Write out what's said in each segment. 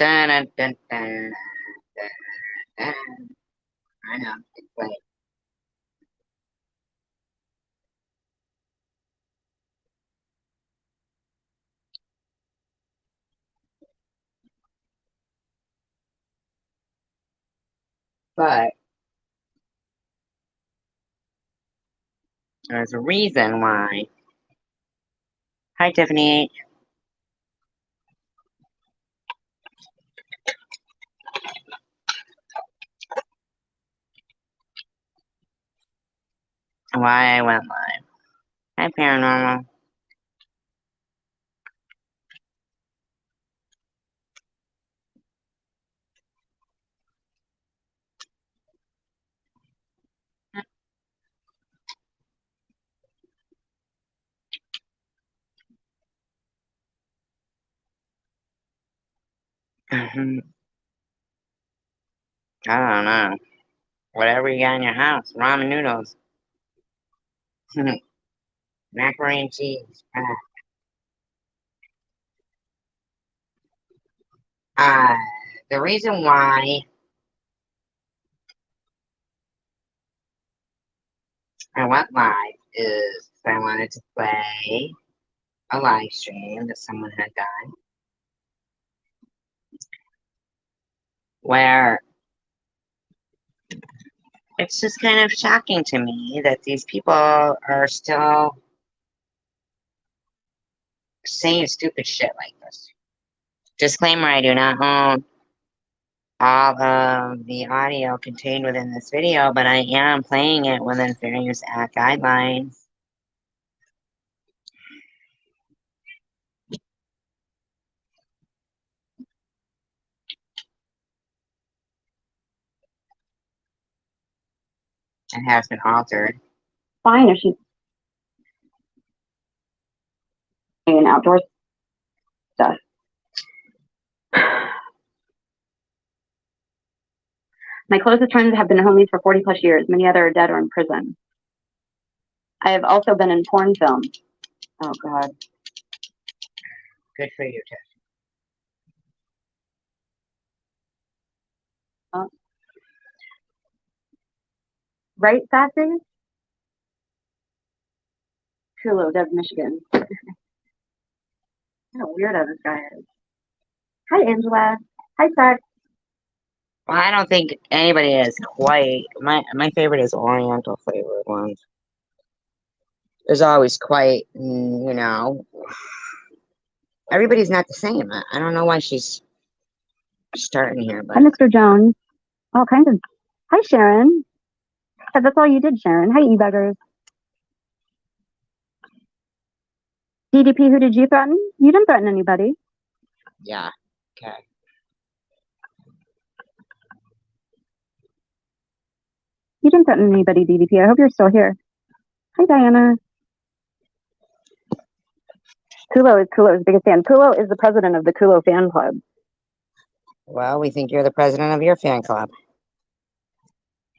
Dun, dun, dun, dun, dun, dun. I know, it's late. But there's a reason why. Hi, Tiffany. Why I went live. Hi, Paranormal. I don't know. Whatever you got in your house. Ramen noodles. Macaroni and cheese. Uh, the reason why I went live is I wanted to play a live stream that someone had done where it's just kind of shocking to me that these people are still saying stupid shit like this. Disclaimer, I do not own all of the audio contained within this video, but I am playing it within Fair Use Act guidelines. It has been altered. Fine if she's doing outdoor stuff. My closest friends have been homies for 40 plus years. Many other are dead or in prison. I have also been in porn films. Oh, God. Good for you, Tiff. Right, Sassy? Tulo, Dev, Michigan. What a weirdo this guy is. Hi, Angela. Hi, Sex. Well, I don't think anybody is quite. My favorite is Oriental flavored ones. There's always quite, you know. Everybody's not the same. I don't know why she's starting here, but Hi, Mr. Jones. All kinds of. Hi, Sharon. Yeah, that's all you did, Sharon. Hi, e-buggers. DDP, who did you threaten? You didn't threaten anybody. yeah, okay. You didn't threaten anybody, DDP. I hope you're still here. Hi, Diana. Kulo is Kulo's biggest fan. Kulo is the president of the Kulo fan club. Well, we think you're the president of your fan club.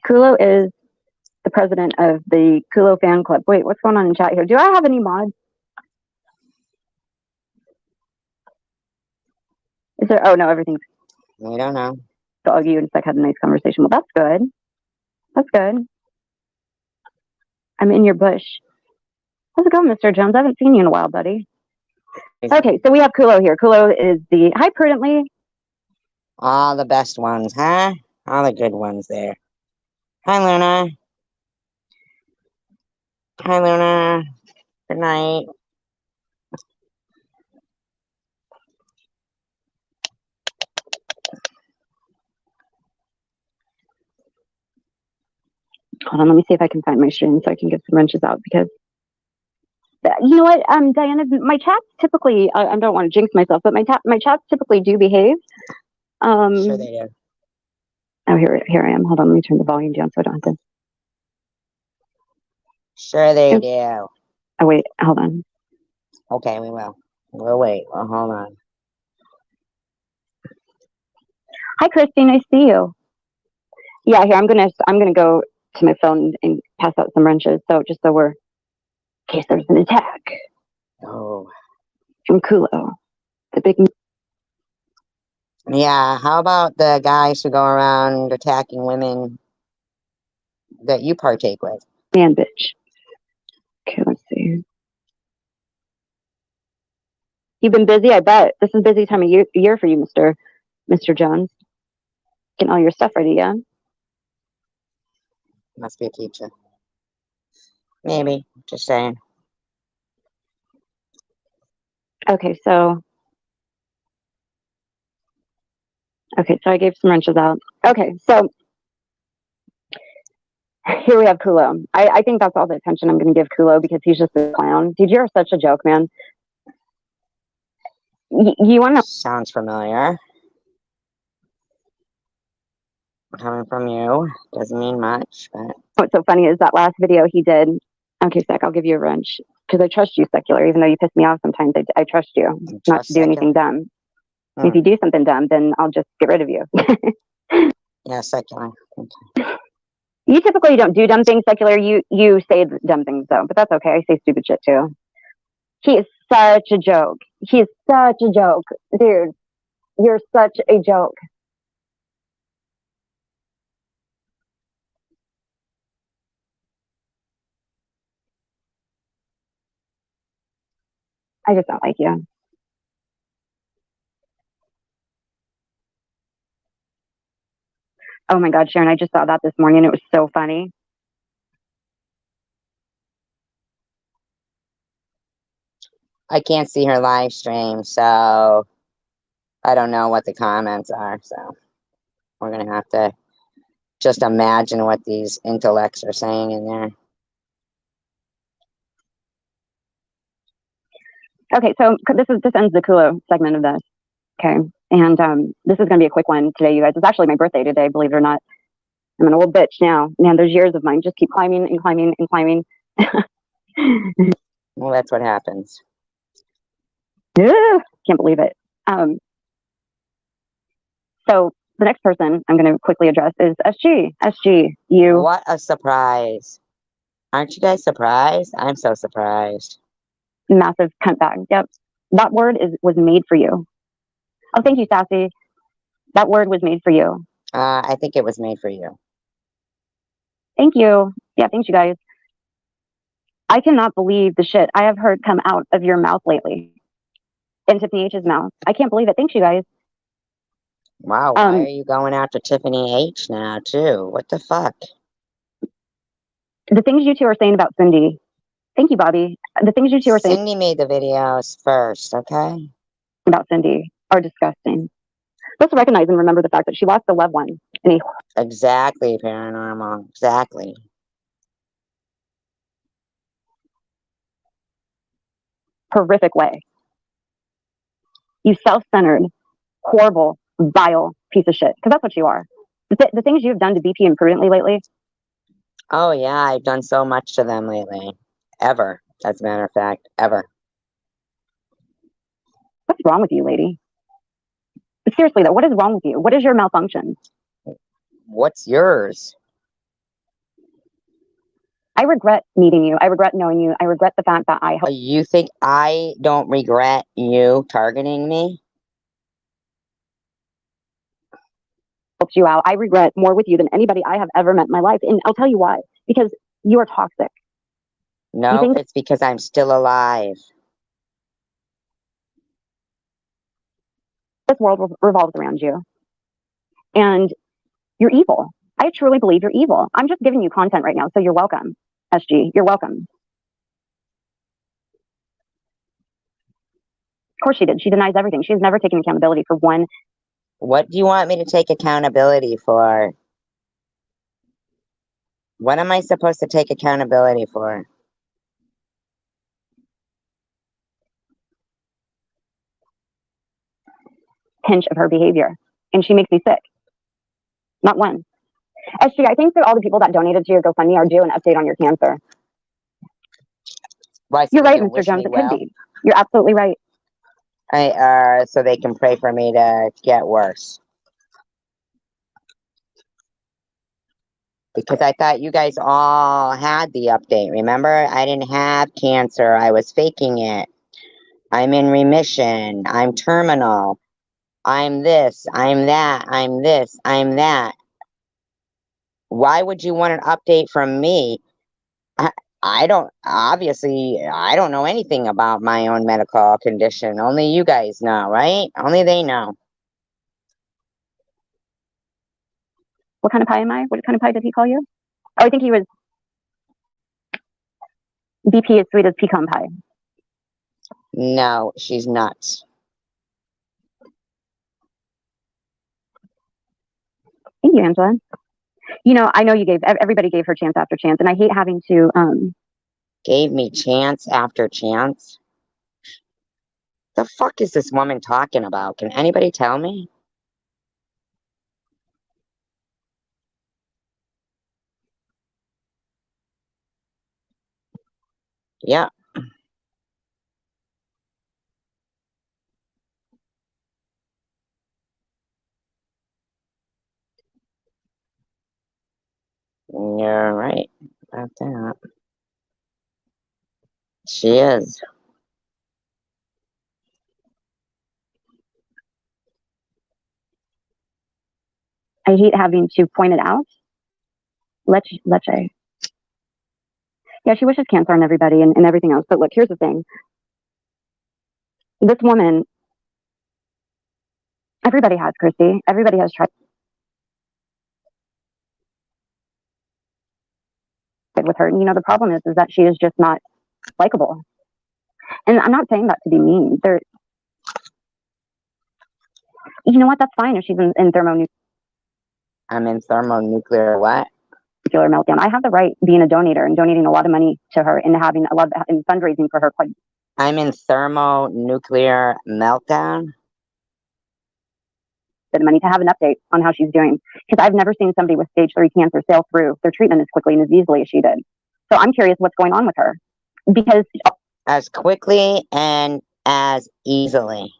Kulo is the president of the Kulo fan club. Wait, what's going on in chat here? Do I have any mods? Is there? Oh, no, everything's. We don't know. So you and Sec had a nice conversation. Well, that's good. That's good. I'm in your bush. How's it going, Mr. Jones? I haven't seen you in a while, buddy. Okay, so we have Kulo here. Kulo is the. Hi, Prudently. All the best ones, huh? All the good ones there. Hi, Luna. Hi, Luna. Good night. Hold on, let me see if I can find my stream so I can get some wrenches out because you know what, Diana, my chats typically I don't want to jinx myself, but my chats typically do behave. Sure they do. Oh, here I am. Hold on, let me turn the volume down so I don't have to. Sure they do. Oh wait, hold on. Okay, we will. We'll wait. Well, hold on. Hi, Christy. Nice to see you. Yeah, here I'm gonna go to my phone and pass out some wrenches. So just so we're in case there's an attack. Oh. From Kulo, the big. Yeah, how about the guys who go around attacking women that you partake with? Man, bitch. Okay, let's see. You've been busy, I bet. This is busy time of year for you, Mr. Jones. Getting all your stuff ready, yeah? Must be a teacher. Maybe. Just saying. Okay, so I gave some wrenches out. Okay, so here we have Kulo. I think that's all the attention I'm going to give Kulo because he's just a clown. Dude, you're such a joke, man. You want to know Sounds familiar. Coming from you doesn't mean much, but what's so funny is that last video he did. Okay, Sec, I'll give you a wrench because I trust you, Secular. Even though you piss me off sometimes, I trust you not to do anything dumb. If you do something dumb, then I'll just get rid of you. Yeah, Secular. Okay. You typically don't do dumb things, Secular. You say dumb things though, but that's okay. I say stupid shit too. He is such a joke. He is such a joke, dude. You're such a joke. I just don't like you. Oh my God, Sharon, I just saw that this morning. It was so funny. I can't see her live stream, so I don't know what the comments are. So we're going to have to just imagine what these intellects are saying in there. Okay, so this ends the Kulo segment of this. Okay, and this is going to be a quick one today, you guys. It's actually my birthday today, believe it or not. I'm an old bitch now. Man, those years of mine just keep climbing and climbing and climbing. Well, that's what happens. Can't believe it. So the next person I'm going to quickly address is SG. SG, you. What a surprise. Aren't you guys surprised? I'm so surprised. Massive cuntbag. Yep. That word was made for you. Oh, thank you, Sassy. That word was made for you. I think it was made for you. Thank you. Yeah, thanks, you guys. I cannot believe the shit I have heard come out of your mouth lately. In Tiffany H's mouth. I can't believe it. Thanks, you guys. Wow, why are you going after Tiffany H now, too? What the fuck? The things you two are saying about Cindy. Thank you, Bobby. The things you two are saying Cindy made the videos first, okay? about Cindy are disgusting. Let's recognize and remember the fact that she lost a loved one in a Exactly, paranormal. Exactly. horrific way. You self-centered, horrible, vile piece of shit. Because that's what you are. The things you have done to BP imprudently lately. Oh, yeah, I've done so much to them lately. Ever, as a matter of fact. Ever. What's wrong with you, lady? Seriously, though, what is wrong with you? What is your malfunction? What's yours? I regret meeting you. I regret knowing you. I regret the fact that I helped. You think I don't regret you targeting me? Helped you out. I regret more with you than anybody I have ever met in my life. And I'll tell you why. Because you are toxic. No, it's because I'm still alive. This world revolves around you. And you're evil. I truly believe you're evil. I'm just giving you content right now, so you're welcome, SG. You're welcome. Of course she did. She denies everything. She's never taken accountability for one. What do you want me to take accountability for? What am I supposed to take accountability for? Pinch of her behavior. And she makes me sick. Not one. SG, I think that all the people that donated to your GoFundMe are due an update on your cancer. Why, so You're they right, can Mr. wish Jones. me It well? could be. You're absolutely right. So they can pray for me to get worse. Because I thought you guys all had the update. Remember, I didn't have cancer. I was faking it. I'm in remission. I'm terminal. I'm this, I'm that, I'm this, I'm that. Why would you want an update from me? I, I don't, obviously, I don't know anything about my own medical condition. Only you guys know, right? Only they know. What kind of pie am I? What kind of pie did he call you? Oh, I think he was BP as sweet as pecan pie. No, she's nuts. Thank you, Angela. You know, I know you gave everybody gave her chance after chance, and I hate having to. Gave me chance after chance. The fuck is this woman talking about? Can anybody tell me? Yeah. You're right about that. She is. I hate having to point it out. Leche. Yeah, she wishes cancer on everybody and everything else. But look, here's the thing. This woman, everybody has, Christy. Everybody has tried with her. And, you know, the problem is that she is just not likable. And I'm not saying that to be mean. You know what? That's fine if she's in thermonuclear I'm in thermonuclear what? meltdown. I have the right, being a donator and donating a lot of money to her and having a lot and fundraising for her quite. I'm in thermonuclear meltdown. The money to have an update on how she's doing, because I've never seen somebody with stage 3 cancer sail through their treatment as quickly and as easily as she did. So I'm curious what's going on with her, because As quickly and as easily.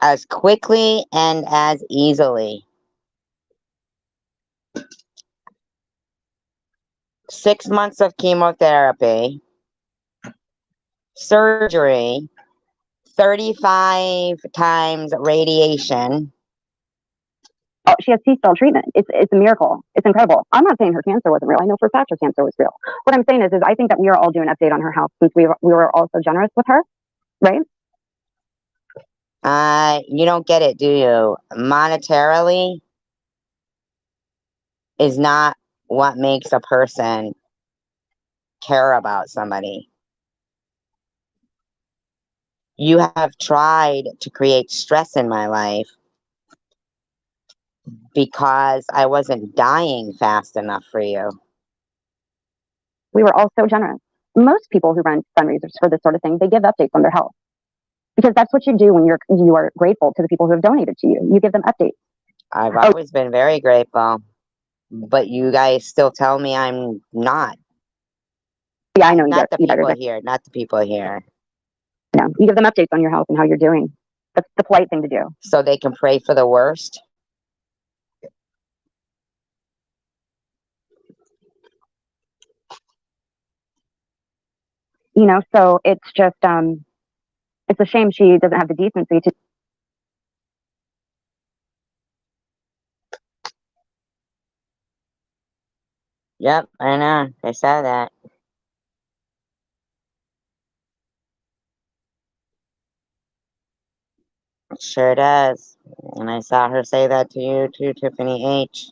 As quickly and as easily. 6 months of chemotherapy, surgery, 35 times radiation. she has T-cell treatment. It's a miracle. It's incredible. I'm not saying her cancer wasn't real. I know for a fact her cancer was real. What I'm saying is I think that we are all doing an update on her health since we were all so generous with her, right? You don't get it, do you? Monetarily is not what makes a person care about somebody. You have tried to create stress in my life because I wasn't dying fast enough for you. We were all so generous. Most people who run fundraisers for this sort of thing, they give updates on their health, because that's what you do when you are grateful to the people who have donated to you. You give them updates. I've always been very grateful, but you guys still tell me I'm not. Yeah, I know. Not the people here. Not the people here. No, you give them updates on your health and how you're doing. That's the polite thing to do. So they can pray for the worst. You know, so it's just it's a shame she doesn't have the decency to. Yep, I know. They said that. It sure does. And I saw her say that to you too, Tiffany H.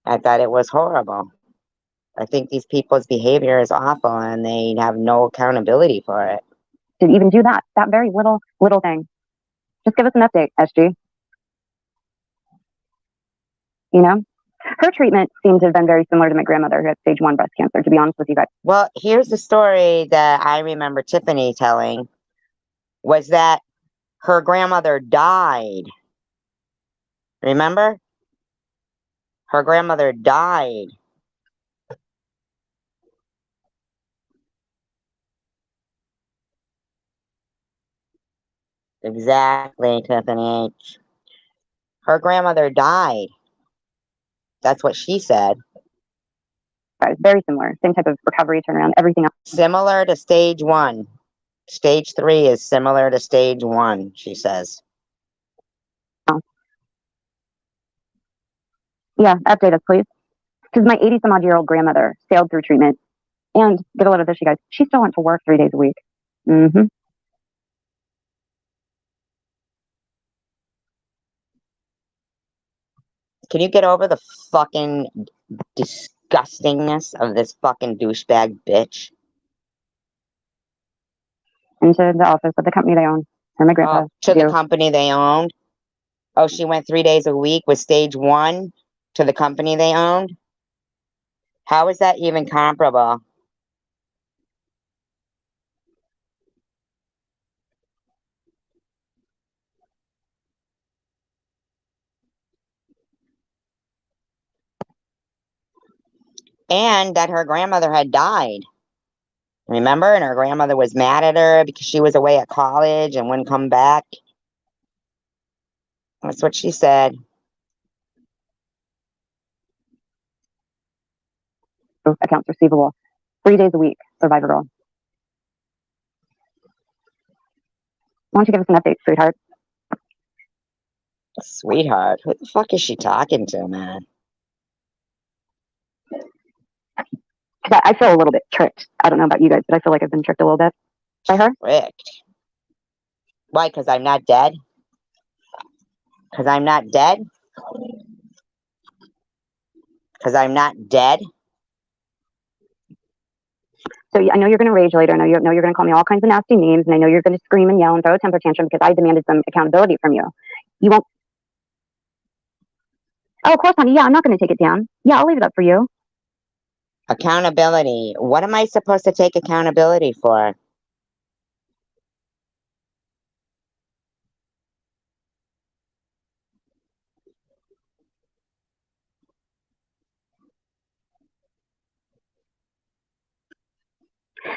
I thought it was horrible. I think these people's behavior is awful and they have no accountability for it. To even do that very little thing. Just give us an update, SG. You know, her treatment seemed to have been very similar to my grandmother who had stage 1 breast cancer, to be honest with you guys. Well, here's the story that I remember Tiffany telling, was that her grandmother died. Remember? Her grandmother died. Exactly, Tiffany H. Her grandmother died. That's what she said. Very similar, same type of recovery, turnaround, everything else. Similar to stage 1. Stage 3 is similar to stage 1, she says. Oh. Yeah, update us, please. Because my 80-some-odd-year-old grandmother sailed through treatment. And get a load of this, you guys. She still went to work 3 days a week. Mm-hmm. Can you get over the fucking disgustingness of this fucking douchebag bitch? Into the office of the company they own. Her and my grandpa. To the company they owned? Oh, she went 3 days a week with stage 1 to the company they owned? How is that even comparable? And that her grandmother had died. Remember? And her grandmother was mad at her because she was away at college and wouldn't come back. That's what she said. Accounts receivable. 3 days a week, Survivor Girl. Why don't you give us an update, sweetheart? Sweetheart? Who the fuck is she talking to, man? I feel a little bit tricked. I don't know about you guys, but I feel like I've been tricked a little bit by her. Tricked? Why? Because I'm not dead? Because I'm not dead? Because I'm not dead? So I know you're going to rage later. I know you're going to call me all kinds of nasty names, and I know you're going to scream and yell and throw a temper tantrum because I demanded some accountability from you. You won't. Oh, of course, honey. Yeah, I'm not going to take it down. Yeah, I'll leave it up for you. Accountability. What am I supposed to take accountability for?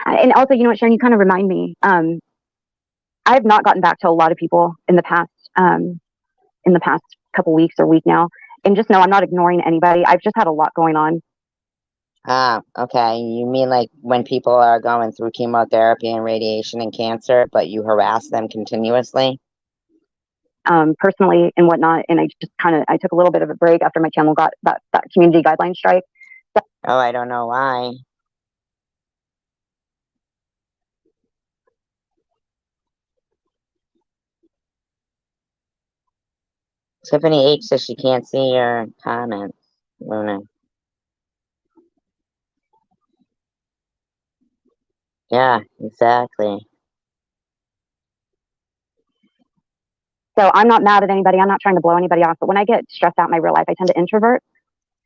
And also, you know what, Sharon, you kind of remind me. I've not gotten back to a lot of people in the past couple weeks or week now, and just know I'm not ignoring anybody. I've just had a lot going on. Ah, okay. You mean like when people are going through chemotherapy and radiation and cancer, but you harass them continuously? Personally and whatnot, and I took a little bit of a break after my channel got that community guideline strike. Oh, I don't know why. Tiffany H says she can't see your comments, Luna. Yeah, exactly. So I'm not mad at anybody. I'm not trying to blow anybody off. But when I get stressed out in my real life, I tend to introvert.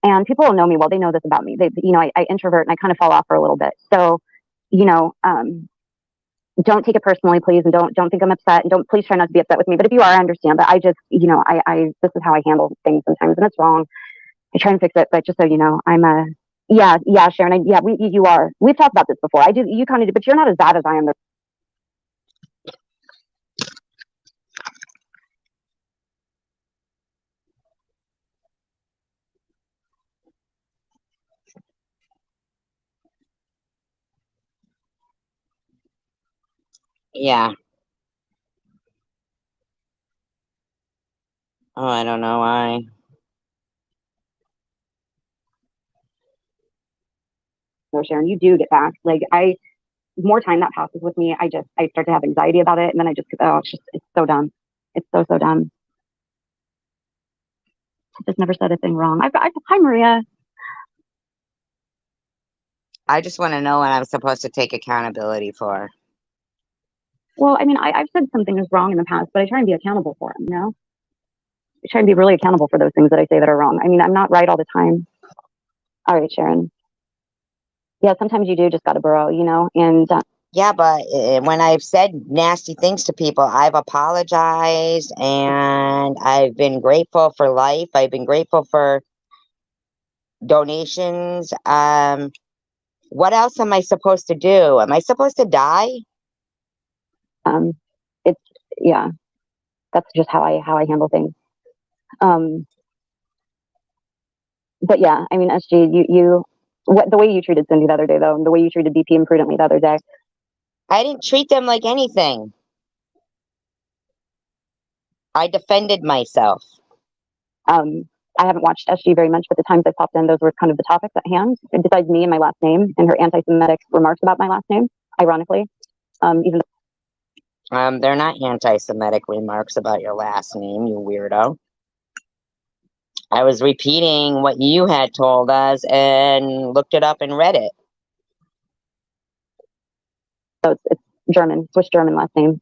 And people will know me well. They know this about me. I introvert and I kind of fall off for a little bit. So, you know, don't take it personally, please, and don't think I'm upset. And don't please try not to be upset with me. But if you are, I understand. But I just, I this is how I handle things sometimes, and it's wrong. I try and fix it, but just so you know, I'm a yeah, Sharon. You are. We've talked about this before. I do. You kind of do, but you're not as bad as I am. Yeah. Oh, I don't know why. So Sharon, you do get back. Like more time that passes with me, I start to have anxiety about it, and then it's so dumb. It's so dumb. I just never said a thing wrong. Hi Maria. I just want to know what I'm supposed to take accountability for. Well, I mean, I've said some things wrong in the past, but I try and be accountable for them. I try and be really accountable for those things that I say that are wrong. I mean, I'm not right all the time. All right, Sharon. Yeah, sometimes you do just got to burrow, and. Yeah, but when I've said nasty things to people, I've apologized and I've been grateful for life. I've been grateful for donations. What else am I supposed to do? Am I supposed to die? It's yeah, that's just how I handle things. But yeah, I mean, SG, the way you treated Cindy the other day, though, and the way you treated BP imprudently the other day, I didn't treat them like anything. I defended myself. I haven't watched SG very much, but the times I popped in, those were kind of the topics at hand. Besides me and my last name and her anti-Semitic remarks about my last name, ironically, even They're not anti-Semitic remarks about your last name, you weirdo. I was repeating what you had told us and looked it up and read it. though it's German, Swiss German last name.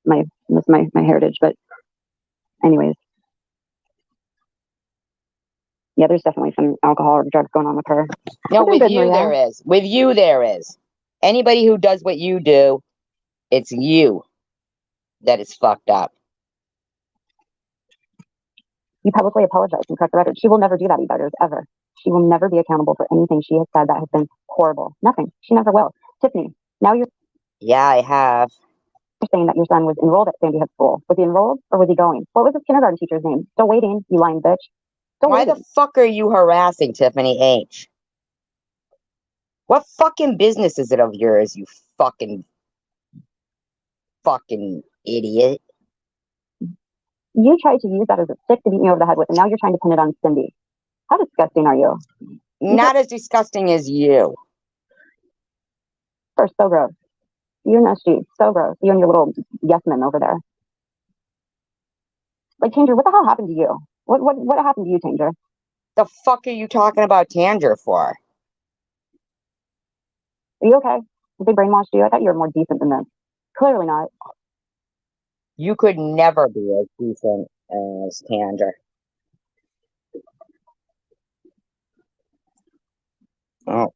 That's my heritage. But anyways, yeah, there's definitely some alcohol or drugs going on with her. No, But with good, you Maria. there is. With you there is. Anybody who does what you do, it's you that is fucked up. You publicly apologize and correct the record. She will never do that either, ever. She will never be accountable for anything she has said that has been horrible. Nothing. She never will. Tiffany, now you're Yeah, I have. saying that your son was enrolled at Sandy Hook School. Was he enrolled or was he going? What was his kindergarten teacher's name? Still waiting, you lying bitch. Still Why waiting. the fuck are you harassing Tiffany H? What fucking business is it of yours, you fucking idiot? You tried to use that as a stick to beat me over the head with, and now you're trying to pin it on Cindy. How disgusting are you? Not as disgusting as you. Are so gross. You and SG, so gross. You and your little yes men over there. Like, Tanger, what the hell happened to you? What happened to you, Tanger? The fuck are you talking about Tanger for? Are you okay? Did they brainwash you? I thought you were more decent than this. Clearly not. You could never be as decent as Tanger. Oh,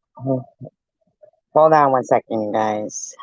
hold on 1 second, guys.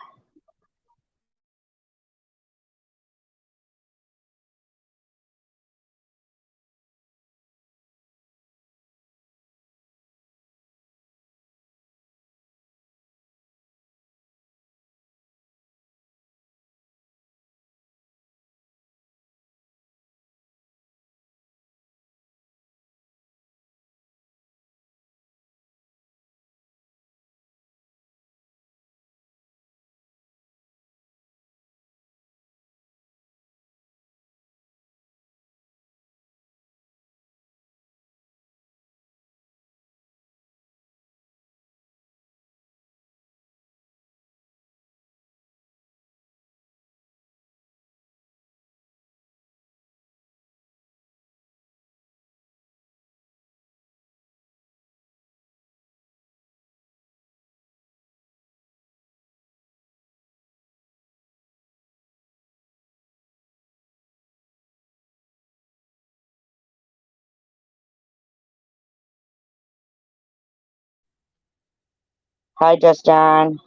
Hi, Justin.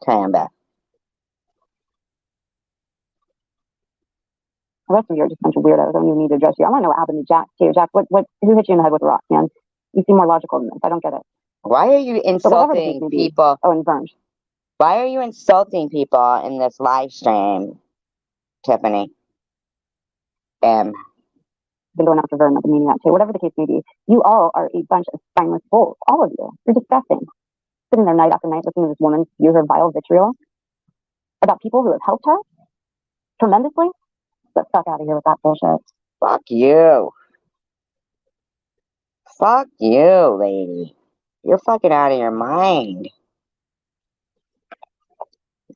Okay, I'm back. The rest of you are just a bunch of weirdos. I don't even need to address you. I want to know what happened to Jack, too. Jack, who hit you in the head with a rock, man? You seem more logical than this. I don't get it. Why are you insulting people? Oh, and burned. Why are you insulting people in this live stream, Tiffany? Been going after Vern at the meeting that too. Whatever the case may be, you all are a bunch of spineless fools. All of you. You're disgusting. Sitting there night after night listening to this woman spew her vile vitriol about people who have helped her tremendously. Get the fuck out of here with that bullshit. Fuck you. Fuck you, lady. You're fucking out of your mind.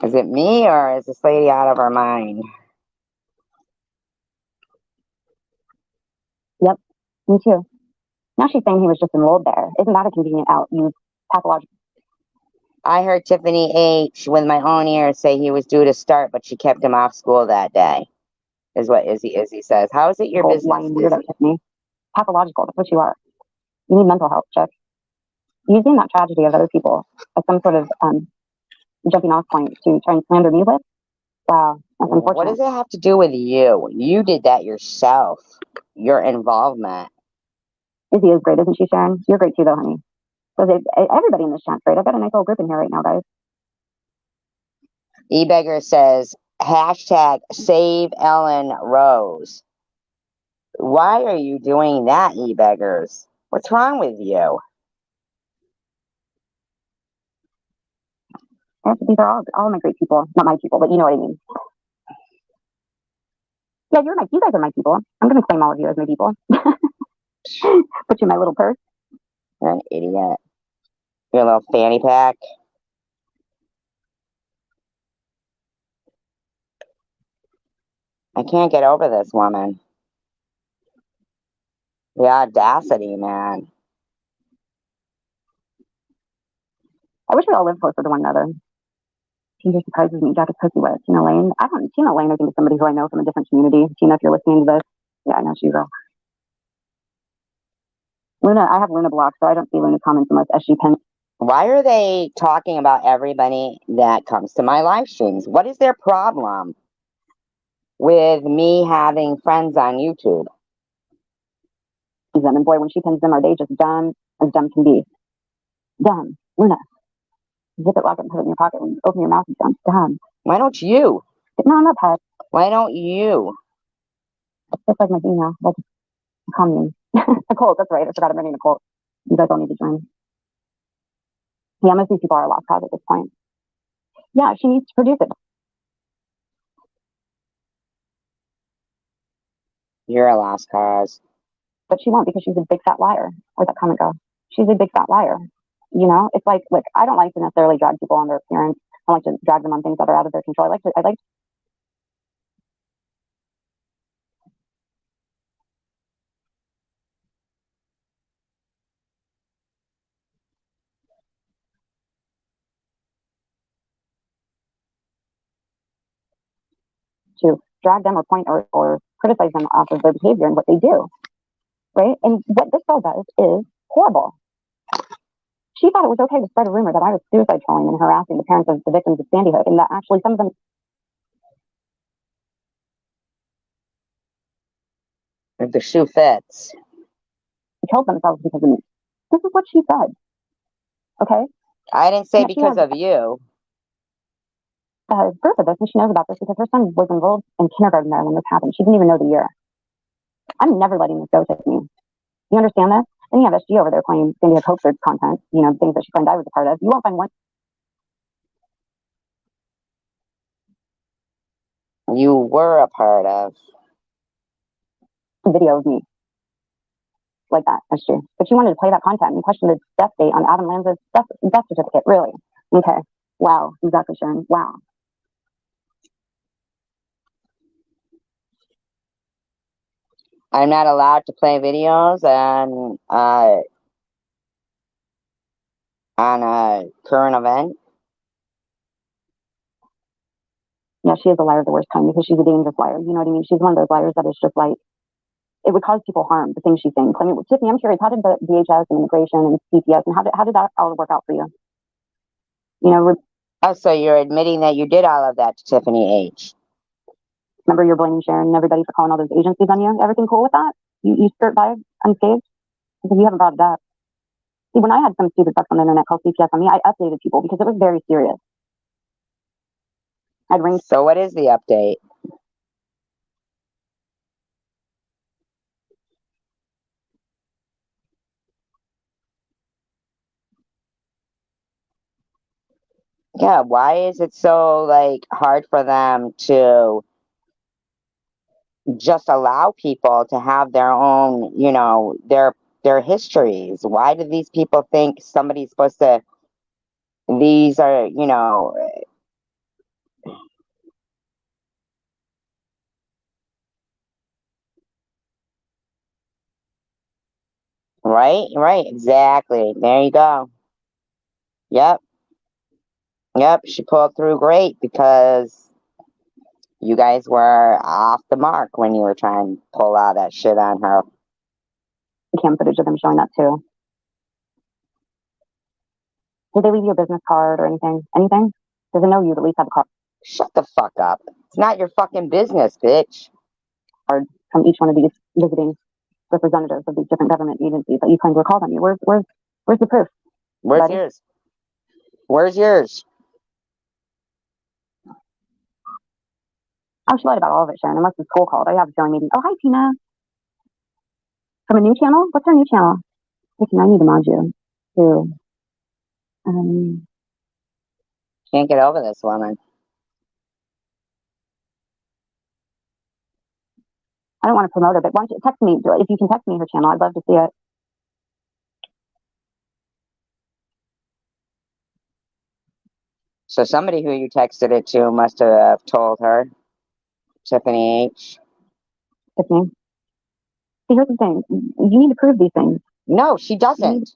Is it me or is this lady out of her mind? Yep, me too. Now she's saying he was just enrolled there. Isn't that a convenient out, you pathological? I heard Tiffany H. with my own ears say he was due to start, but she kept him off school that day. Is what Izzy says. How is it your business? Lying weirdo, Tiffany. Pathological. That's what you are. You need mental health, chick. Using that tragedy of other people as some sort of jumping off point to try and slander me with. Wow, that's unfortunate. What does it have to do with you? You did that yourself. Your involvement. Izzy is great, isn't she, Sharon? You're great too, though, honey. So everybody in this chat's great. I've got a nice little group in here right now, guys. eBeggar says, hashtag save Ellen Rose. Why are you doing that, eBeggars? What's wrong with you? These are all my great people. Not my people, but you know what I mean. Yeah, you guys are my people. I'm going to claim all of you as my people. Put you in my little purse. You're an idiot. Your little fanny pack. I can't get over this woman. The audacity, man. I wish we all lived closer to one another. Tinder surprises me. Jack is pussy with Tina Lane. Tina Lane, I think, is somebody who I know from a different community. Tina, if you're listening to this, yeah, I know she's real. Luna, I have Luna blocked, so I don't see Luna's comments unless SG pins. Why are they talking about everybody that comes to my live streams? What is their problem with me having friends on YouTube? Them, and boy, when she pins them, are they just dumb as dumb can be? Dumb. Luna. Zip it, lock it, and put it in your pocket. When you open your mouth, it's dumb. Why don't you? No, I'm not pet. Why don't you? Just like my email. That's a commune. A cult, that's right. I forgot I'm running a cult. You guys all need to join. Yeah, most of these people are a lost cause at this point. Yeah, she needs to produce it. You're a lost cause. But she won't because she's a big fat liar. Where'd that comment go? She's a big fat liar. You know, it's like, look, I don't like to necessarily drag people on their appearance. I like to drag them on things that are out of their control. I like to drag them or point or criticize them off of their behavior and what they do. Right? And what this girl does is horrible. She thought it was okay to spread a rumor that I was suicide trolling and harassing the parents of the victims of Sandy Hook, and that actually some of them. If the shoe fits. Killed themselves because of me. This is what she said. Okay? I didn't say because of you. Proof of this, and she knows about this because her son was enrolled in kindergarten there when this happened. She didn't even know the year. I'm never letting this go, Tiffany. You understand this? Then you have SG over there playing Sandy Hook hoaxer content, you know, things that she claimed I was a part of. You won't find one. You were a part of. Video of me. Like that, that's true. But she wanted to play that content and question the death date on Adam Lanza's death certificate. Really? Okay. Wow. Exactly, Sharon. Wow. I'm not allowed to play videos on a current event. Yeah, she is a liar of the worst kind because she's a dangerous liar. You know what I mean? She's one of those liars that is just like, it would cause people harm, the things she's saying. I mean, Tiffany, I'm curious, how did the DHS and immigration and CPS, and how did that all work out for you? You know, oh, so you're admitting that you did all of that to Tiffany H. Remember you're blaming Sharon and everybody for calling all those agencies on you? Everything cool with that? You skirt by unscathed? Because you haven't brought it up. See, when I had some stupid stuff on the internet called CPS on me, I updated people because it was very serious. I'd ring. So what is the update? Yeah, why is it so like hard for them to just allow people to have their own, you know, their histories? Why do these people think somebody's supposed to, these are, you know, right, exactly. There you go. Yep. Yep, she pulled through great because you guys were off the mark when you were trying to pull all that shit on her. Cam footage of them showing that too. Did they leave you a business card or anything? Anything? Does it know you at least have a card Shut the fuck up. It's not your fucking business, bitch. from each one of these visiting representatives of these different government agencies that you claim were called on you? Where's the proof? Where's buddy? yours? Where's yours? Oh, she lied about all of it, Sharon. Unless the school called. I have a feeling maybe. Oh, hi, Tina. From a new channel? What's her new channel? Hey, Tina, I need to mod you. Too. Can't get over this woman. I don't want to promote her, but why don't you text me? If you can text me her channel, I'd love to see it. So somebody who you texted it to must have told her. Tiffany H. Tiffany. See, here's the thing. You need to prove these things. No, she doesn't.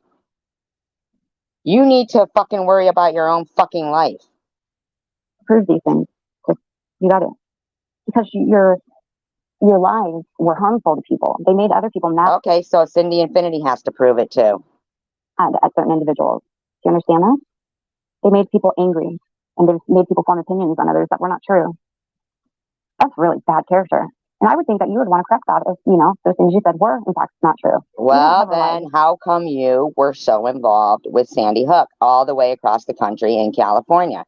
You need to fucking worry about your own fucking life. Prove these things. You got it. Because your lies were harmful to people. They made other people mad. Okay, so Cindy Infinity has to prove it too. At certain individuals. Do you understand that? They made people angry, and they made people form opinions on others that were not true. That's really bad character. And I would think that you would want to correct that if, those things you said were, in fact, not true. Well, then how come you were so involved with Sandy Hook all the way across the country in California?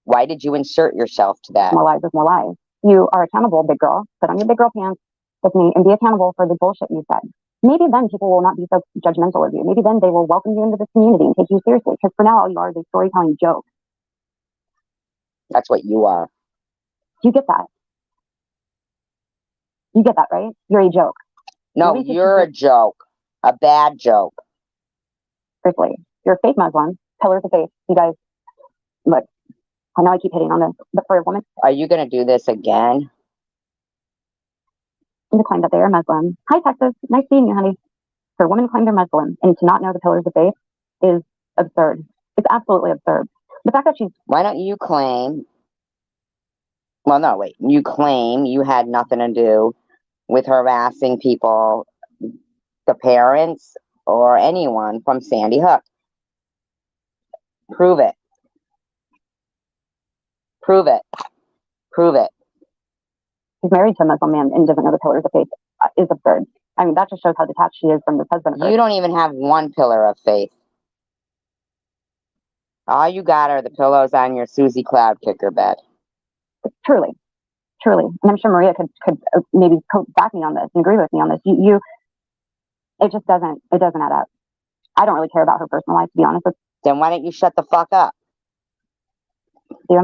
Why did you insert yourself to that? More lies is more lies. You are accountable, big girl. Put on your big girl pants with me and be accountable for the bullshit you said. Maybe then people will not be so judgmental of you. Maybe then they will welcome you into this community and take you seriously. Because for now, all you are is a storytelling joke. That's what you are. Do you get that? You get that, right? You're a joke. No, you're a joke. A bad joke. Seriously. You're a fake Muslim. Pillars of faith. You guys, look, I know I keep hitting on this, but for a woman. Are you going to do this again? To claim that they are Muslim. Hi, Texas. Nice seeing you, honey. For a woman to claim they're Muslim and to not know the pillars of faith is absurd. It's absolutely absurd. The fact that she's. Why don't you claim? Well, no, wait. You claim you had nothing to do with harassing people, the parents, or anyone from Sandy Hook. Prove it. Prove it. Prove it. She's married to a Muslim man and doesn't know the pillars of faith is absurd. I mean, that just shows how detached she is from this husband. You don't even have one pillar of faith. All you got are the pillows on your Susie Cloud kicker bed. Truly. Truly. And I'm sure Maria could maybe back me on this and agree with me on this. It just doesn't add up. I don't really care about her personal life, to be honest with you. Then why don't you shut the fuck up? Yeah.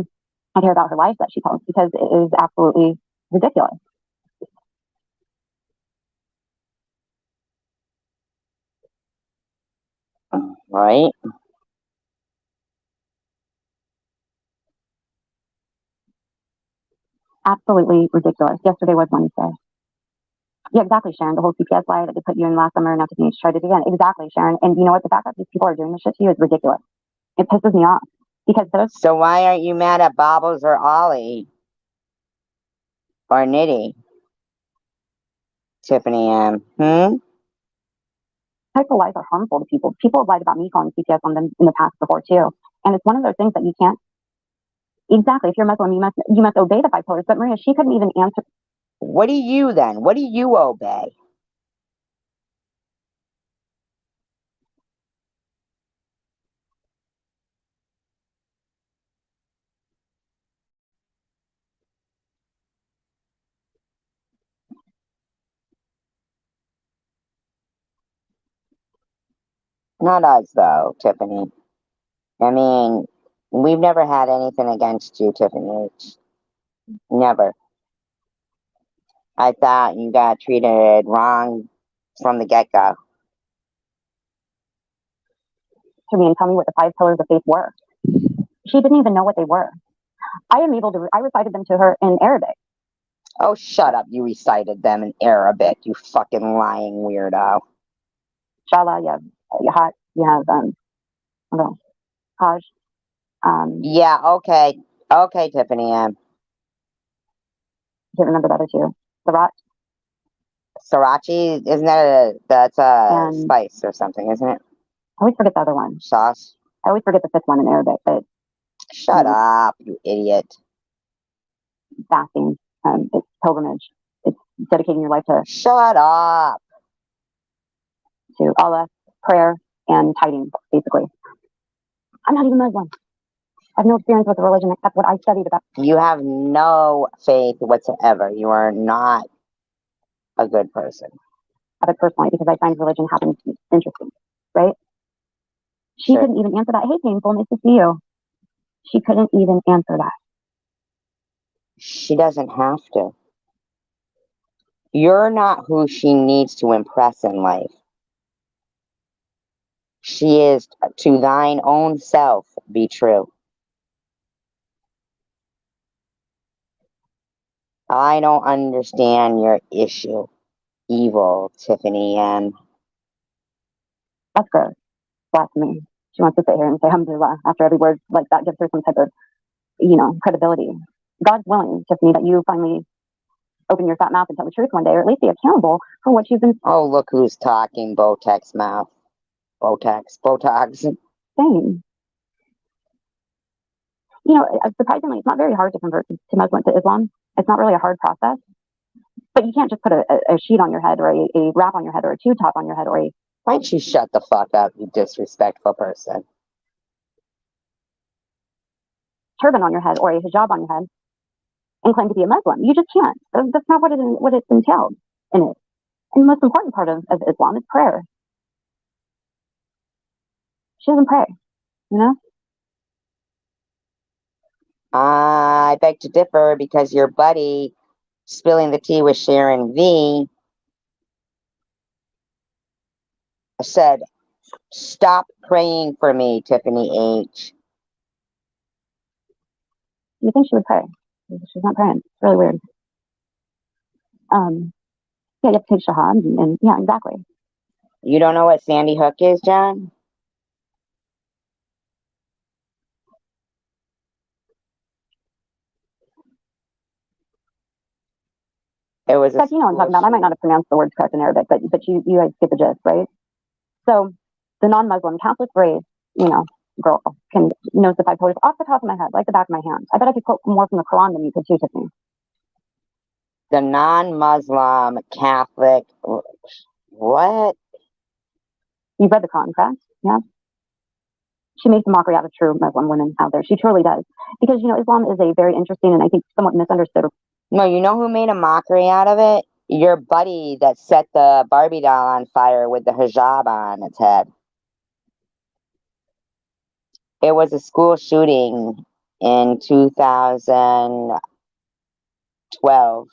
I care about her life that she tells because it is absolutely ridiculous. Right? Absolutely ridiculous. Yesterday was Wednesday. Yeah, exactly, Sharon. The whole CPS lie that they put you in last summer and now to try it again. Exactly, Sharon. And you know what? The fact that these people are doing this shit to you is ridiculous. It pisses me off. Because so why aren't you mad at Bobbles or Ollie? Or Nitty? Tiffany M. Types of lies are harmful to people. People have lied about me calling CPS on them in the past before too. And it's one of those things that you can't. Exactly. If you're Muslim, you must obey the 5 pillars. But Maria, she couldn't even answer. What do you then? What do you obey? Not us, though, Tiffany. I mean, we've never had anything against you, Tiffany. Never. I thought you got treated wrong from the get-go. To me and tell me what the 5 pillars of faith were. She didn't even know what they were. I recited them to her in Arabic. Oh, shut up. You recited them in Arabic, you fucking lying weirdo. Inshallah, you have Yahat, you have, Hajj. Yeah, okay. Okay, Tiffany M. Can't remember the other two. Sriracha, isn't that that's a And spice or something, isn't it? I always forget the other one. Sauce? I always forget the fifth one in Arabic, but Shut up, you idiot. fasting. It's pilgrimage. It's dedicating your life Shut up. to Allah, prayer, and tithing, basically. I'm not even Muslim. I have no experience with the religion except what I studied about. You have no faith whatsoever. You are not a good person. It personally, because I find religion happens interesting, right? She Sure. couldn't even answer that. Hey, painful, nice to see you. She couldn't even answer that. She doesn't have to. You're not who she needs to impress in life. She is to thine own self be true. I don't understand your issue, evil Tiffany M. That's gross. Blasphemy. She wants to sit here and say alhamdulillah after every word like that gives her some type of, credibility. God's willing, Tiffany, that you finally open your fat mouth and tell the truth one day, or at least be accountable for what you've been Oh, look who's talking, Botox mouth. Botox. saying. Surprisingly, it's not very hard to convert to Muslim to Islam. It's not really a hard process. But you can't just put a sheet on your head or a wrap on your head or a tube top on your head or a Why don't you shut the fuck up, you disrespectful person? turban on your head or a hijab on your head and claim to be a Muslim. You just can't. That's not what it's entailed in it. And the most important part of Islam is prayer. She doesn't pray, you know? I beg to differ because your buddy spilling the tea with Sharon V said, stop praying for me, Tiffany H. You think she would pray. She's not praying. It's really weird. Yeah, you have to take shahad and yeah, exactly. You don't know what Sandy Hook is, John? It was you know what I'm talking about. I might not have pronounced the words correct in Arabic, but you guys get the gist, right? So the non-Muslim Catholic race, girl knows the 5 pillars off the top of my head, like the back of my hand. I bet I could quote more from the Quran than you could too, Tiffany. The non-Muslim Catholic. What? You've read the Quran, correct? Yeah. She makes a mockery out of true Muslim women out there. She truly does. Because, Islam is a very interesting and I think somewhat misunderstood. No, you know who made a mockery out of it? Your buddy that set the Barbie doll on fire with the hijab on its head. It was a school shooting in 2012.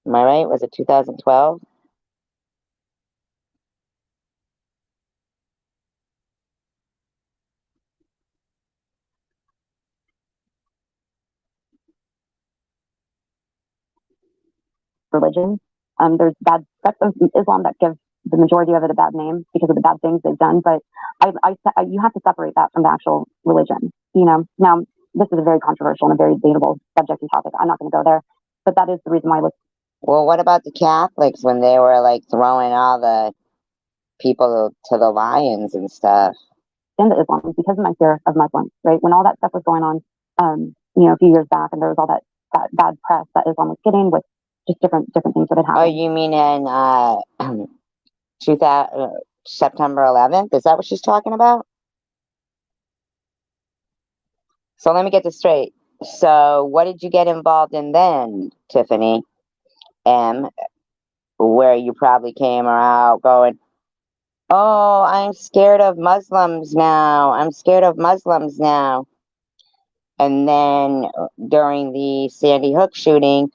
Am I right? Was it 2012? Religion. There's bad sects of Islam that give the majority of it a bad name because of the bad things they've done. But you have to separate that from the actual religion. Now this is a very controversial and a very debatable subject and topic. I'm not going to go there, but that is the reason why. Well, what about the Catholics when they were like throwing all the people to the lions and stuff? Into Islam because of my fear of Muslims, right? When all that stuff was going on, a few years back, and there was all that bad press that Islam was getting with just different things that had happened. Oh, you mean in 2000, September 11th? Is that what she's talking about? So let me get this straight. So what did you get involved in then, Tiffany M? Where you probably came out going, oh, I'm scared of Muslims now. I'm scared of Muslims now. And then during the Sandy Hook shooting,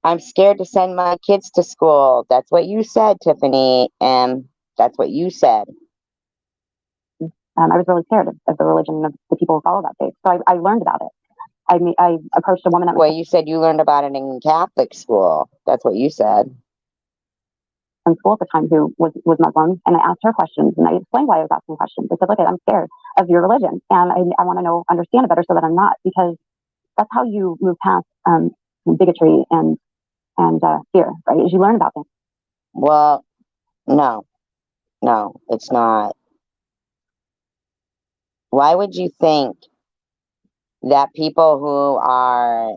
I'm scared to send my kids to school. That's what you said, Tiffany. And that's what you said. I was really scared of the religion of the people who follow that faith. So I learned about it. I approached a woman that was. Well, you said you learned about it in Catholic school. That's what you said. in school at the time who was Muslim, and I asked her questions, and I explained why I was asking questions. I said, look, I'm scared of your religion, and I want to understand it better so that I'm not, because that's how you move past bigotry and fear, right? As you learn about things. Well, no, it's not. Why would you think that people who are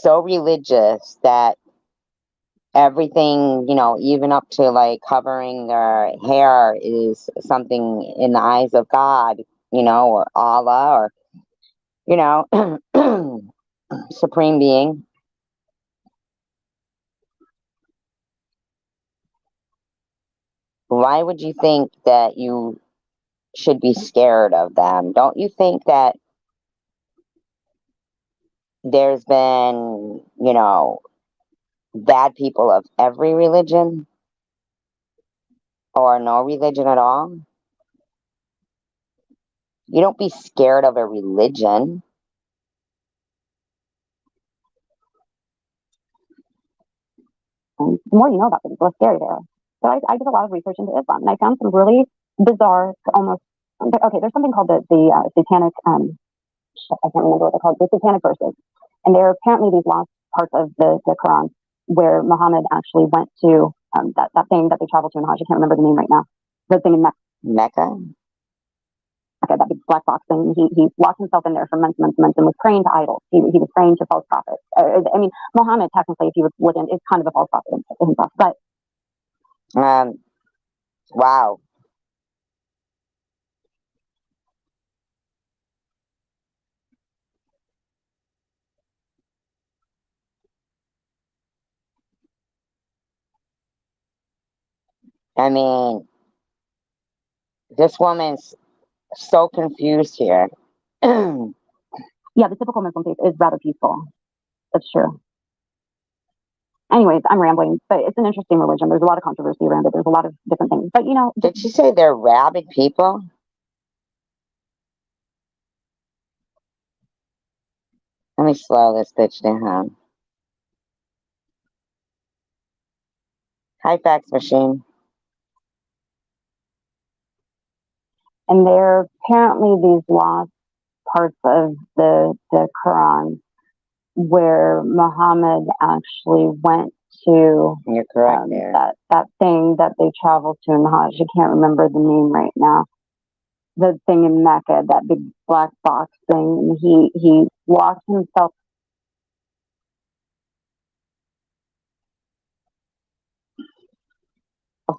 so religious that everything, even up to like covering their hair is something in the eyes of God, or Allah, or, Supreme Being? Why would you think that you should be scared of them? Don't you think that there's been, bad people of every religion or no religion at all? You don't be scared of a religion. And the more you know about things, the less scary they are. So I did a lot of research into Islam, and I found some really bizarre, almost, okay, there's something called the satanic, I can't remember what they're called, the satanic verses. And there are apparently these lost parts of the Quran where Muhammad actually went to that thing that they traveled to in Hajj. I can't remember the name right now. The thing in Mecca. Mecca? Okay, that big black box thing. He locked himself in there for months and was praying to idols. He was praying to false prophets. I mean, Muhammad, technically, if you would look in, is kind of a false prophet himself. But wow. I mean, this woman's so confused here. Yeah, the typical Muslim faith is rather peaceful. That's true. Anyways, I'm rambling, but it's an interesting religion. There's a lot of controversy around it. There's a lot of different things. But, Did she say they're rabid people? Let me slow this bitch down. Hi, fax machine. and there are apparently these lost parts of the Quran where Muhammad actually went to. You're correct there. That thing that they traveled to in Hajj. I can't remember the name right now. The thing in Mecca, that big black box thing. He locked himself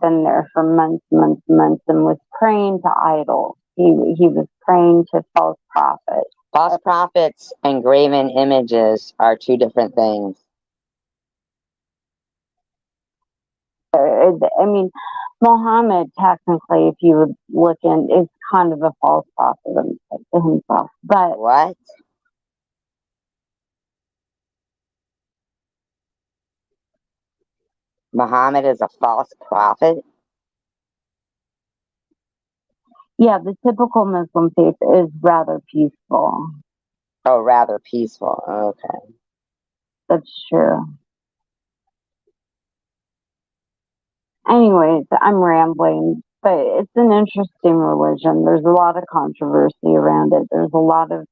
in there for months, and was praying to idols. He was praying to false prophets. False prophets and graven images are two different things. I mean, Muhammad, technically, if you would look in, is kind of a false prophet himself. But what? Muhammad is a false prophet? Yeah, the typical Muslim faith is rather peaceful. Oh, rather peaceful. Okay. That's true. Anyways, I'm rambling, but it's an interesting religion. There's a lot of controversy around it. There's a lot of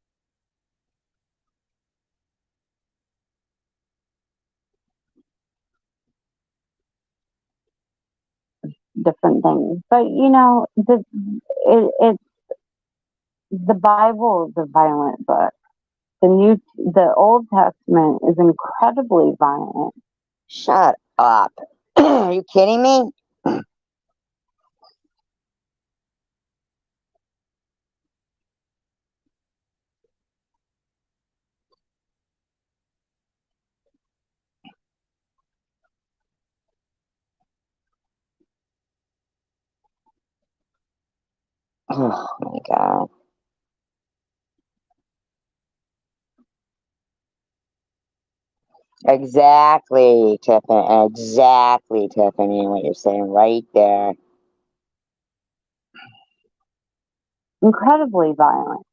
different things. But it's the Bible is a violent book. The Old Testament is incredibly violent. Shut up. Are you kidding me? Oh my God. Exactly, Tiffany. Exactly, Tiffany, what you're saying right there. Incredibly violent.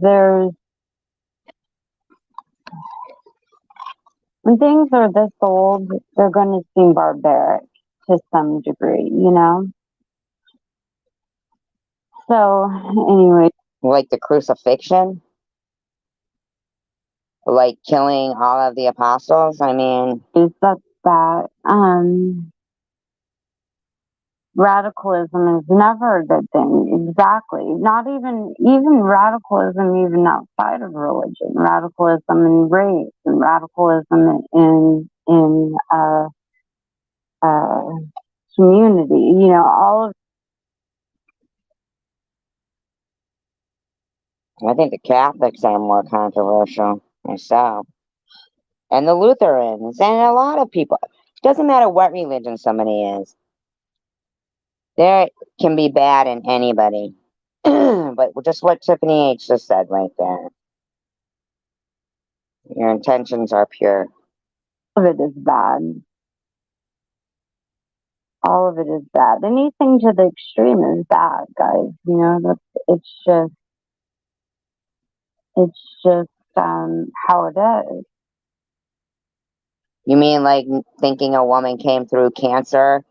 There's when things are this old, they're going to seem barbaric to some degree, you know? So, anyway. Like the crucifixion? Like killing all of the apostles? I mean... That's that. Radicalism is never a good thing. Exactly. Not even radicalism even outside of religion. Radicalism in race and radicalism in community. You know, all of. I think the Catholics are more controversial myself. And the Lutherans and a lot of people. It doesn't matter what religion somebody is. There can be bad in anybody. But just what Tiffany H just said right there. Your intentions are pure. All of it is bad. All of it is bad. Anything to the extreme is bad, guys. You know, it's just how it is. You mean like thinking a woman came through cancer,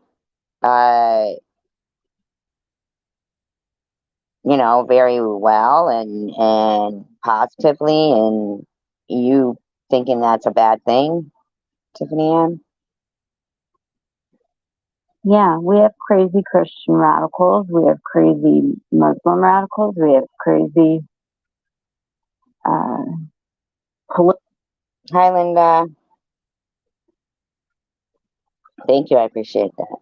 you know, very well and positively, and you thinking that's a bad thing, Tiffany Ann? Yeah, we have crazy Christian radicals. We have crazy Muslim radicals. We have crazy Hi, Linda. Thank you. I appreciate that.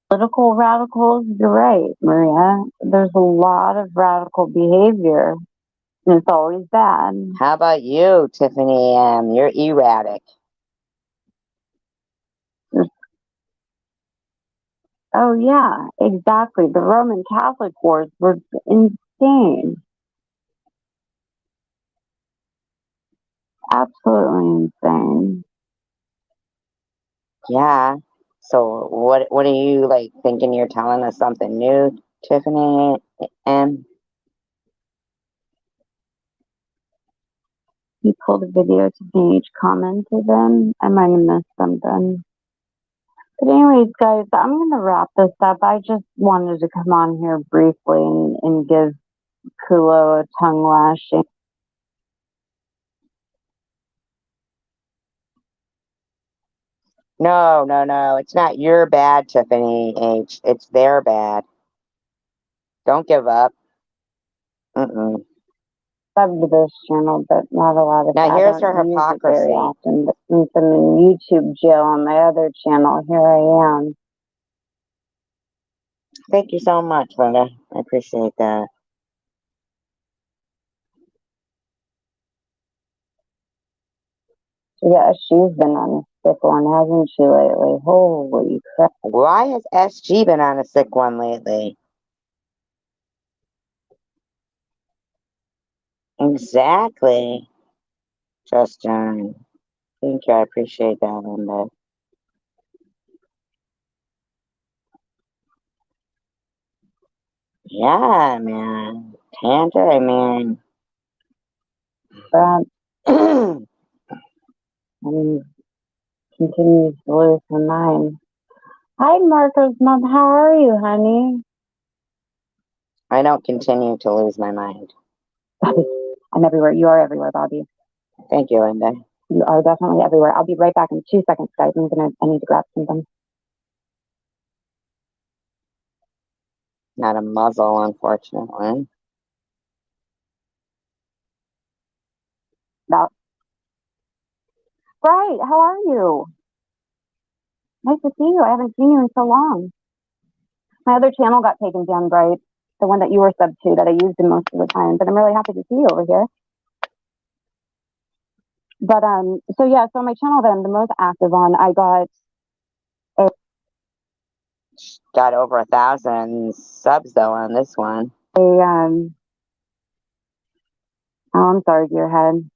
Political radicals. You're right, Maria. There's a lot of radical behavior, and it's always bad. How about you, Tiffany Ann? You're erratic. Oh, yeah, exactly. The Roman Catholic wars were insane. Absolutely insane. Yeah. So what are you like thinking you're telling us something new, Tiffany Ann? You pulled a video to each commented in. I might have missed something. But anyways, guys, I'm going to wrap this up. I just wanted to come on here briefly and give Kulo a tongue lashing. No, no, no. It's not your bad, Tiffany H. It's their bad. Don't give up. Mm-mm. Love this channel, but not a lot of. Now I here's don't her use it very hypocrisy. often. But since I'm in YouTube jail on my other channel, here I am. Thank you so much, Linda. I appreciate that. Yeah, she's been on a sick one, hasn't she, lately? Holy crap. Why has SG been on a sick one lately? Exactly. Justin. Thank you. I appreciate that, Linda. Yeah, man. Tanter, I mean. Brad, continues to lose her mind. Hi, Marco's mom. How are you, honey? I don't continue to lose my mind. I'm everywhere. You are everywhere, Bobby. Thank you, Linda. You are definitely everywhere. I'll be right back in 2 seconds, guys. I need to grab something. Not a muzzle, unfortunately. Right. How are you? Nice to see you. I haven't seen you in so long. My other channel got taken down, Bright. The one that you were sub to that I used in most of the time. But I'm really happy to see you over here. But so yeah, so my channel that I'm the most active on, I got over 1,000 subs though on this one. oh, I'm sorry, dear head.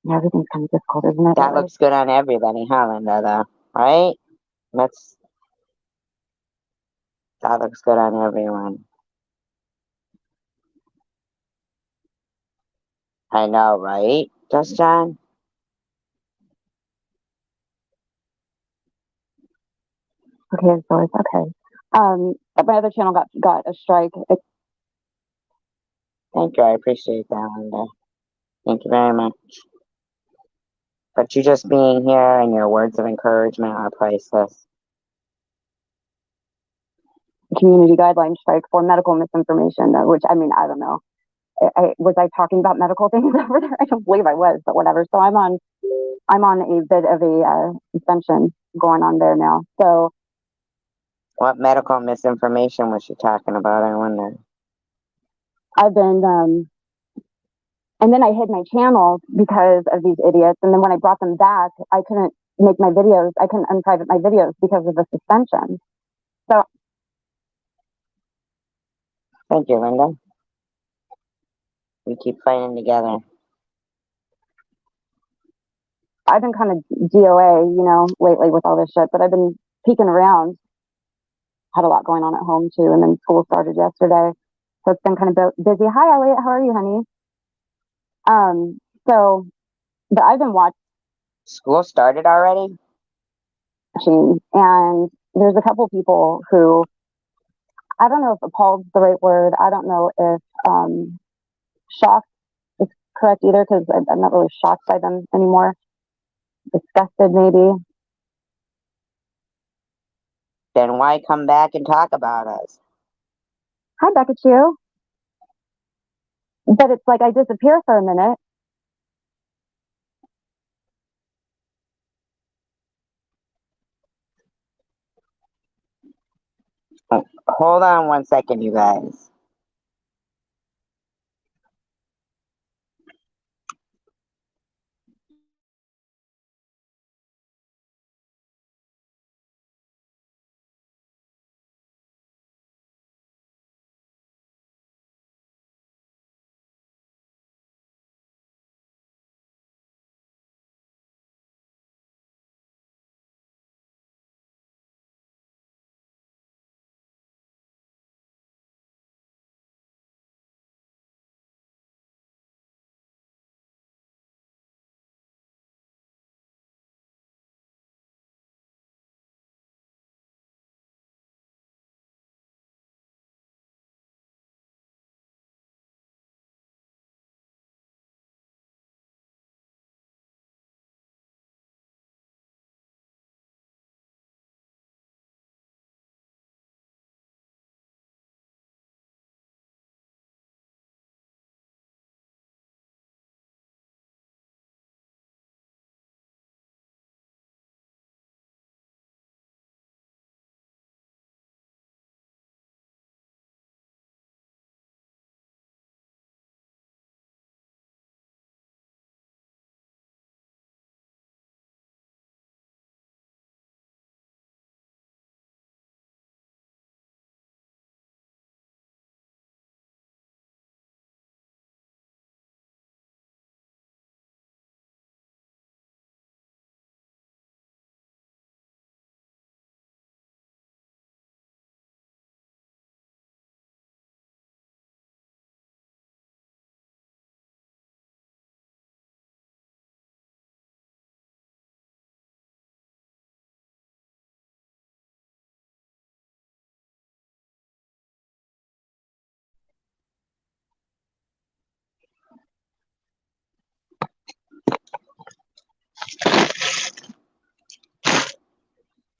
Yeah, everything's kind of difficult, isn't it? That looks good on everybody, huh, Linda, though? Right? That looks good on everyone. I know, right? Just John? Okay, so it's okay. My other channel got a strike. Thank you. I appreciate that, Linda. Thank you very much. But you just being here and your words of encouragement are priceless. Community guideline strike for medical misinformation, which I mean, I don't know. Was I talking about medical things over there? I don't believe I was, but whatever. So I'm on a bit of a suspension going on there now. So What medical misinformation was she talking about? I wonder. I've been and then I hid my channel because of these idiots. And then when I brought them back, I couldn't make my videos. I couldn't unprivate my videos because of the suspension. So Thank you, Linda. We keep fighting together. I've been kind of DOA, lately with all this shit, but I've been peeking around. Had a lot going on at home too. And then school started yesterday. So it's been kind of busy. Hi, Elliot. How are you, honey? So, but I've been watching, School started already? and there's a couple people who, I don't know if appalled's the right word. I don't know if shocked is correct either, because I'm not really shocked by them anymore. Disgusted, maybe. Then why come back and talk about us? Hi, Becca Chu. But it's like I disappear for a minute. Oh, hold on 1 second, you guys.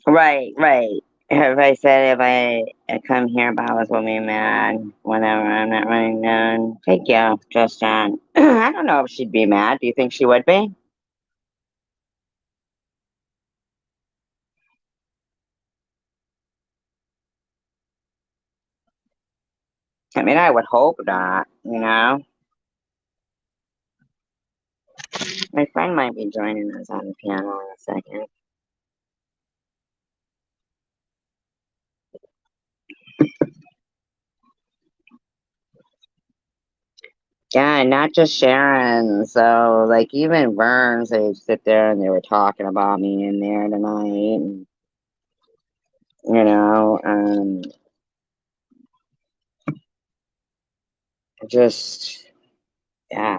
Right, right. If I said if I come here, Bob will be mad. Whatever, I'm not running down. Thank you, just John. I don't know if she'd be mad. Do you think she would be? I mean, I would hope not, you know? My friend might be joining us on the piano in a second. Yeah, not just Sharon. So, like, even Burns, they sit there and they were talking about me in there tonight. And, you know, just, yeah.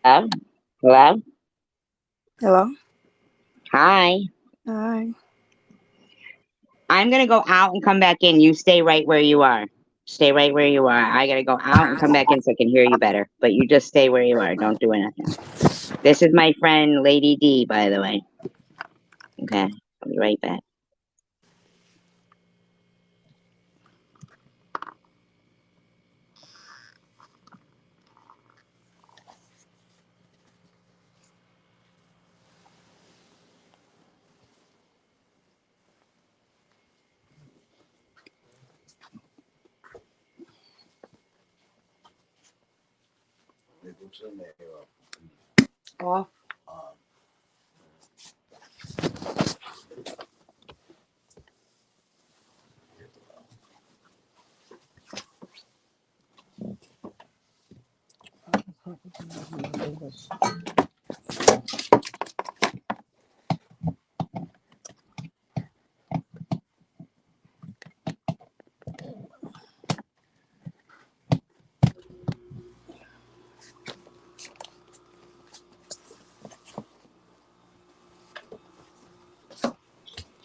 Hello? Hello? Hello. Hi. Hi. I'm gonna go out and come back in. You stay right where you are. Stay right where you are. I gotta go out and come back in so I can hear you better. But you just stay where you are. Don't do anything. This is my friend Lady D, by the way. Okay. I'll be right back. Off.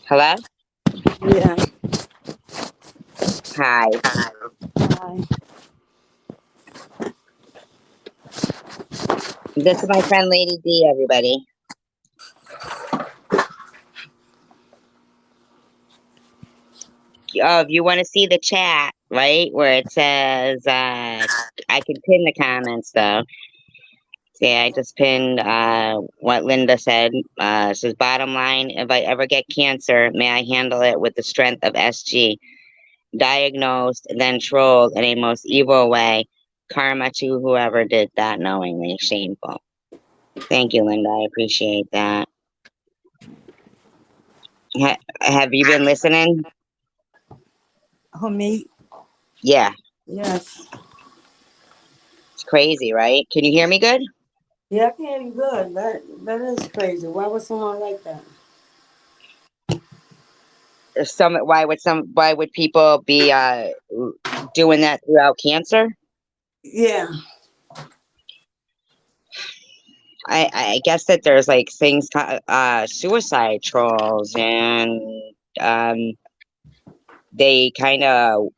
Hello? Yeah. Hi. Hi. This is my friend Lady D, everybody. Oh, if you want to see the chat, right, where it says, I can pin the comments though. See, I just pinned what Linda said. It says, bottom line, if I ever get cancer, may I handle it with the strength of SG. Diagnosed, then trolled in a most evil way. Karma to whoever did that knowingly. Shameful. Thank you, Linda. I appreciate that. Have you been listening? Who me? Yeah, Yes. it's crazy, right? Can you hear me good? Yeah, I can hear you good. That is crazy. Why would someone like that? Why would people be doing that throughout cancer? Yeah. I guess that there's like things, suicide trolls, and um, they kind of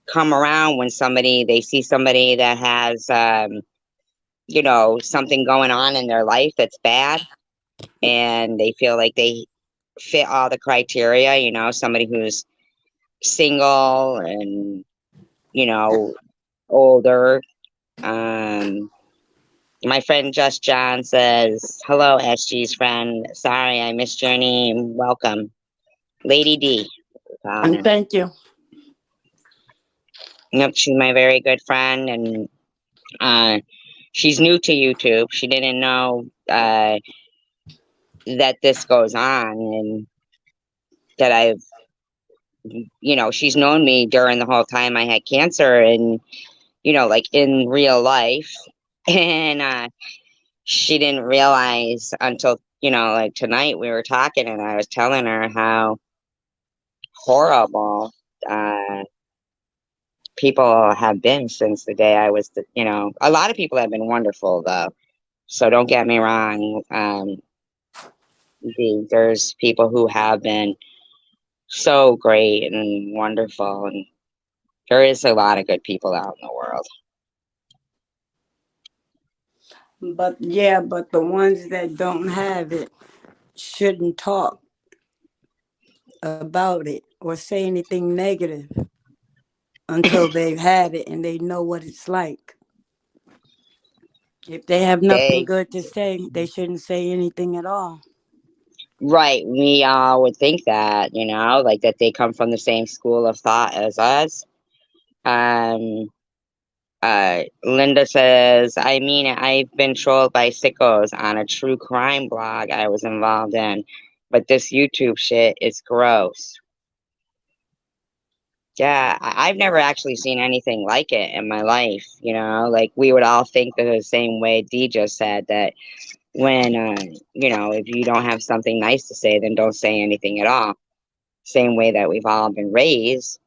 come around when they see somebody that has, something going on in their life that's bad, and they feel like they fit all the criteria, somebody who's single and, you know, older. Um, My friend Just John says, hello, SG's friend. Sorry, I missed your name. Welcome. Lady D. And thank you. Yep, she's my very good friend, and she's new to YouTube. She didn't know that this goes on, and that she's known me during the whole time I had cancer, and, like in real life. And she didn't realize until, like tonight we were talking, and I was telling her how horrible people have been since the day I was, a lot of people have been wonderful though. So don't get me wrong. There's people who have been so great and wonderful, and there is a lot of good people out in the world. But yeah, but the ones that don't have it shouldn't talk about it or say anything negative until they've had it and they know what it's like. If they have nothing They good to say, they shouldn't say anything at all. Right, we all would think that, like that they come from the same school of thought as us. Um, Linda says, I mean, I've been trolled by sickos on a true crime blog I was involved in, but this YouTube shit is gross. Yeah, I've never actually seen anything like it in my life, like we would all think that the same way Dee just said that when, if you don't have something nice to say, then don't say anything at all. Same way that we've all been raised.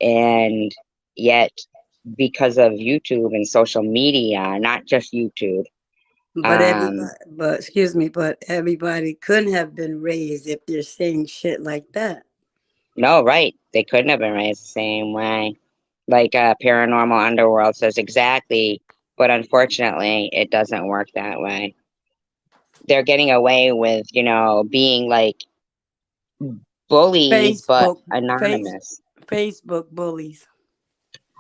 And yet, because of YouTube and social media, not just YouTube, But Um, everybody, but excuse me, but everybody couldn't have been raised if they're saying shit like that. no, right. They couldn't have been raised the same way. Like Paranormal Underworld says exactly, but unfortunately, it doesn't work that way. They're getting away with, being like bullies, but Facebook, face, anonymous. Facebook bullies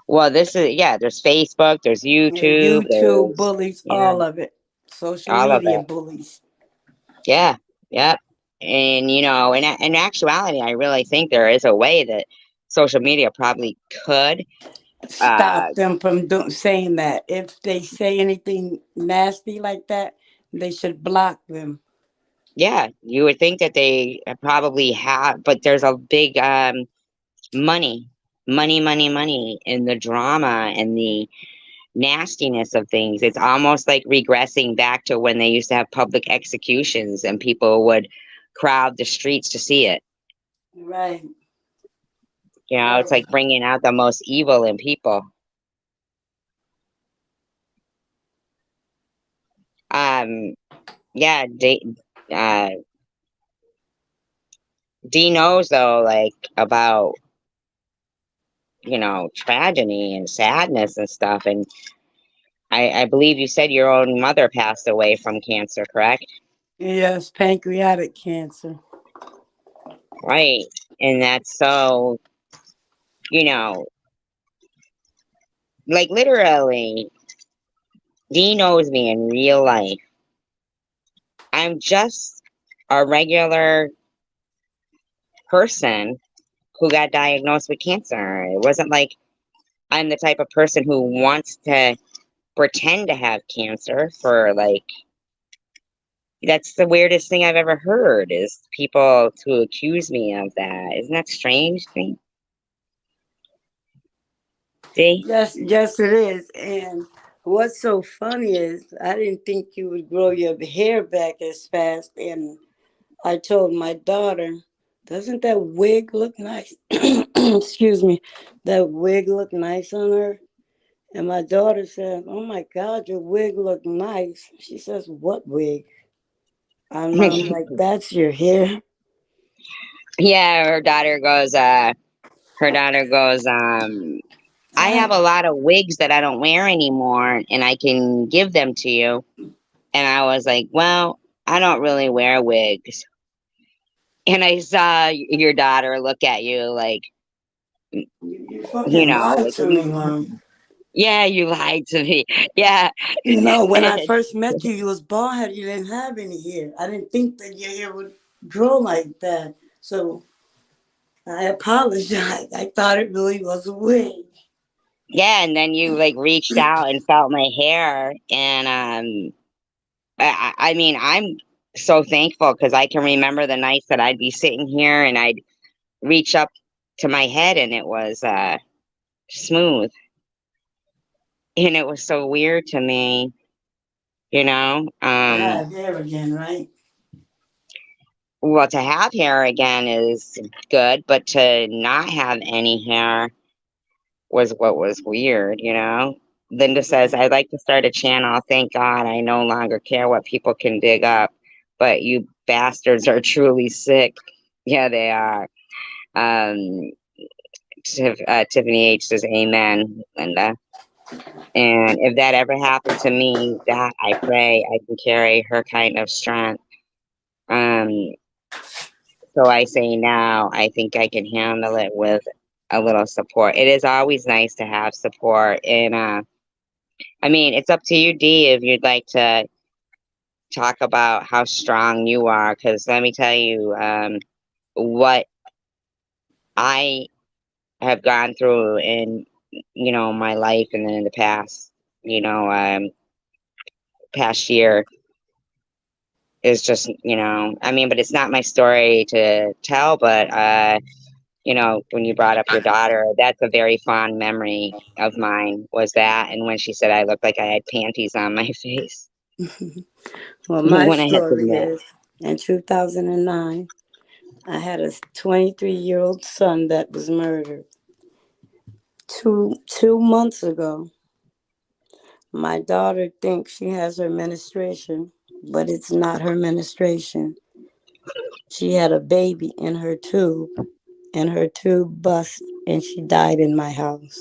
Well, yeah, there's Facebook, there's and YouTube, YouTube there's, bullies, yeah, all of it. Social all of media it. bullies. Yeah, yep. And, in actuality, I really think there is a way that social media probably could. Uh, Stop them from saying that. If they say anything nasty like that, they should block them. yeah, you would think that they probably have, but there's a big money, money in the drama and the nastiness of things. It's almost like regressing back to when they used to have public executions and people would crowd the streets to see it. Right, It's right. like bringing out the most evil in people. Um, yeah, uh, D knows though, like about tragedy and sadness and stuff. And I believe you said your own mother passed away from cancer, correct? Yes, pancreatic cancer. Right. And that's so, you know, like literally, Dee knows me in real life. I'm just a regular person who got diagnosed with cancer. It wasn't like I'm the type of person who wants to pretend to have cancer for like, that's the weirdest thing I've ever heard is people to accuse me of that. Isn't that strange to me? See? Yes, yes, it is. And what's so funny is I didn't think you would grow your hair back as fast. And I told my daughter, doesn't that wig look nice? Excuse me. That wig look nice on her? And my daughter said, oh my God, your wig look nice. She says, what wig? I'm like, that's your hair. Yeah, her daughter goes, I have a lot of wigs that I don't wear anymore and I can give them to you. And I was like, well, I don't really wear wigs. And I saw your daughter look at you like, You fucking lied like, to me, Mom. yeah, you lied to me. Yeah. You know, when I first met you, you was bald headed. You didn't have any hair. I didn't think that your hair would grow like that. So I apologize. I thought it really was a wig. Yeah, and then you like reached out and felt my hair, and I mean, I'm so thankful because I can remember the nights that I'd be sitting here and I'd reach up to my head and it was smooth, and it was so weird to me, you know. To have hair again, right? Well, to have hair again is good, but to not have any hair was what was weird, you know. Linda says, I'd like to start a channel. Thank God I no longer care what people can dig up, but you bastards are truly sick. Yeah, they are. Um, Tiffany H says, Amen, Linda. And if that ever happened to me, that I pray I can carry her kind of strength. Um, so I say now, I think I can handle it with a little support. It is always nice to have support. And I mean, it's up to you, Dee, if you'd like to talk about how strong you are. Because let me tell you, what I have gone through in, my life and then in the past, past year is just, I mean, but it's not my story to tell, but, when you brought up your daughter, that's a very fond memory of mine was that. And when she said I looked like I had panties on my face, Well, my when I had to story admit. is in 2009, I had a 23-year-old son that was murdered. Two months ago, My daughter thinks she has her menstruation, but it's not her menstruation. She had a baby in her tube, and her tube bust, and she died in my house.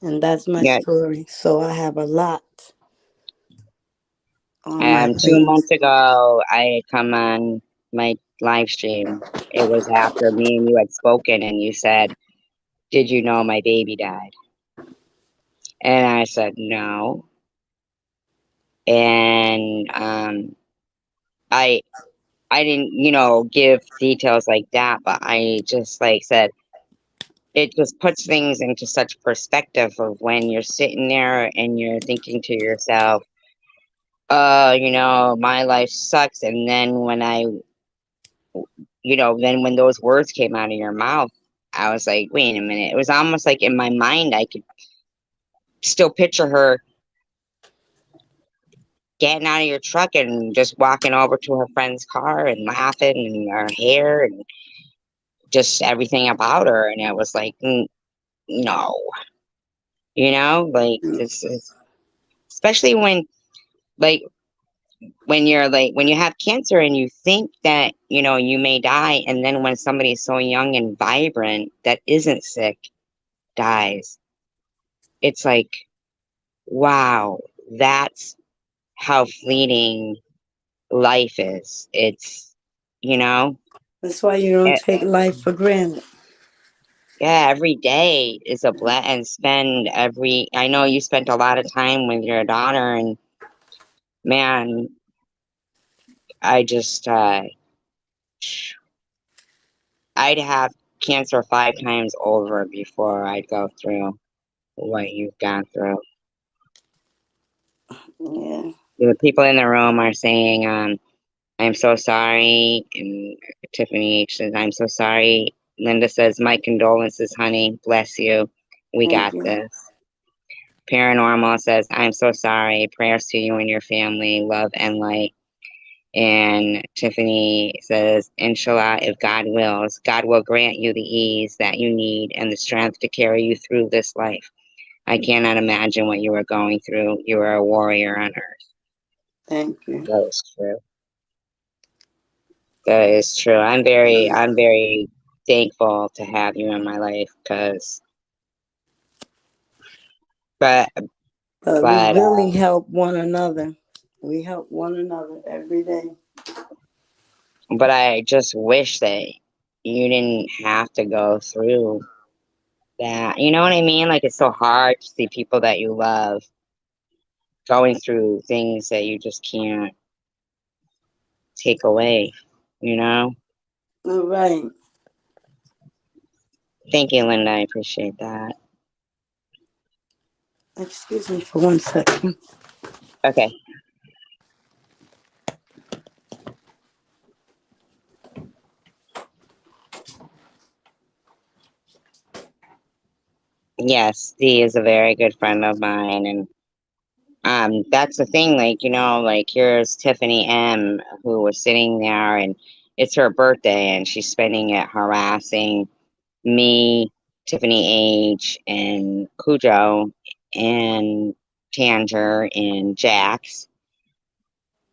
And that's my Yeah. story. So I have a lot on my plate. 2 months ago, I had come on my live stream. It was after me and you had spoken, and you said, "Did you know my baby died?" And I said, "No." And I I didn't, give details like that, but I just like said it just puts things into such perspective of when you're sitting there and you're thinking to yourself, my life sucks. And then then when those words came out of your mouth, I was like, wait a minute. It was almost like in my mind, I could still picture her getting out of your truck and just walking over to her friend's car and laughing and her hair and just everything about her. And it was like, no, like this is, especially like, when you have cancer and you think that, you may die. And then when somebody so young and vibrant that isn't sick dies, it's like, wow, that's how fleeting life is. It's, you know, That's why you don't eh, take life for granted. yeah, every day is a bless and I know you spent a lot of time with your daughter and man, I just, I'd have cancer 5 times over before I'd go through what you've gone through. Yeah. The people in the room are saying, I'm so sorry. And Tiffany H says, I'm so sorry. Linda says, my condolences, honey. Bless you. We Thank got you. this. Paranormal says, I'm so sorry. Prayers to you and your family. Love and light. And Tiffany says, Inshallah, if God wills, God will grant you the ease that you need and the strength to carry you through this life. I cannot imagine what you were going through. You were a warrior on earth. Thank you. That is true. That is true. I'm very thankful to have you in my life but, But we but, really help one another. We help one another every day. but I just wish that you didn't have to go through that. You know what I mean? Like, it's so hard to see people that you love going through things that you just can't take away, you know? All right. Thank you, Linda. I appreciate that. Excuse me for 1 second. Okay. Yes, Dee is a very good friend of mine, and that's the thing. Like, like here's Tiffany M, who was sitting there, and it's her birthday, and she's spending it harassing me, Tiffany H, and Cujo, and Tanger, and Jax,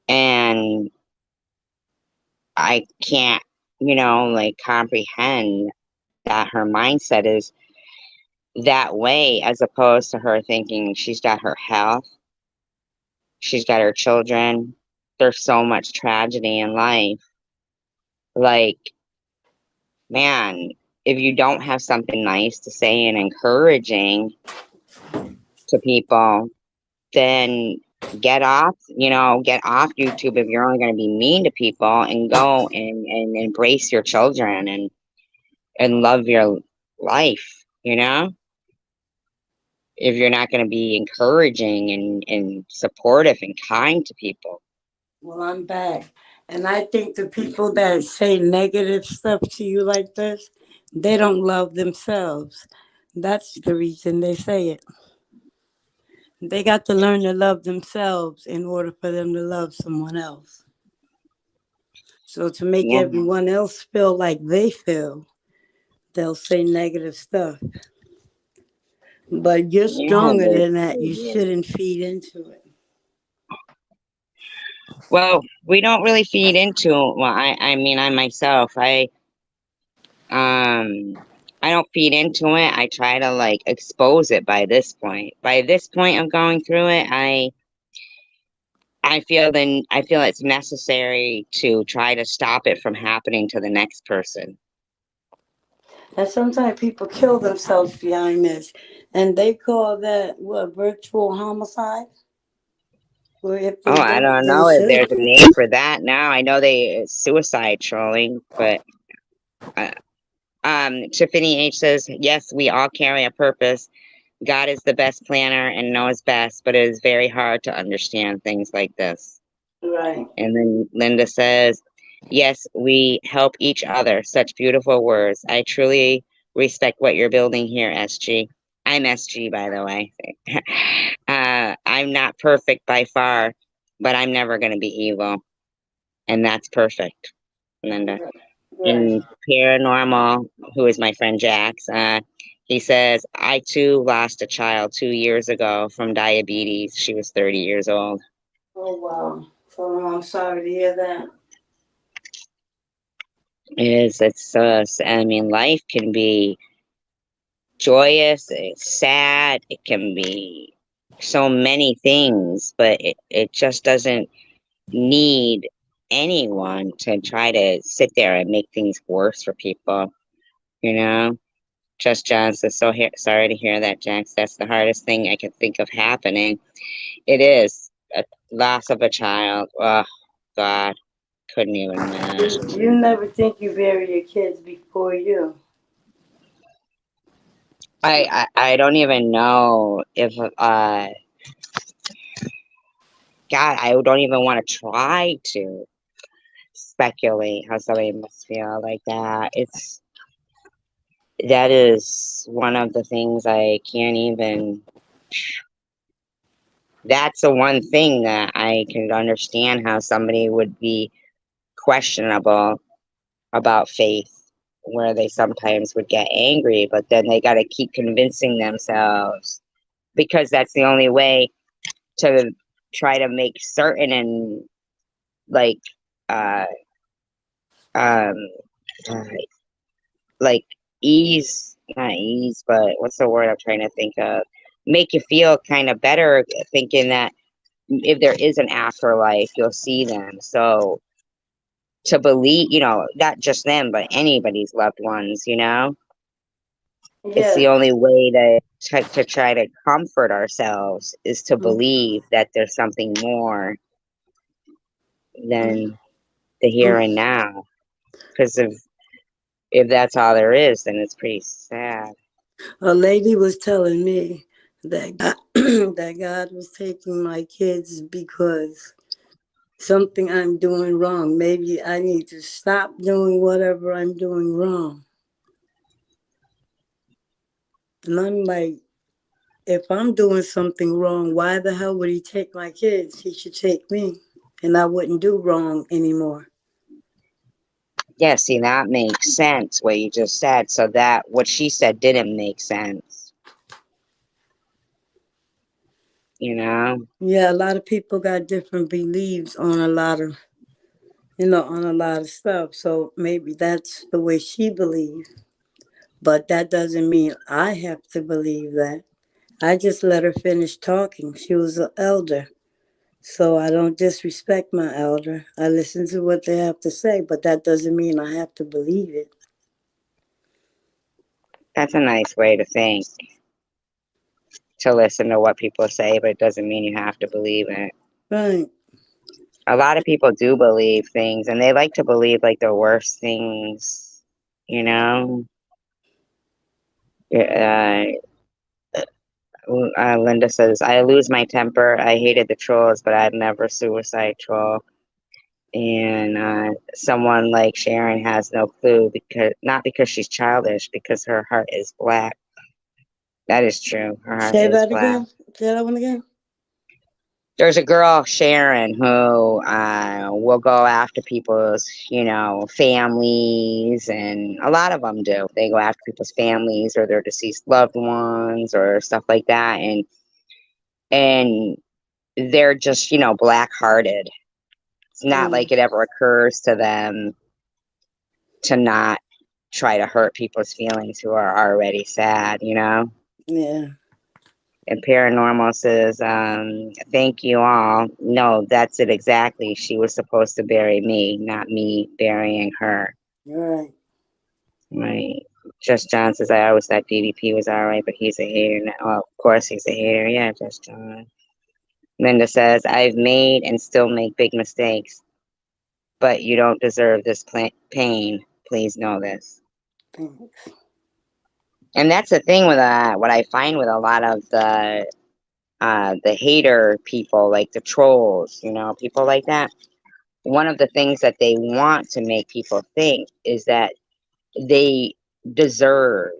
and I can't, like comprehend that her mindset is that way, as opposed to her thinking she's got her health, she's got her children. There's so much tragedy in life. Like, man, if you don't have something nice to say and encouraging to people, then get off YouTube if you're only going to be mean to people and go and embrace your children and love your life, if you're not going to be encouraging and supportive and kind to people. Well, I'm back. And I think the people that say negative stuff to you like this, they don't love themselves. That's the reason they say it. They got to learn to love themselves in order for them to love someone else. So to make Yeah. everyone else feel like they feel, they'll say negative stuff. But you're Yeah, stronger but than that. You shouldn't feed into it. well, we don't really feed into. Well, I mean, I myself, um, I don't feed into it. I try to like expose it by this point. By this point of going through it, I feel it's necessary to try to stop it from happening to the next person. And sometimes people kill themselves behind this. And they call that, what, virtual homicide? Or if Oh, they I don't, don't they know if should. there's a name for that now. I know they suicide trolling, but uh, Tiffany H says, yes, we all carry a purpose. God is the best planner and knows best, but it is very hard to understand things like this. Right. And then Linda says, yes, we help each other. Such beautiful words. I truly respect what you're building here, SG. I'm SG, by the way. I'm not perfect by far, but I'm never going to be evil. And that's perfect, Linda. Right. In paranormal, who is my friend Jax, he says, I too lost a child 2 years ago from diabetes. She was 30 years old. Oh, wow. So I'm sorry to hear that. I mean, life can be joyous, it's sad, it can be so many things, but it just doesn't need anyone to try to sit there and make things worse for people, you know? Just John says, sorry to hear that, Jax. That's the hardest thing I could think of happening. It is a loss of a child. Oh, God, couldn't even imagine. You never think you bury your kids before you. I don't even know if God, I don't even want to try to speculate how somebody must feel like that. That is one of the things I can't even. That's the one thing that I can understand how somebody would be questionable about faith, where they sometimes would get angry, but then they got to keep convincing themselves because that's the only way to try to make certain and like uh um uh, like ease, not ease, but what's the word I'm trying to think of, make you feel kind of better thinking that if there is an afterlife you'll see them. So to believe, not just them but anybody's loved ones, it's the Yeah. only way to try to comfort ourselves is to believe that there's something more than the here and now, because if that's all there is, then it's pretty sad. A lady was telling me that God, that God was taking my kids because something I'm doing wrong. Maybe I need to stop doing whatever I'm doing wrong. And I'm like, if I'm doing something wrong, why the hell would he take my kids? He should take me, and I wouldn't do wrong anymore. Yeah, see, that makes sense what you just said. So that what she said didn't make sense, you know? Yeah, a lot of people got different beliefs on a lot of, on a lot of stuff. So maybe that's the way she believes. But that doesn't mean I have to believe that. I just let her finish talking. She was an elder. So I don't disrespect my elder. I listen to what they have to say, but that doesn't mean I have to believe it. That's a nice way to think, to listen to what people say, but it doesn't mean you have to believe it. Right. A lot of people do believe things, and they like to believe like the worst things, you know? Uh, Linda says, I lose my temper. I hated the trolls, but I'd never suicide troll. And someone like Sharon has no clue, because not because she's childish, because her heart is black. That is true. Her heart Say is that black. again. Say that one again. There's a girl, Sharon, who will go after people's, families, and a lot of them do. They go after people's families or their deceased loved ones or stuff like that, and they're just, black-hearted. It's not Mm, like it ever occurs to them to not try to hurt people's feelings who are already sad. yeah. And Paranormal says, thank you all. No, that's it exactly. She was supposed to bury me, not me burying her. You're right. Right. Just John says, I always thought DDP was all right, but he's a hater now. Oh, of course he's a hater. Yeah, Just John. Linda says, I've made and still make big mistakes, but you don't deserve this pain. Please know this. Thanks. And that's the thing with what I find with a lot of the hater people, like the trolls, people like that. One of the things that they want to make people think is that they deserve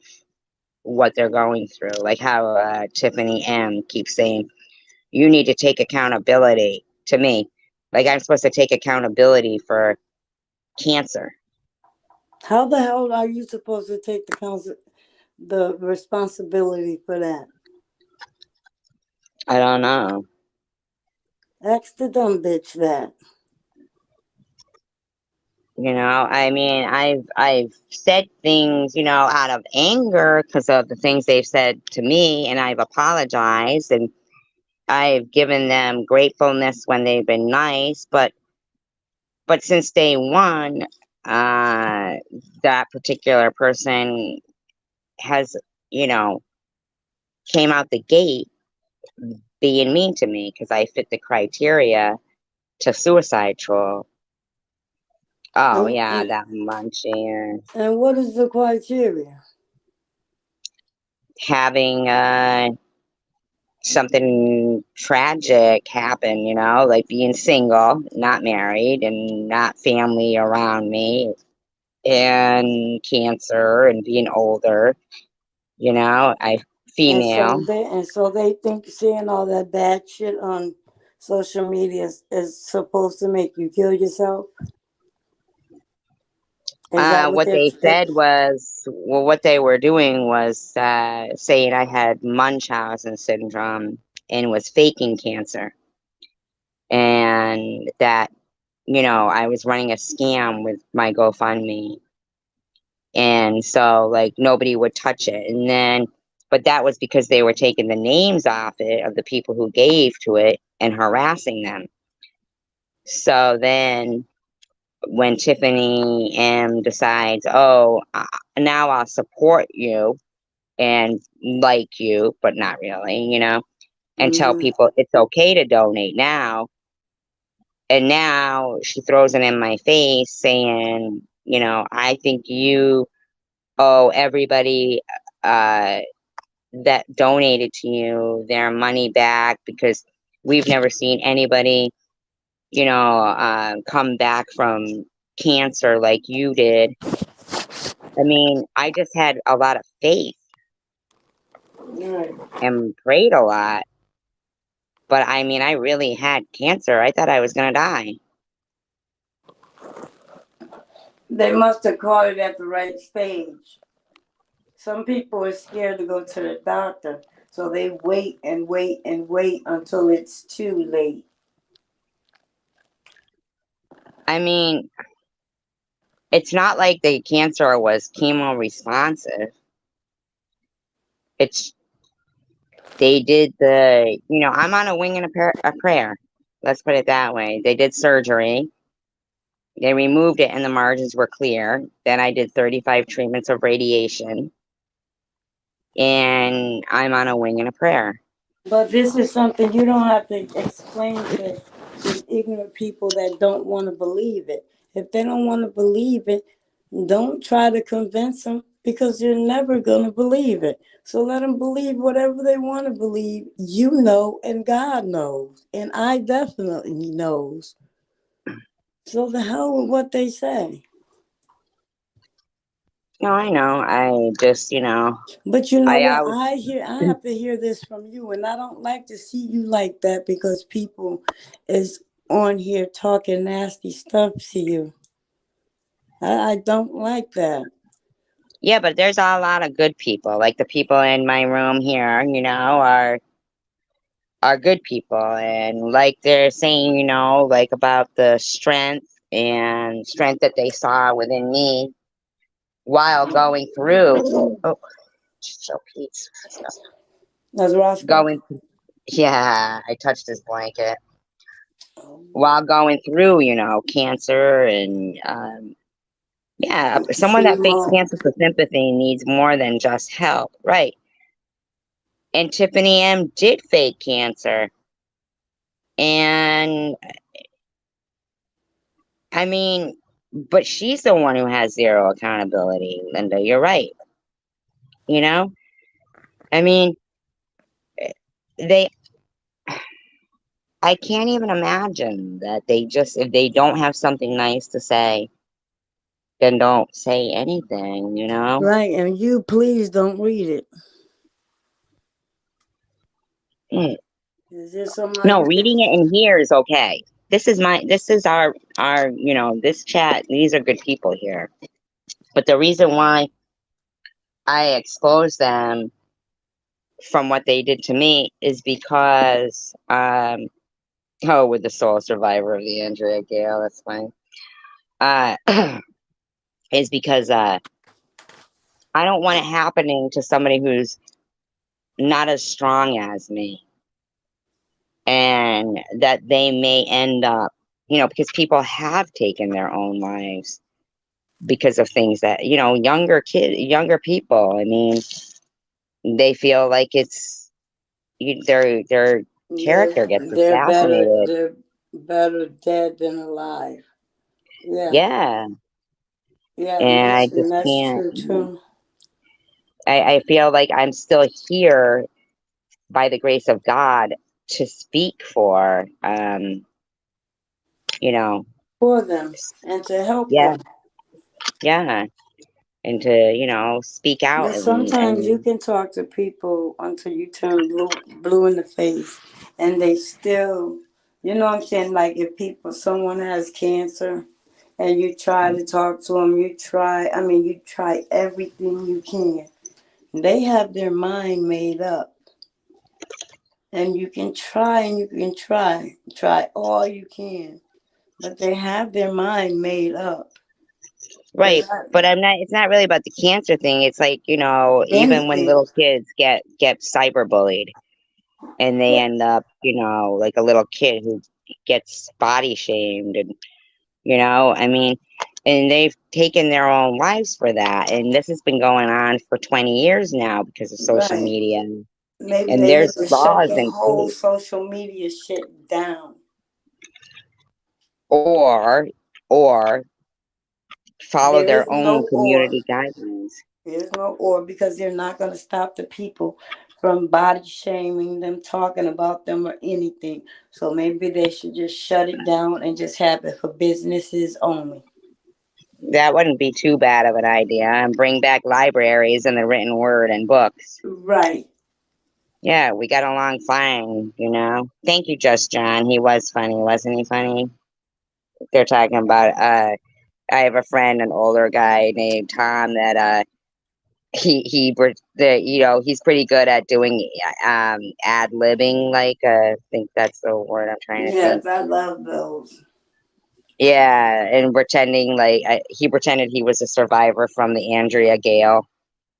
what they're going through. Like how Tiffany M keeps saying, you need to take accountability to me. Like I'm supposed to take accountability for cancer. How the hell are you supposed to take the responsibility for that? I don't know. Ask the dumb bitch that. I mean, I've said things, out of anger because of the things they've said to me, and I've apologized, and I've given them gratefulness when they've been nice, but since day one, uh, that particular person has, you know, came out the gate being mean to me because I fit the criteria to suicide troll. Oh And, yeah, and, that munchie. and what is the criteria? Having something tragic happen, like being single, not married, and not family around me, and cancer, and being older, I female. And so they think seeing all that bad shit on social media is supposed to make you kill yourself. Is that what What they're? they said was, well, what they were doing was saying I had Munchausen syndrome and was faking cancer, and that I was running a scam with my GoFundMe. And so, like, nobody would touch it. And then, but that was because they were taking the names off it of the people who gave to it and harassing them. So then, when Tiffany M decides, oh, now I'll support you and like you, but not really, and tell Mm-hmm. people it's okay to donate now. And now she throws it in my face saying, I think you owe everybody uh, that donated to you their money back because we've never seen anybody, come back from cancer like you did. I mean, I just had a lot of faith Right. and prayed a lot. But I mean, I really had cancer. I thought I was going to die. They must have caught it at the right stage. Some people are scared to go to the doctor, so they wait and wait and wait until it's too late. I mean, it's not like the cancer was chemo responsive. It's they did I'm on a wing and a prayer. Let's put it that way. They did surgery. They removed it and the margins were clear. Then I did 35 treatments of radiation. And I'm on a wing and a prayer. But this is something you don't have to explain to these ignorant people that don't want to believe it. If they don't want to believe it, don't try to convince them because you're never going to believe it. So let them believe whatever they want to believe. You know, and God knows. And I definitely knows. So the hell with what they say. No, I know. I just, But you know I what? always, I have to hear this from you, and I don't like to see you like that because people is on here talking nasty stuff to you. I don't like that. yeah, but there's a lot of good people. Like the people in my room here, are good people, and like they're saying, like about the strength that they saw within me while going through. Oh, so Pete's stuff. That's Roscoe. Going, yeah, I touched his blanket Oh, while going through, cancer and yeah, someone see, that fakes Mom. cancer for sympathy needs more than just help, right? And Tiffany M did fake cancer, and I mean, but she's the one who has zero accountability, Linda. You're right. You know, I mean, they. I can't even imagine that they just, if they don't have something nice to say, then don't say anything. Right, and you please don't read it. Mm. Is there somebody No, reading it in here is okay. This is our, this chat. These are good people here. But the reason why I expose them from what they did to me is because, oh, with the sole survivor of the Andrea Gale, that's fine. Uh, is because I don't want it happening to somebody who's not as strong as me, and that they may end up, because people have taken their own lives because of things that, younger people. I mean, they feel like it's their character gets assassinated. they're better dead than alive. Yeah, Yeah, yeah, and I and just that's can't. true too. I feel like I'm still here by the grace of God to speak for, you know, For them and to help yeah, them. yeah, and to, speak out But sometimes you and can talk to people until you turn blue in the face, and they still, you know what I'm saying? Like if someone has cancer, and you try to talk to them, you try everything you can. They have their mind made up, and you can try and you can try all you can, but they have their mind made up. It's right. not But it's not really about the cancer thing. It's like, even when anything. little kids get cyberbullied and they end up, like a little kid who gets body shamed and, I mean, and they've taken their own lives for that. And this has been going on for 20 years now because of social Right. media. Maybe And they need there's to shut laws the in whole place, social media shit down. or follow There their is own no or. community guidelines. There's no or because they're not going to stop the people from body shaming them, talking about them, or anything. So maybe they should just shut it down and just have it for businesses only. That wouldn't be too bad of an idea. And bring back libraries and the written word and books. Right. Yeah, we got along fine. Thank you, Just John. He was funny, wasn't he funny? They're talking about I have a friend, an older guy named Tom that he's pretty good at doing ad libbing, like I think that's the word I'm trying to think. Yes, I love those. Yeah, and pretending like he pretended he was a survivor from the Andrea Gale.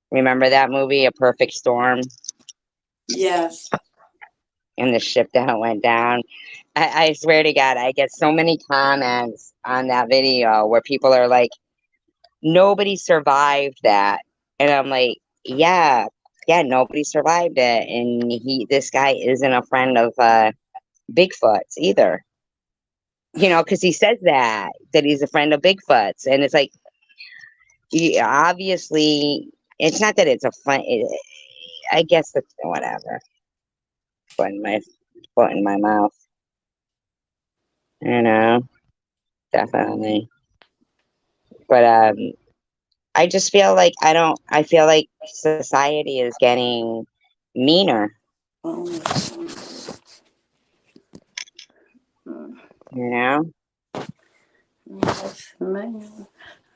Remember that movie, A Perfect Storm, Yes. and the ship that went down? I swear to God, I get so many comments on that video where people are like, nobody survived that. And I'm like, yeah, yeah, nobody survived it. And this guy isn't a friend of Bigfoot's either. Because he says that he's a friend of Bigfoot's. And it's like, obviously, it's not that it's a fun, I guess it's whatever. Putting my foot in my mouth, you know, definitely. But I just feel like I feel like society is getting meaner, Oh, you know? yes, man.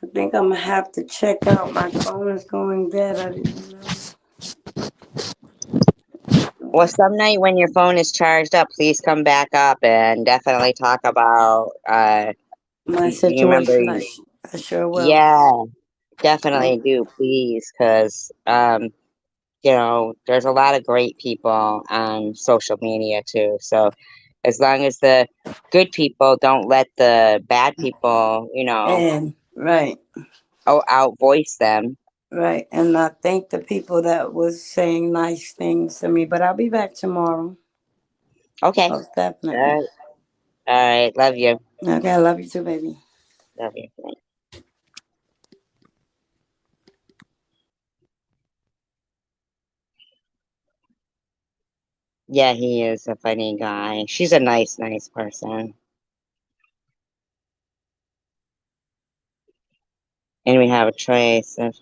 I think I'm gonna have to check out. My phone is going dead. I didn't know. Well, some night when your phone is charged up, please come back up and definitely talk about, My you remember, situation. I sure will. yeah, Uh, definitely do, please, because, you know, there's a lot of great people on social media too. So as long as the good people don't let the bad people, you know, and right, out voice them. right. And I thank the people that was saying nice things to me. But I'll be back tomorrow. Okay. Most All definitely. right. All right. Love you. Okay, I love you too, baby. Love you. Yeah, he is a funny guy. She's a nice, nice person. And we have a choice of,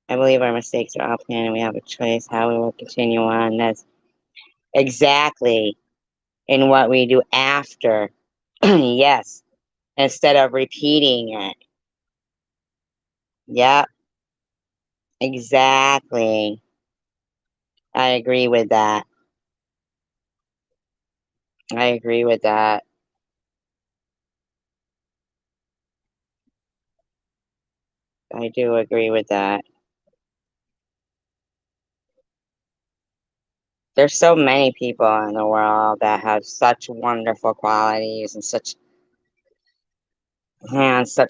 I believe our mistakes are all planned and we have a choice how we will continue on. That's exactly in what we do after. Yes. Instead of repeating it. Yep. Exactly. I agree with that. I agree with that. I do agree with that. There's so many people in the world that have such wonderful qualities and such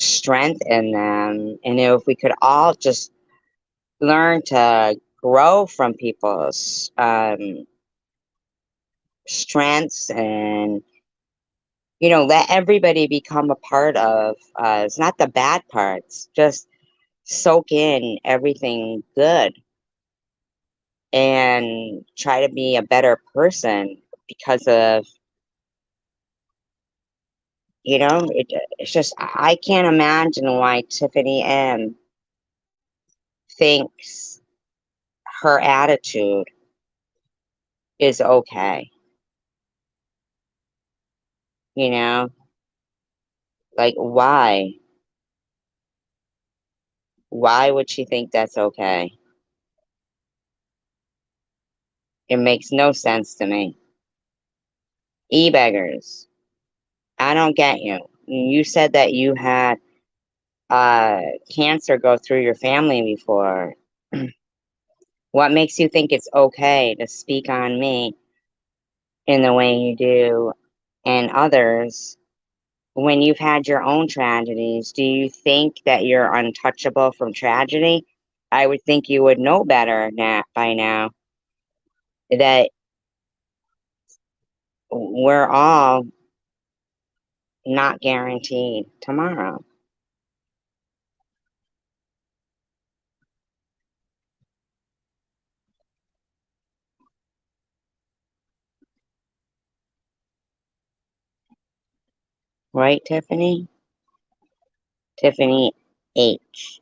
strength in them. And if we could all just learn to grow from people's strengths and let everybody become a part of it's not the bad parts, just soak in everything good and try to be a better person because of it's just I can't imagine why Tiffany M thinks her attitude is okay. You know, like why would she think that's okay? It makes no sense to me. E-beggars, I don't get you. You said that you had uh cancer go through your family before. What makes you think it's okay to speak on me in the way you do and others when you've had your own tragedies? Do you think that you're untouchable from tragedy? I would think you would know better by now that we're all not guaranteed tomorrow. Right, Tiffany? Tiffany H.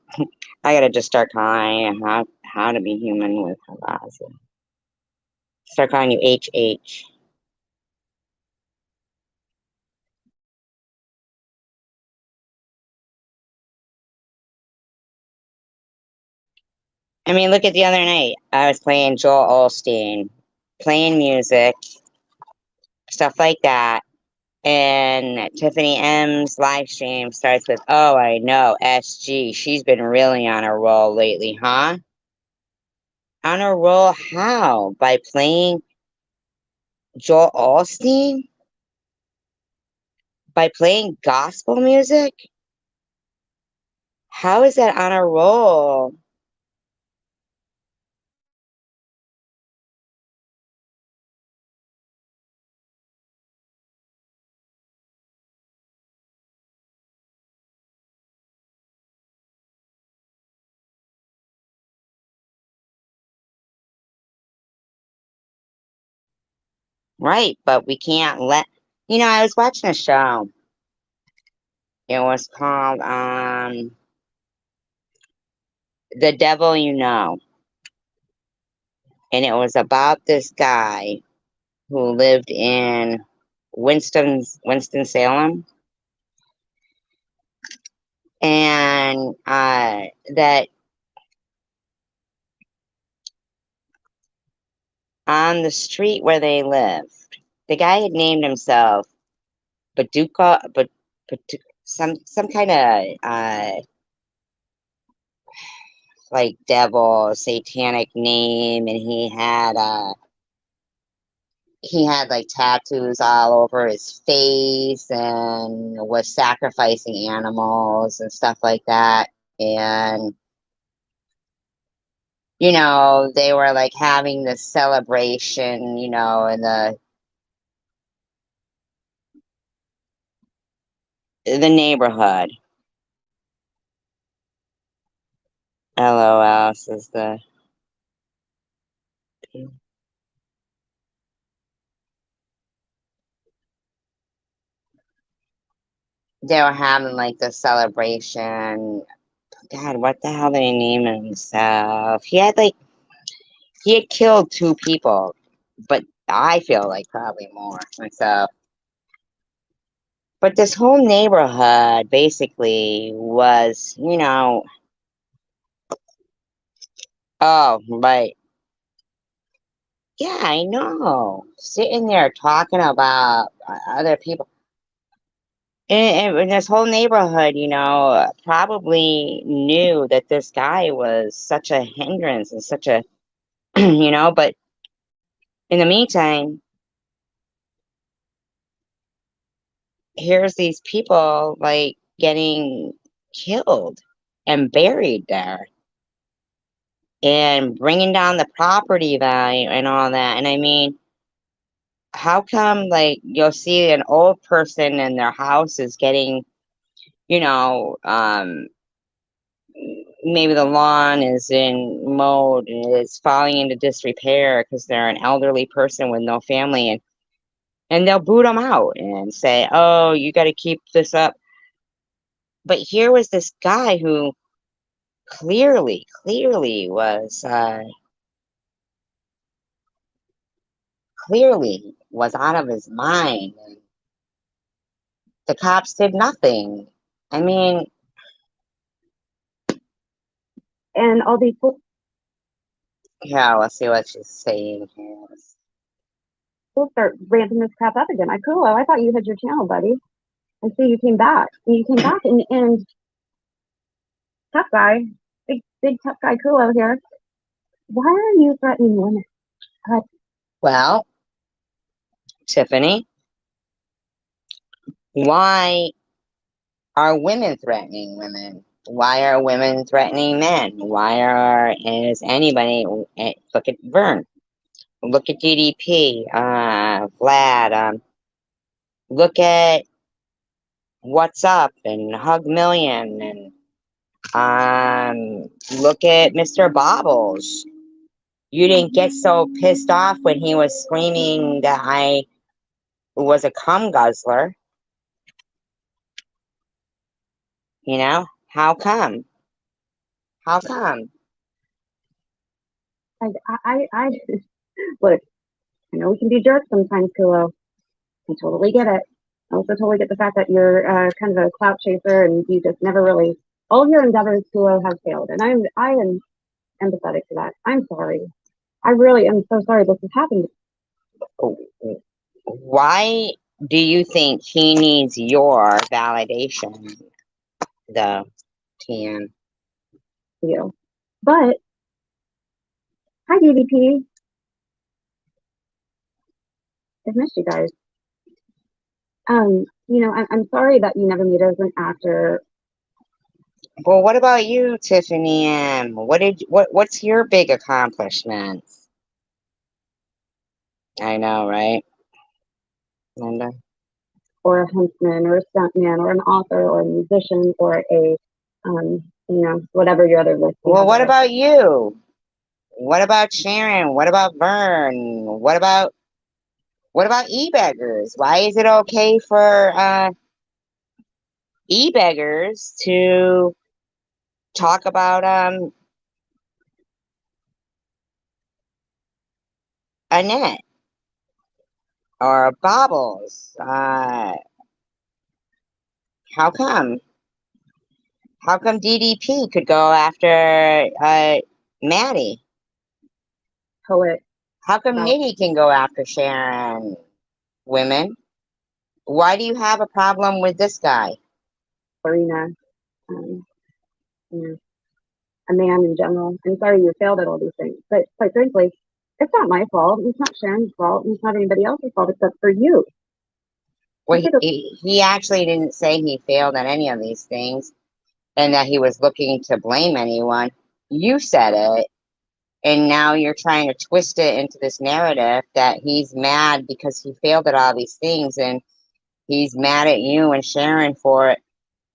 I gotta just start calling you how to be human with harassment. Start calling you HH. I mean, look at the other night. I was playing Joel Osteen, playing music, stuff like that. And Tiffany M's live stream starts with, "Oh, I know, SG. She's been really on a roll lately, huh?" On a roll how? By playing Joel Osteen? By playing gospel music? How is that on a roll? Right, but we can't I was watching a show. It was called, The Devil You Know. And it was about this guy who lived in Winston-Salem. And that on the street where they lived, the guy had named himself Paducah, but some kind of like devil satanic name, and he had like tattoos all over his face and was sacrificing animals and stuff like that. And they were like having this celebration, in the neighborhood. LOL says they were having like the celebration. God, what the hell did he name himself? He had killed 2 people, but I feel like probably more myself. But this whole neighborhood basically was, oh, but yeah, I know. Sitting there talking about other people. And this whole neighborhood, probably knew that this guy was such a hindrance and such a, but in the meantime, here's these people like getting killed and buried there and bringing down the property value and all that. And I mean, how come like you'll see an old person and their house is getting, you know, um, maybe the lawn is in mode and it's falling into disrepair because they're an elderly person with no family, and they'll boot them out and say, oh, you got to keep this up. But here was this guy who clearly was out of his mind. The cops did nothing. I mean, And all these yeah, let's see what she's saying here. people start ramping this crap up again. Ikulo, I thought you had your channel, buddy. I see you came back. You came back and tough guy, big tough guy Kulo here. Why are you threatening women? Well, Tiffany, why are women threatening women? Why are women threatening men? Is anybody, look at Vern, look at DDP, Vlad, look at What's Up and Hug Million, and look at Mr. Bobbles. You didn't get so pissed off when he was screaming that I was a cum guzzler. How come? How come? I look. I know we can be jerks sometimes, Kulo. I totally get it. I also totally get the fact that you're kind of a clout chaser and you just never really. All of your endeavors, Kulo, have failed, and I am empathetic to that. I'm sorry. I really am so sorry this has happened. Why do you think he needs your validation, though, TM? You. But hi, DVP. I've missed you guys. I'm sorry that you never made it as an actor. Well, what about you, Tiffany M? What's your big accomplishments? I know, right, Linda? Or a huntsman, or a stuntman, or an author, or a musician, or a, whatever your other list. Well, what about you? What about Sharon? What about Vern? What about e-beggars? Why is it okay for e-beggars to talk about Annette or Bobbles. How come? How come DDP could go after Maddie? Poet. How come Wow. Mitty can go after Sharon? Women? Why do you have a problem with this guy? Arena. Yeah. A man in general. I'm sorry you failed at all these things, but quite frankly, it's not my fault. It's not Sharon's fault. It's not anybody else's fault except for you. Well, he actually didn't say he failed at any of these things and that he was looking to blame anyone. You said it, and now you're trying to twist it into this narrative that he's mad because he failed at all these things and he's mad at you and Sharon for it.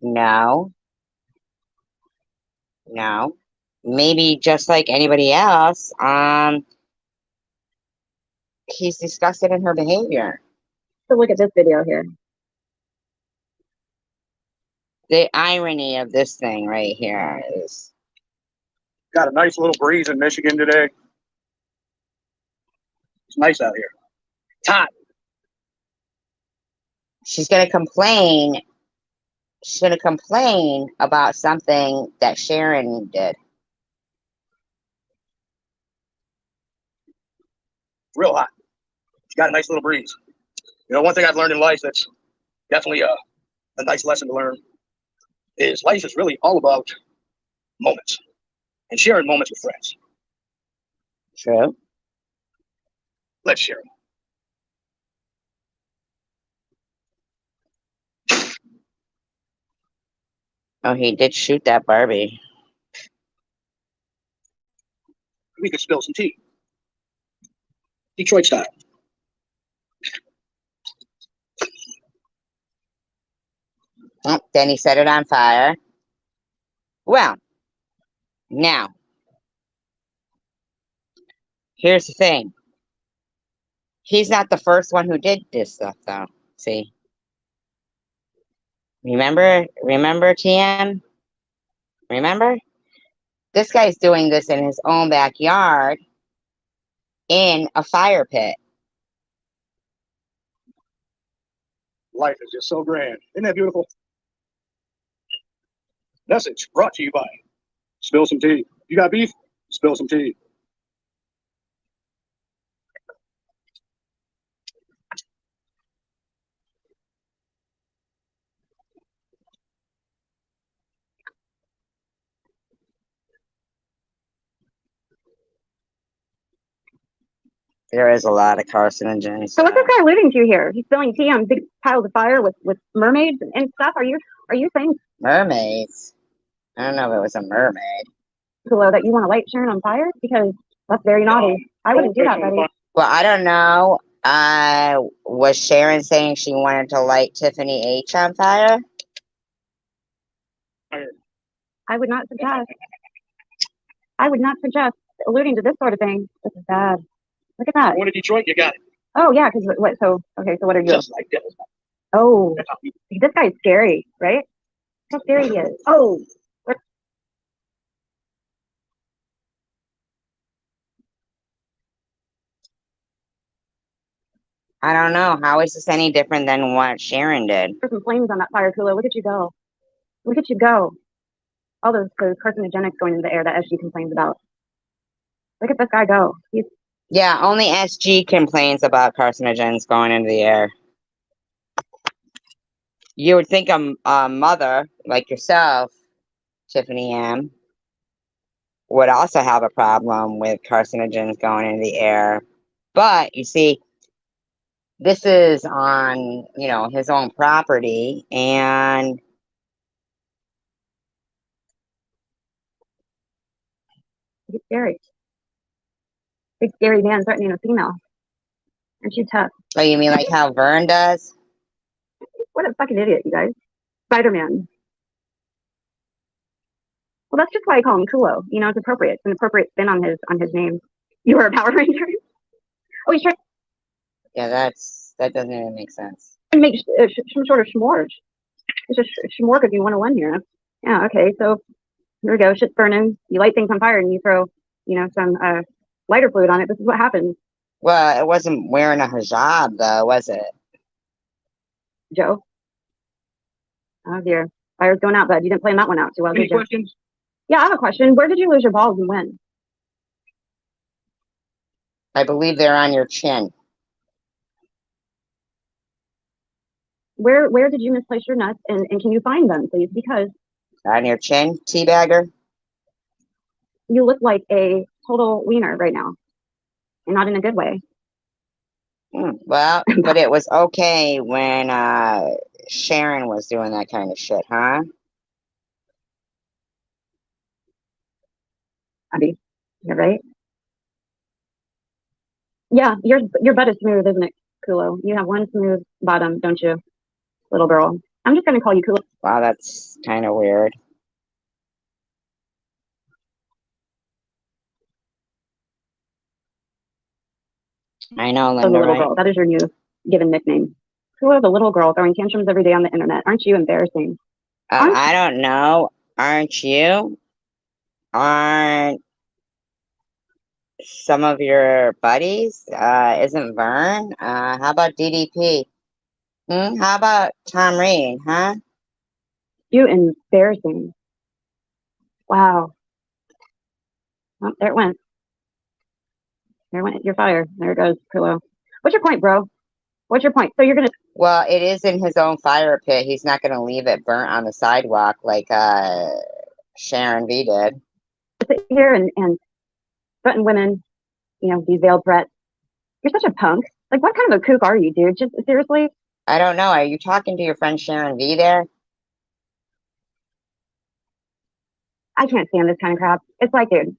No, no. Maybe just like anybody else, he's disgusted in her behavior. So look at this video here. The irony of this thing right here is got a nice little breeze in Michigan today. It's nice out here. It's hot. she's going to complain. She's going to complain about something that Sharon did. It's real hot. It's got a nice little breeze. You know, one thing I've learned in life that's definitely a nice lesson to learn is life is really all about moments and sharing moments with friends. True. Let's share them. Oh, he did shoot that Barbie. We could spill some tea. Detroit style. Oh, then he set it on fire. Well, now, here's the thing. He's not the first one who did this stuff, though. See? Remember, TM? Remember? This guy's doing this in his own backyard in a fire pit. Life is just so grand. Isn't that beautiful? Message brought to you by Spill Some Tea. You got beef? Spill some tea. There is a lot of carcinogens. So what's this guy alluding to here? He's spilling tea on big piles of fire with mermaids and stuff. Are you saying, Mermaids? I don't know if it was a mermaid. Kulo, that you want to light Sharon on fire? Because that's very naughty. I wouldn't do that, buddy. Well, I don't know. Was Sharon saying she wanted to light Tiffany H on fire? I would not suggest. Alluding to this sort of thing. This is bad. Look at that. Going to Detroit, you got it. Oh yeah, because what? So okay, so what are you? Just like that. Oh, this guy's scary, right? How scary he is. Oh. I don't know. How is this any different than what Sharon did? There's some flames on that fire, Kulo. Look at you go. Look at you go. All those carcinogenics going into the air that SG complains about. Look at this guy go. Yeah, only SG complains about carcinogens going into the air. You would think a mother like yourself, Tiffany M, would also have a problem with carcinogens going into the air. But you see, this is on, his own property, and He's scary. Big scary man threatening a female. And she's tough. oh, you mean like how Vern does? What a fucking idiot, you guys. Spider-Man. Well, that's just why I call him Kulo. It's appropriate. It's an appropriate spin on his name. You are a Power Ranger. Oh, he's trying Yeah, that doesn't even make sense. to make some sort of s'mores. It's just s'more if you 101 here. Yeah, okay, so here we go. Shit's burning. You light things on fire and you throw, some lighter fluid on it. This is what happens. Well, it wasn't wearing a hijab, though, was it? Joe? Oh dear. Fire's going out, bud. You didn't plan that one out too well, Any did you? questions? Yeah, I have a question. Where did you lose your balls and when? I believe they're on your chin. Where did you misplace your nuts and can you find them, please? Because On your chin, teabagger? you look like a total wiener right now. And not in a good way. Well, but it was okay when Sharon was doing that kind of shit, huh? Abby, you're right. Yeah, your butt is smooth, isn't it, Kulo? You have one smooth bottom, don't you, little girl? I'm just gonna call you Kulo. Wow, that's kind of weird. I know, The Linda, little right? girl. That is your new given nickname. Kulo, the little girl throwing tantrums every day on the internet. Aren't you embarrassing? I don't know. Aren't you? Aren't some of your buddies? Isn't Vern? How about DDP? How about Tom Reed, huh? You embarrassing. Wow. Oh, there it went. There went your fire. There it goes, Kulo. What's your point, bro? What's your point? So you're gonna Well, it is in his own fire pit. He's not going to leave it burnt on the sidewalk like Sharon V did. sit here and threaten women, you know, these veiled threats. You're such a punk. Like, what kind of a kook are you, dude? Just seriously? I don't know. Are you talking to your friend Sharon V there? I can't stand this kind of crap. It's like, dude,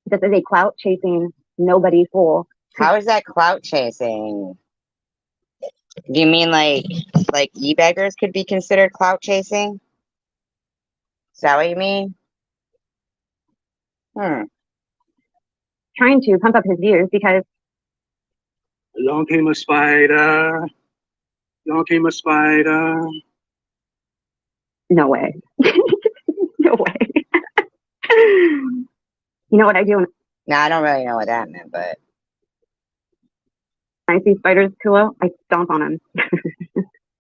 this is a clout chasing nobody fool. How is that clout chasing? Do you mean like e-beggars could be considered clout chasing? Is that what you mean? Trying to pump up his views because Along came a spider. Along came a spider. no way. No way. You know what I do when No, I don't really know what that meant, but I see spiders, Kulo? I stomp on them.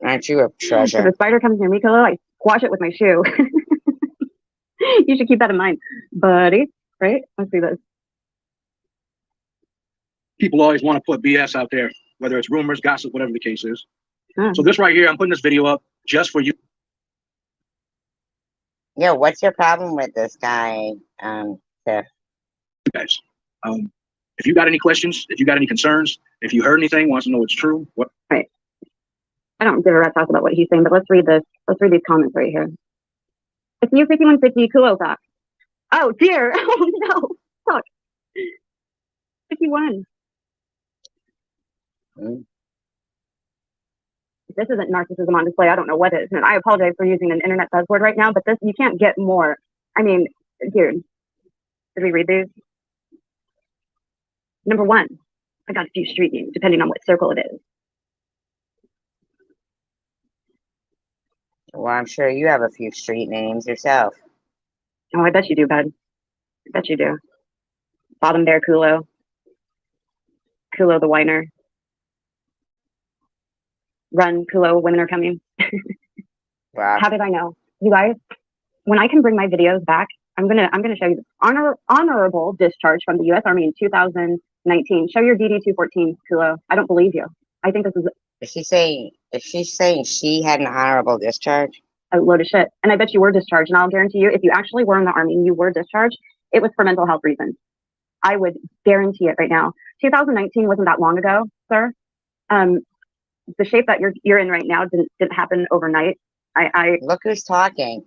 aren't you a If treasure? a spider comes near me, Kulo, I squash it with my shoe. You should keep that in mind, buddy. Right? Let's do this. People always want to put BS out there, whether it's rumors, gossip, whatever the case is. Huh. So this right here, I'm putting this video up just for you Yo, what's your problem with this guy, Tiff? guys. If you got any questions, if you got any concerns, if you heard anything, wants to know it's true, what? Right. I don't give a rat's ass about what he's saying, but let's read this. Let's read these comments right here. It's new 5150 Kulo Talk. Oh dear. Oh no. Talk. 51. Hmm? If this isn't narcissism on display, I don't know what is. And I apologize for using an internet buzzword right now, but this, you can't get more. I mean, dude, did we read these? Number one, I got a few street names, depending on what circle it is. Well, I'm sure you have a few street names yourself. Oh, I bet you do, bud. I bet you do. Bottom Bear Kulo. Kulo the whiner. Run, Kulo, women are coming. Wow. How did I know? You guys, when I can bring my videos back, I'm gonna show you honorable discharge from the U.S. Army in 2019. Show your DD-214, Kulo. I don't believe you. I think this is Is she saying she had an honorable discharge? a load of shit. And I bet you were discharged. And I'll guarantee you, if you actually were in the Army and you were discharged, it was for mental health reasons. I would guarantee it right now. 2019 wasn't that long ago, sir. The shape that you're in right now didn't happen overnight. Look who's talking.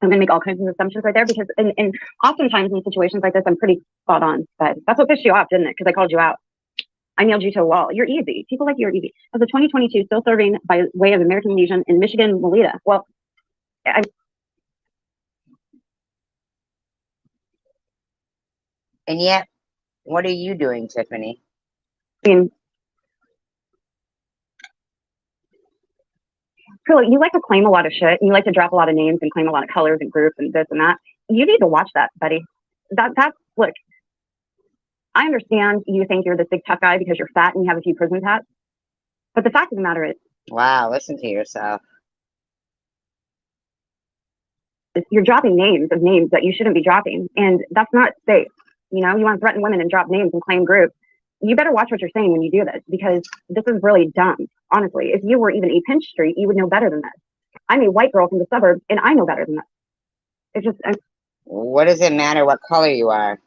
I'm going to make all kinds of assumptions right there because and oftentimes in situations like this, I'm pretty spot on. But that's what pissed you off, didn't it? Because I called you out. I nailed you to a wall. You're easy. People like you are easy. As a 2022 still serving by way of American Legion in Michigan, Melita. Well, And yet, what are you doing, Tiffany? I mean, cool. You like to claim a lot of shit and you like to drop a lot of names and claim a lot of colors and groups and this and that. You need to watch that, buddy. that's look. I understand you think you're this big tough guy because you're fat and you have a few prison tats, but the fact of the matter is, Wow, listen to yourself. you're dropping names of names that you shouldn't be dropping, and that's not safe. You know, you want to threaten women and drop names and claim groups. You better watch what you're saying when you do this, because this is really dumb. Honestly, if you were even a Pinch Street, you would know better than this. I'm a white girl from the suburbs, and I know better than this. It's just, What does it matter what color you are?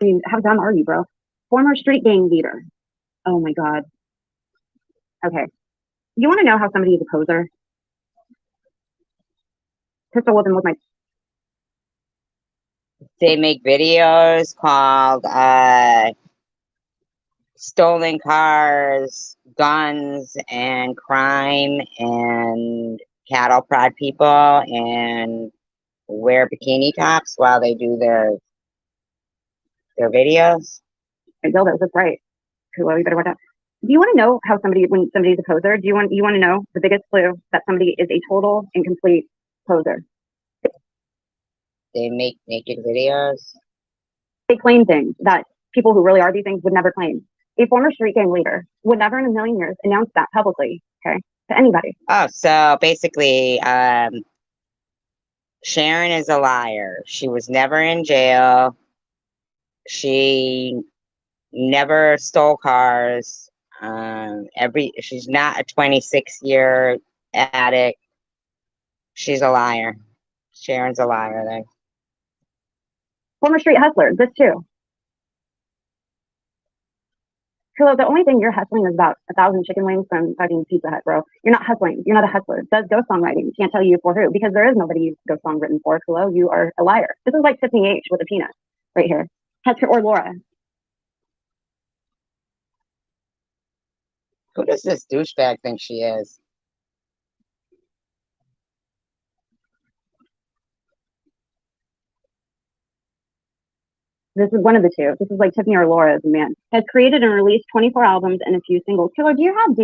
I mean, how dumb are you, bro? Former street gang leader. Oh my God. Okay. You want to know how somebody is a poser? Pistol whipping with my. They make videos called stolen cars, guns, and crime, and cattle prod people, and wear bikini tops while they do their videos. Dildos, that's right. Cool, you better watch out. Do you want to know how somebody, when somebody's a poser, you want to know the biggest clue that somebody is a total and complete poser? They make naked videos. They claim things that people who really are these things would never claim. A former street gang leader would never in a million years announce that publicly, okay, to anybody. Oh, so basically, Sharon is a liar. She was never in jail. She never stole cars. She's not a 26-year addict. She's a liar. Sharon's a liar then. Former street hustler, this too. Kilo, the only thing you're hustling is about 1,000 chicken wings from fucking Pizza Hut, bro. You're not hustling. You're not a hustler. Does ghost songwriting. Can't tell you for who, because there is nobody you've ghost song written for, Kilo. You are a liar. This is like Tiffany H with a peanut right here. Hector or Laura. Who does this douchebag think she is? This is one of the two. This is like Tiffany or Laura as a man. Has created and released 24 albums and a few singles. Killer, do you have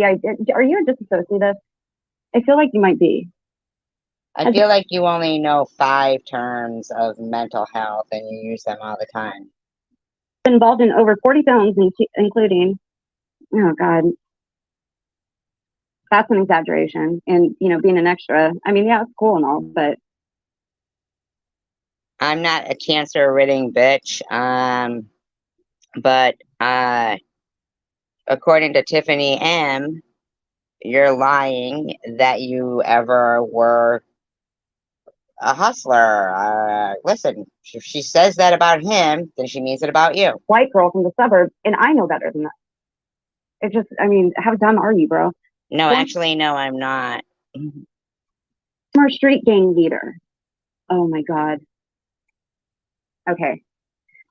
are you a disassociative? I feel like you might be. I feel like you only know 5 terms of mental health and you use them all the time. Been involved in over 40 films, including, oh God, that's an exaggeration. And, you know, being an extra, I mean, yeah, it's cool and all, but. I'm not a cancer-ridden bitch, but according to Tiffany M., you're lying that you ever were a hustler. Listen, if she says that about him, then she means it about you. White girl from the suburbs, and I know better than that. It's just, I mean, how dumb are you, bro? No, actually, no, I'm not. Former street gang leader. Oh my God. Okay.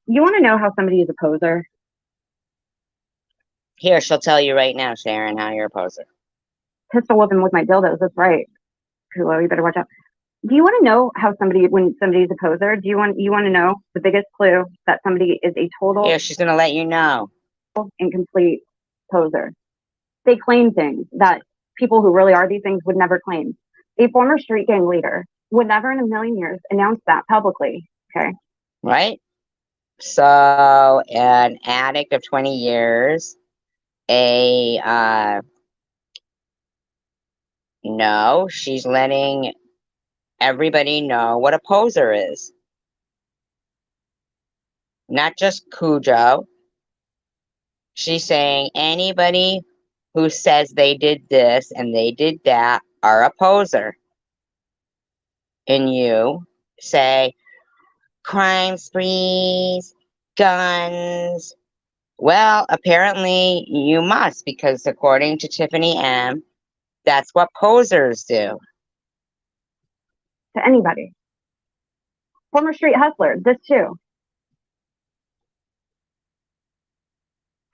You want to know how somebody is a poser? Here, she'll tell you right now, Sharon, how you're a poser. Pistol whipping with my dildos, that's right. Kulo, you better watch out. Do you want to know how when somebody's a poser? You want to know the biggest clue that somebody is a total? Yeah, she's gonna let you know. And complete poser. They claim things that people who really are these things would never claim. A former street gang leader would never in a million years announce that publicly. Okay. Right? So, an addict of 20 years, no, she's letting everybody know what a poser is. Not just Cujo. She's saying anybody who says they did this and they did that are a poser. And you say crime sprees, guns. Well, apparently you must, because according to Tiffany M., that's what posers do. To anybody. Former street hustler, this too.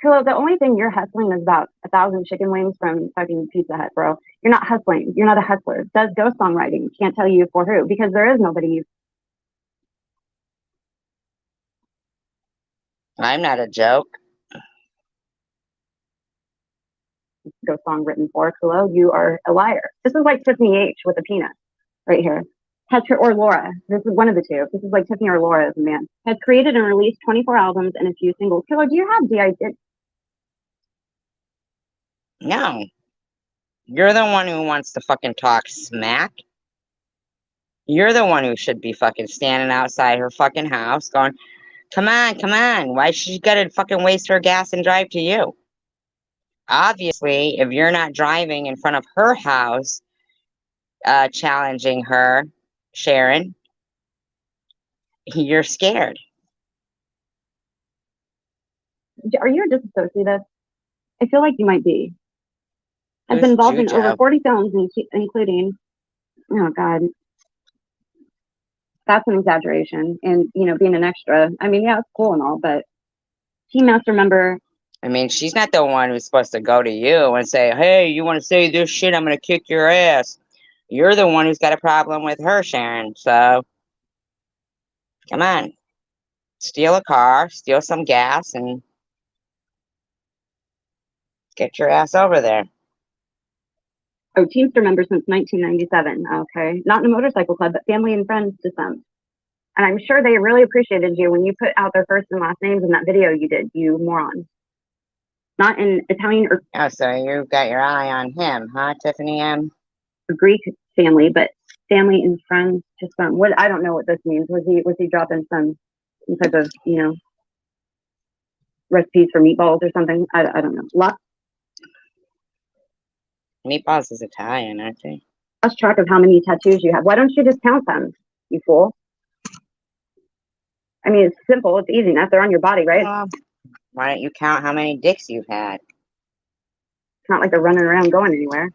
Kilo, the only thing you're hustling is about 1,000 chicken wings from fucking Pizza Hut, bro. You're not hustling. You're not a hustler. Does ghost songwriting. Can't tell you for who, because there is nobody. I'm not a joke. Ghost song written for. Kilo, you are a liar. This is like Tiffany H with a peanut right here. or Laura. This is one of the two. This is like Tiffany or Laura as a man. Has created and released 24 albums and a few singles. Killer, do you have the idea? No. You're the one who wants to fucking talk smack. You're the one who should be fucking standing outside her fucking house going, come on, come on. Why should she gotta fucking waste her gas and drive to you? Obviously, if you're not driving in front of her house, challenging her, Sharon, you're scared. Are you a disassociative? I feel like you might be. I've been Who's involved in Jujo? over 40 films, including, oh God, that's an exaggeration. And, you know, being an extra, I mean, yeah, it's cool and all, but Team Master member. I mean, she's not the one who's supposed to go to you and say, hey, you want to say this shit? I'm going to kick your ass. You're the one who's got a problem with her, Sharon. So, come on. Steal a car, steal some gas, and get your ass over there. Oh, Teamster member since 1997. Okay. Not in a motorcycle club, but family and friends to some. And I'm sure they really appreciated you when you put out their first and last names in that video you did, you moron. Not in Italian or Oh, so you've got your eye on him, huh, Tiffany M? Greek family, but family and friends to some. What, I don't know what this means. Was he dropping some type of, you know, recipes for meatballs or something? I don't know. Meatballs is Italian, aren't they? Lost track of how many tattoos you have. Why don't you just count them, you fool? I mean, it's simple. It's easy enough. They're on your body, right? Why don't you count how many dicks you've had? It's not like they're running around going anywhere.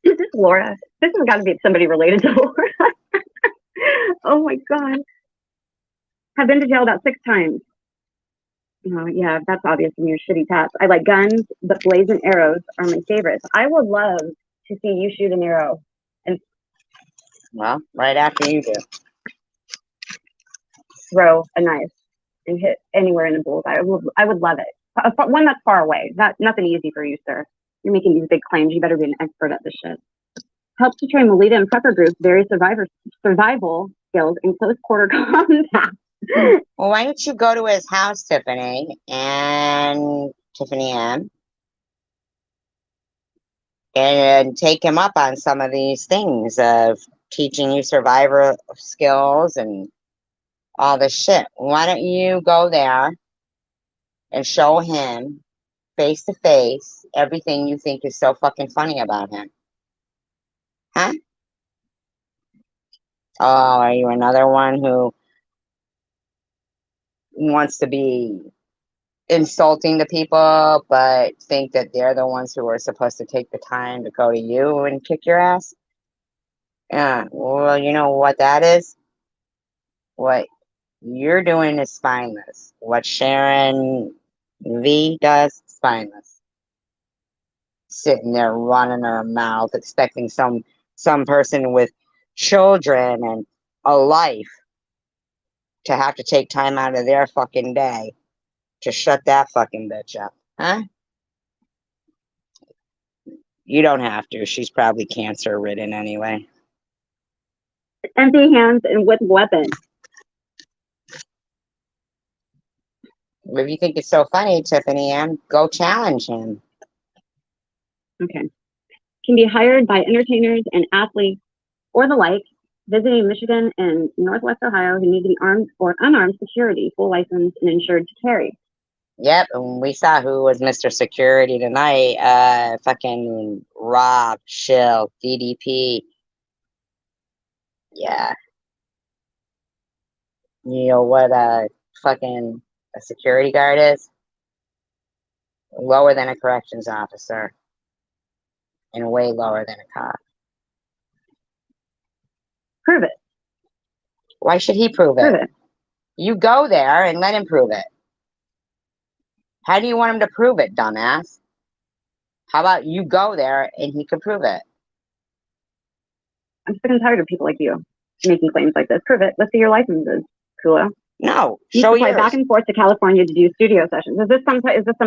Is this Laura? This has got to be somebody related to Laura. Oh my God. Have been to jail about 6 times. Oh, yeah, that's obvious in your shitty tats. I like guns, but blazing arrows are my favorites. I would love to see you shoot an arrow. And Well, right after you do. throw a knife and hit anywhere in the bullseye. I would love it. One that's far away. Nothing easy for you, sir. You're making these big claims. You better be an expert at this shit. Helps to train Melita and Trucker groups various survival skills in close quarter combat. Well, why don't you go to his house, Tiffany, and Tiffany M, and take him up on some of these things of teaching you survivor skills and all this shit. Why don't you go there and show him face to face everything you think is so fucking funny about him? Huh? Oh, are you another one who wants to be insulting to people, but think that they're the ones who are supposed to take the time to go to you and kick your ass? Yeah, well, you know what that is? What you're doing is spineless. What Sharon V does, spineless. Sitting there running her mouth, expecting some person with children and a life to have to take time out of their fucking day to shut that fucking bitch up. Huh? You don't have to. She's probably cancer ridden anyway. Empty hands and with weapons. If you think it's so funny, Tiffany M, go challenge him. Okay. Can be hired by entertainers and athletes or the like visiting Michigan and Northwest Ohio who need to be armed or unarmed security, full license and insured to carry. Yep, and we saw who was Mr. Security tonight. Fucking Rob, Shill, DDP. Yeah. You know what fucking a security guard is? Lower than a corrections officer. And way lower than a cop. Prove it. Why should he prove Prove it? it. You go there and let him prove it. How do you want him to prove it, dumbass? How about you go there and he can prove it? I'm sick and tired of people like you making claims like this. Prove it. Let's see your licenses, Kulo. No, You show fly yours. back and forth to California to do studio sessions. Is this some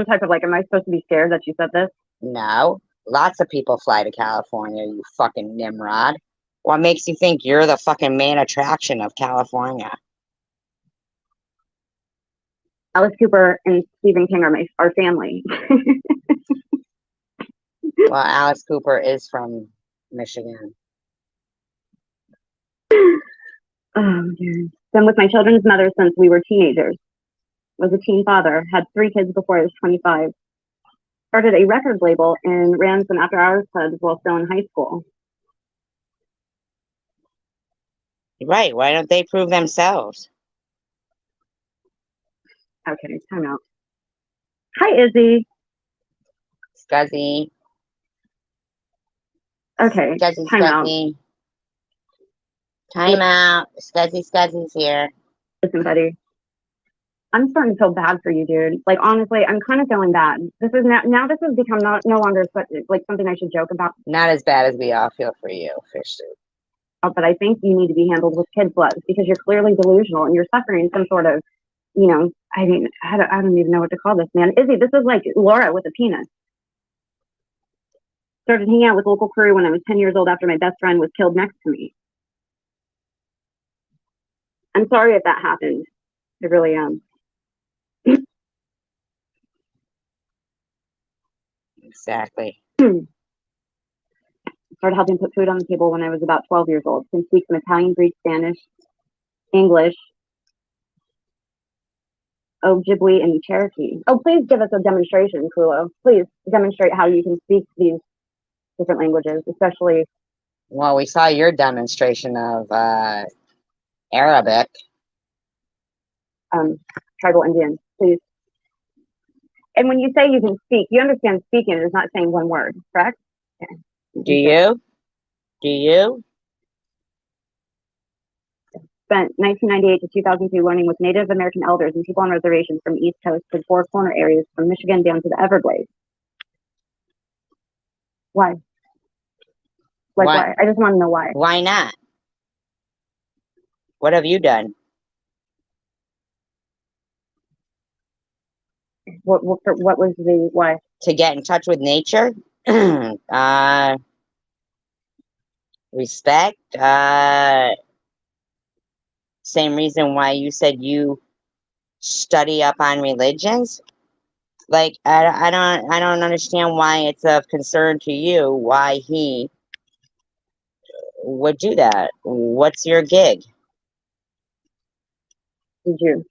type of like? Am I supposed to be scared that you said this? No, lots of people fly to California, you fucking Nimrod. What makes you think you're the fucking main attraction of California? Alice Cooper and Stephen King are family. Well, Alice Cooper is from Michigan. Oh, dear. Been with my children's mother since we were teenagers. Was a teen father. Had 3 kids before I was 25. Started a record label and ran some after-hours clubs while still in high school. Right, why don't they prove themselves? Okay, time out. Hi, Izzy. Scuzzy. Okay, Scuzzy, time out. Scuzzy. Time out. Scuzzy's here. Listen, buddy. I'm starting to feel bad for you, dude. Like, honestly, I'm kind of feeling bad. This is now this has become no longer like something I should joke about. Not as bad as we all feel for you, fish soup. But I think you need to be handled with kid gloves because you're clearly delusional and you're suffering some sort of, I mean, I don't even know what to call this, man. Izzy, this is like Laura with a penis. Started hanging out with local crew when I was 10 years old after my best friend was killed next to me. I'm sorry if that happened. I really am. Exactly. Started helping put food on the table when I was about 12 years old. Can speak some Italian, Greek, Spanish, English, Ojibwe, and Cherokee. Oh, please give us a demonstration, Kulo. Please demonstrate how you can speak these different languages, especially. Well, we saw your demonstration of Arabic. Tribal Indian, please. And when you say you can speak, you understand speaking is not saying one word, correct? Okay. Do you? Do you? Spent 1998 to 2002 learning with Native American elders and people on reservations from the East Coast to 4 corner areas from Michigan down to the Everglades. Why? Why? I just want to know why. Why not? What have you done? What was the why? To get in touch with nature? Respect. Same reason why you said you study up on religions. Like I don't understand why it's of concern to you why he would do that. What's your gig? Did you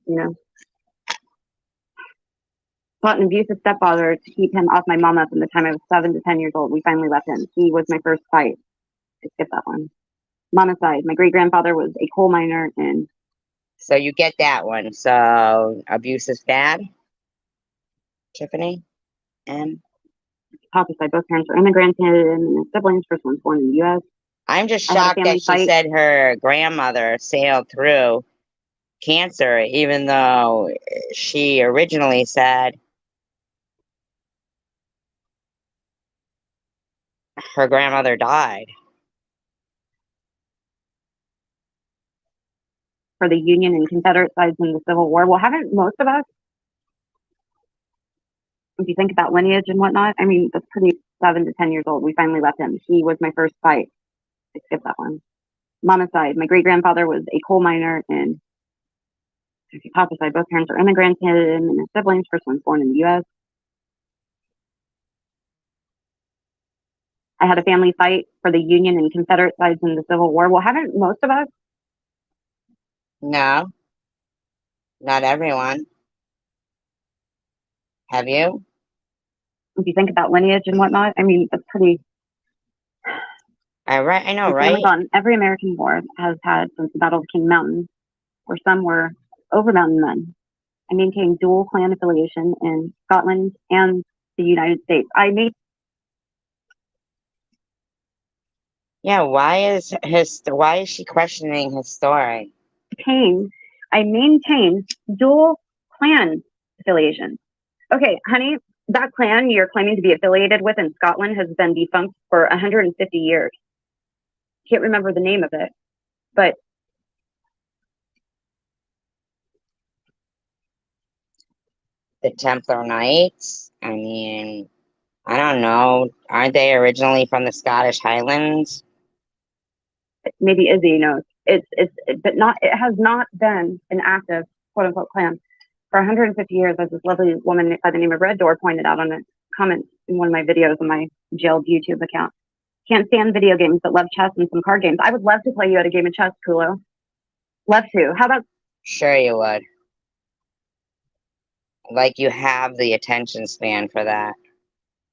know? Taught an abusive stepfather to keep him off my mama from the time I was 7 to 10 years old. We finally left him. He was my first fight. I skipped that one. Mama's side. My great grandfather was a coal miner and. So you get that one. So abusive dad, Tiffany, and Papa's side. Both parents were immigrants and siblings. First one born in the U.S. I'm just shocked that she said her grandmother sailed through cancer, even though she originally said her grandmother died. For the Union and Confederate sides in the Civil War. Well, haven't most of us, if you think about lineage and whatnot, I mean, that's pretty 7 to 10 years old. We finally left him. He was my first fight. I skipped that one. Mama's side. My great grandfather was a coal miner and Papa's side. Both parents are immigrants and siblings. First one's born in the U.S. I had a family fight for the Union and Confederate sides in the Civil War. Well, haven't most of us? No, not everyone. Have you? If you think about lineage and whatnot, I mean, that's pretty. I know, right? On every American war has had since the Battle of King Mountain, where some were over mountain men. I maintained dual clan affiliation in Scotland and the United States. Yeah, why is she questioning his story? I maintain dual clan affiliation. Okay, honey, that clan you're claiming to be affiliated with in Scotland has been defunct for 150 years. Can't remember the name of it, but The Templar Knights? I mean, I don't know. Aren't they originally from the Scottish Highlands? maybe Izzy knows. But not. It has not been an active quote unquote clan for 150 years, as this lovely woman by the name of Red Door pointed out on a comment in one of my videos on my jailed YouTube account. Can't stand video games, but love chess and some card games. I would love to play you at a game of chess, Kulo. Love to. How about? Sure you would. Like you have the attention span for that.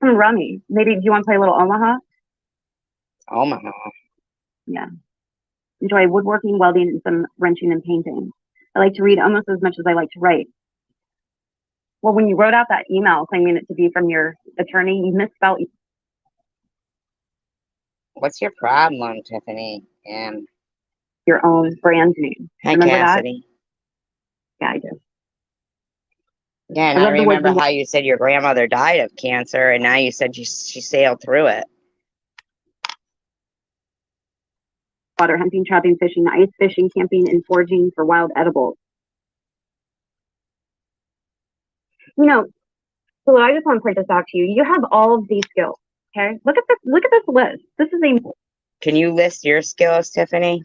Some rummy. Maybe do you want to play a little Omaha? Omaha. Yeah. Enjoy woodworking, welding, and some wrenching and painting. I like to read almost as much as I like to write. Well, when you wrote out that email claiming it to be from your attorney, you misspelled. What's your problem, Tiffany? Your own brand name. Hi, Remember Cassidy. that? Yeah, I do. Yeah, and I remember how you said your grandmother died of cancer, and now you said she sailed through it. Water hunting, trapping, fishing, ice fishing, camping, and foraging for wild edibles. You know, so I just want to point this out to you. You have all of these skills. Okay, look at this. Look at this list. This is a. Can you list your skills, Tiffany?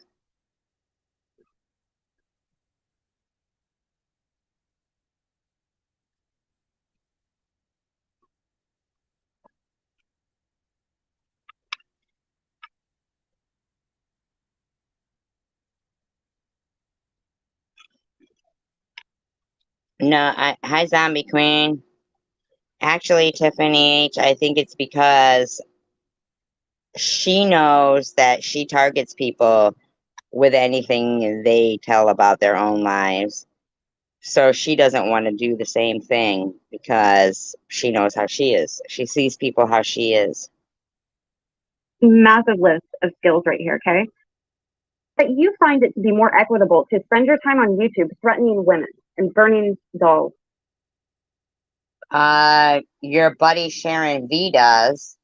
No, hi, Zombie Queen. Actually, Tiffany H, I think it's because she knows that she targets people with anything they tell about their own lives. So she doesn't want to do the same thing because she knows how she is. She sees people how she is. Massive list of skills right here, okay? But you find it to be more equitable to spend your time on YouTube threatening women and burning dolls. Your buddy Sharon V does.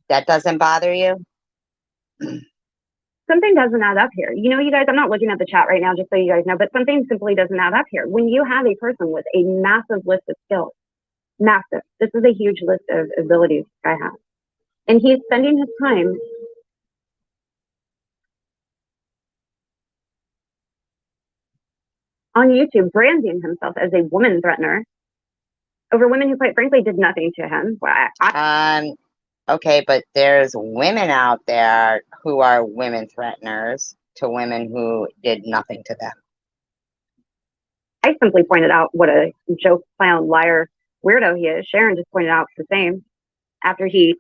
That doesn't bother you? Something doesn't add up here. You know, you guys, I'm not looking at the chat right now, just so you guys know, but something simply doesn't add up here. When you have a person with a massive list of skills, massive, this is a huge list of abilities I have. And he's spending his time on YouTube branding himself as a woman threatener over women who, quite frankly, did nothing to him. Okay, but there's women out there who are women threateners to women who did nothing to them. I simply pointed out what a joke, clown, liar, weirdo he is. Sharon just pointed out the same after he.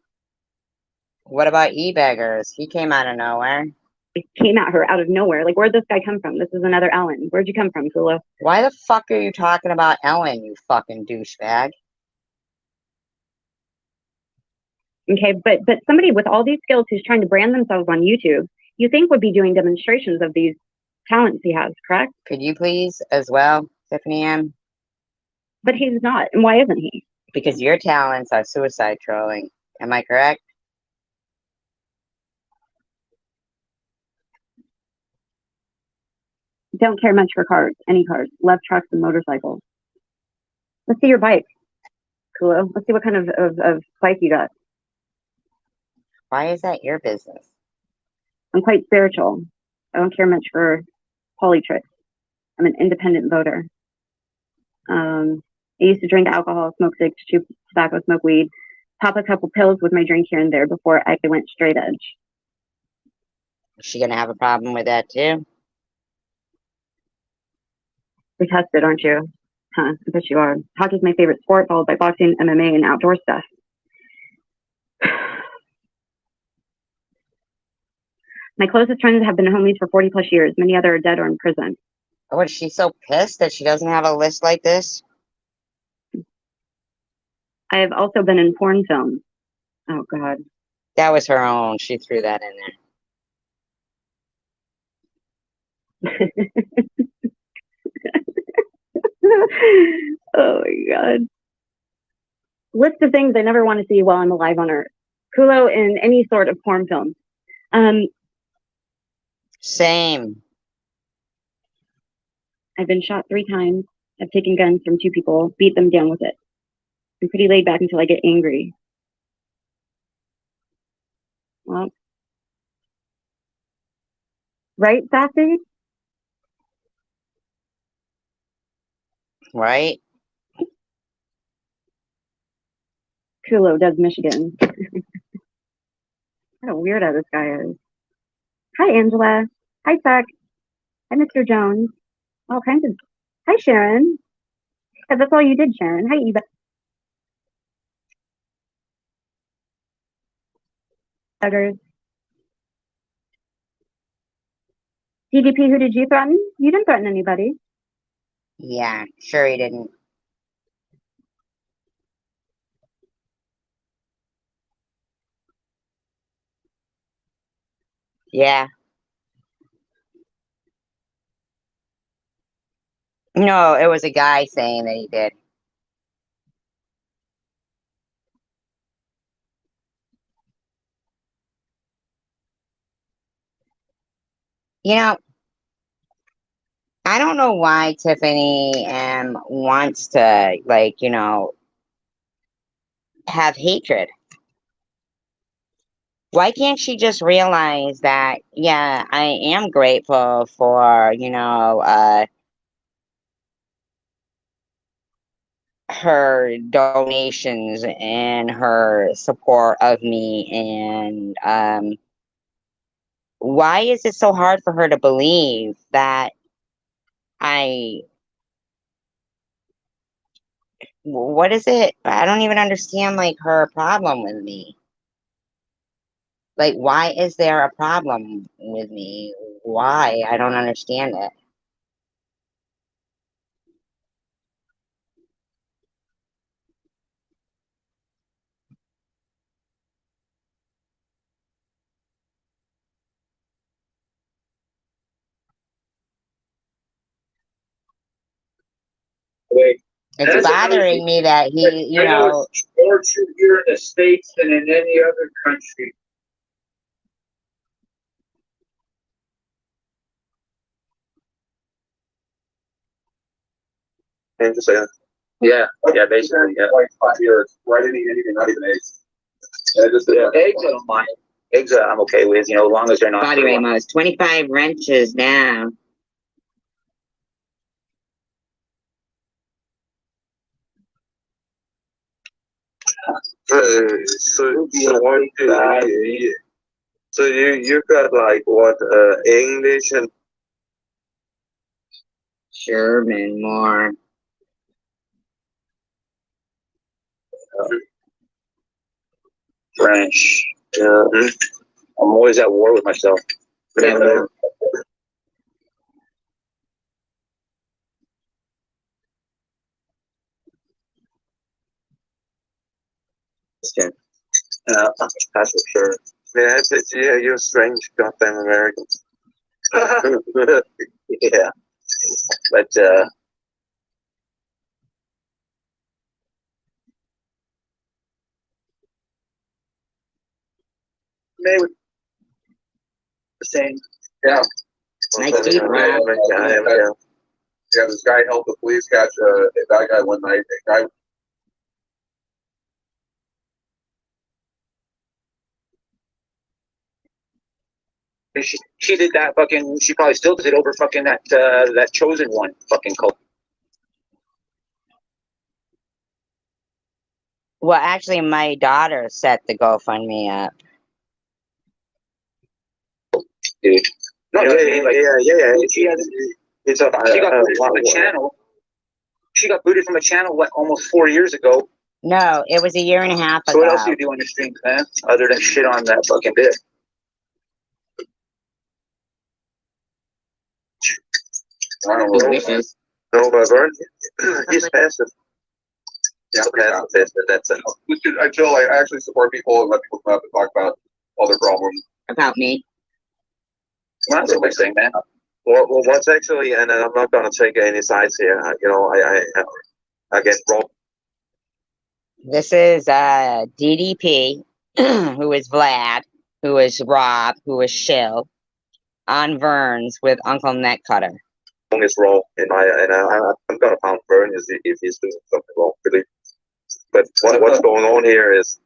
What about e-beggars? He came out of nowhere. It came at her out of nowhere. Like, where'd this guy come from? This is another Ellen. Where'd you come from, Kula? Why the fuck are you talking about Ellen, you fucking douchebag? Okay, but somebody with all these skills who's trying to brand themselves on YouTube, you think would be doing demonstrations of these talents he has, correct? Could you please, as well, Tiffany M? But he's not. And why isn't he? Because your talents are suicide trolling. Am I correct? Don't care much for cars, any cars, love trucks and motorcycles. Let's see your bike, Kulo. Let's see what kind of bike you got. Why is that your business? I'm quite spiritual. I don't care much for tricks. I'm an independent voter. I used to drink alcohol, smoke cigs, chew tobacco, smoke weed, pop a couple pills with my drink here and there before I went straight edge. Is she gonna have a problem with that too? You're tested, aren't you? Huh, I bet you are. Hockey's my favorite sport, followed by boxing, MMA, and outdoor stuff. My closest friends have been homies for 40 plus years. Many other are dead or in prison. Oh, is she so pissed that she doesn't have a list like this? I have also been in porn films. Oh, God. That was her own. She threw that in there. Oh, my God. List of things I never want to see while I'm alive on Earth. Kulo in any sort of porn film. Same. I've been shot 3 times. I've taken guns from 2 people, beat them down with it. I'm pretty laid back until I get angry. Well, Right, Sassy? Right? Kulo does Michigan. What a weirdo this guy is. Hi, Angela. Hi, Chuck. Hi, Mr. Jones. All kinds of. Hi, Sharon. Yeah, that's all you did, Sharon. Hi, Eva. Buggers. DDP, who did you threaten? You didn't threaten anybody. Yeah, sure he didn't. Yeah. No, it was a guy saying that he did. You know, I don't know why Tiffany wants to, like, have hatred. Why can't she just realize that, yeah, I am grateful for, her donations and her support of me, and why is it so hard for her to believe that I what is it? I don't even understand, like, her problem with me. Like, why is there a problem with me? Why? I don't understand it. Wait, It's bothering me that he, I know it's torture here in the States than in any other country. Interesting. Yeah, basically, yeah. Like 5 years, right? Anything, not even eggs. Eggs I don't mind. Eggs I'm okay with, as long as they're not. body weight most 25 wrenches now. So you got like what English and German more. French. I'm always at war with myself. Yeah. Yeah, that's for sure. yeah, yeah, you're strange, goddamn Americans. Yeah, but maybe the same. Yeah. Nice deep rock. Yeah, this guy helped the police catch that guy one night. The guy She did that fucking. She probably still did it over fucking that chosen one fucking cult. Well, actually, my daughter set the GoFundMe up. Dude. No, yeah. She has. It's a, She got booted from a channel. She got booted from a channel almost 4 years ago. No, it was a year and a half ago. So what else do you do on your streams, man? Other than shit on that fucking bit. I don't know. Wishes. No, but Vern, he's passive. Yeah, passive. That's it. I actually support people and let people come up and talk about all their problems. About me. Well, that's a big thing, man. Well, what's actually, and I'm not going to take any sides here. I get wrong. This is DDP, who is Vlad, who is Rob, who is Shill, on Verns with Uncle Neck Cutter. Is wrong in my, and I'm going to pound Vern if he's doing something wrong, really. But what's going on here is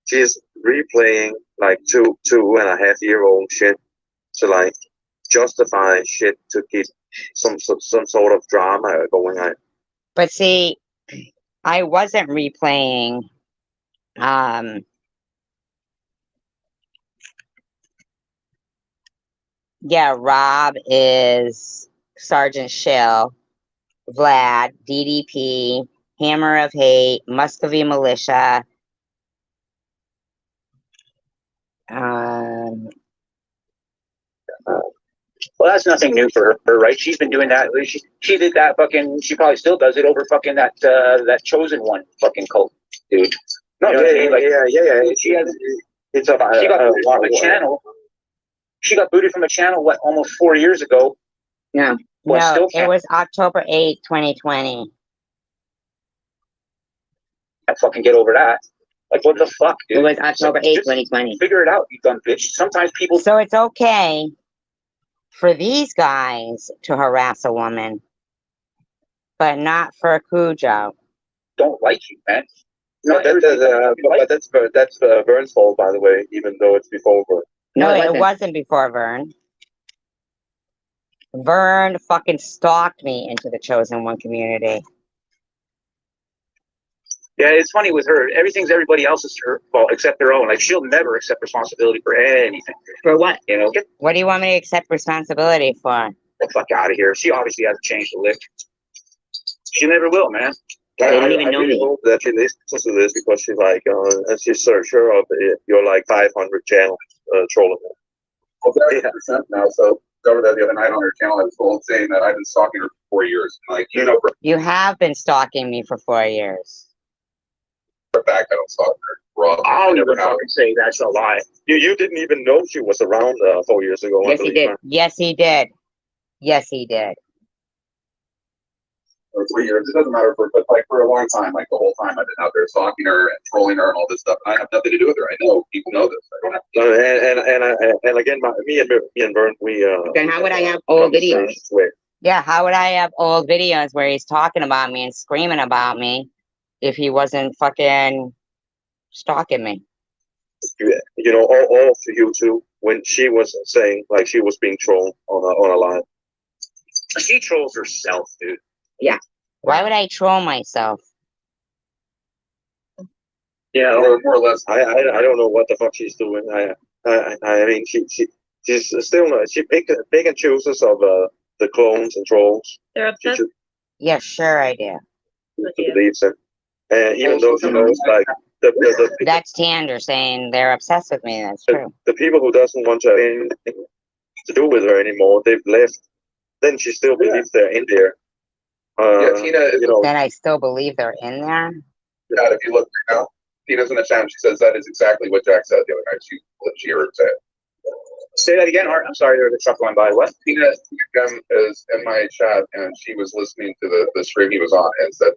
she's replaying like two and a half year old shit to like justify shit to keep some sort of drama going on. But see, I wasn't replaying. Yeah, Rob is Sergeant Shill, Vlad, DDP, Hammer of Hate, Muscovy Militia. Well, that's nothing new for her, right? She's been doing that. She did that fucking. She probably still does it over fucking that chosen one fucking cult, dude. No, yeah. She has. It's a She got booted from a channel. She got booted from a channel. What, almost 4 years ago? No, it was October 8th, 2020. I fucking get over that. Like, what the fuck, dude? It was October 8th, 2020. Figure it out, you dumb bitch. Sometimes people. So it's okay for these guys to harass a woman, but not for Cujo. Don't like you, man. No, that's Vern's fault, by the way, even though it's before Vern. No, it wasn't before Vern. Vern fucking stalked me into the Chosen One community. Yeah, it's funny with her. Everything's everybody else's her fault except her own. Like, she'll never accept responsibility for anything. For what? You know, get What do you want me to accept responsibility for? the fuck out of here. She obviously hasn't changed a lick. She never will, man. I don't even know really me. hope that she listens to this because she's like, and she's so sure of it. You're like 500 channels trolling her. Well, 30% now. So covered that the other night on her channel. I was told saying that I've been stalking her for 4 years. Like, you know, for You have been stalking me for 4 years. a fact, I don't stalk her. Rob, I'll I never never have. fucking say that's a lie. You didn't even know she was around 4 years ago. I Yes, he believe, did. right? Yes, he did. Yes, he did. For 3 years. It doesn't matter but like for a long time, like the whole time I've been out there stalking her and trolling her and all this stuff. And I have nothing to do with her. I know people know this. I don't have And again, me and Vern, we Then how would I have old videos? conversations with- Yeah, how would I have old videos where he's talking about me and screaming about me if he wasn't fucking stalking me? you know, all of you two, when she was saying like she was being trolled on a live. She trolls herself, dude. Why would I troll myself? Yeah, more or less. I don't know what the fuck she's doing. I mean she's still she pick and chooses of the clones and trolls. They're She obsessed Yeah, sure I do. with you. believes it, and even though she knows like That's Tander saying they're obsessed with me. That's true. the people who doesn't want to have anything to do with her anymore, they've left. Then she still believes they're in there. Yeah, Tina is, you know, Then I still believe they're in there. God, if you look right now, Tina's in the chat. She says that is exactly what Jack said the other night. She heard say it. say that again, Art. I'm sorry, there was a truck going by. What? Tina is in my chat, and she was listening to the stream he was on, and said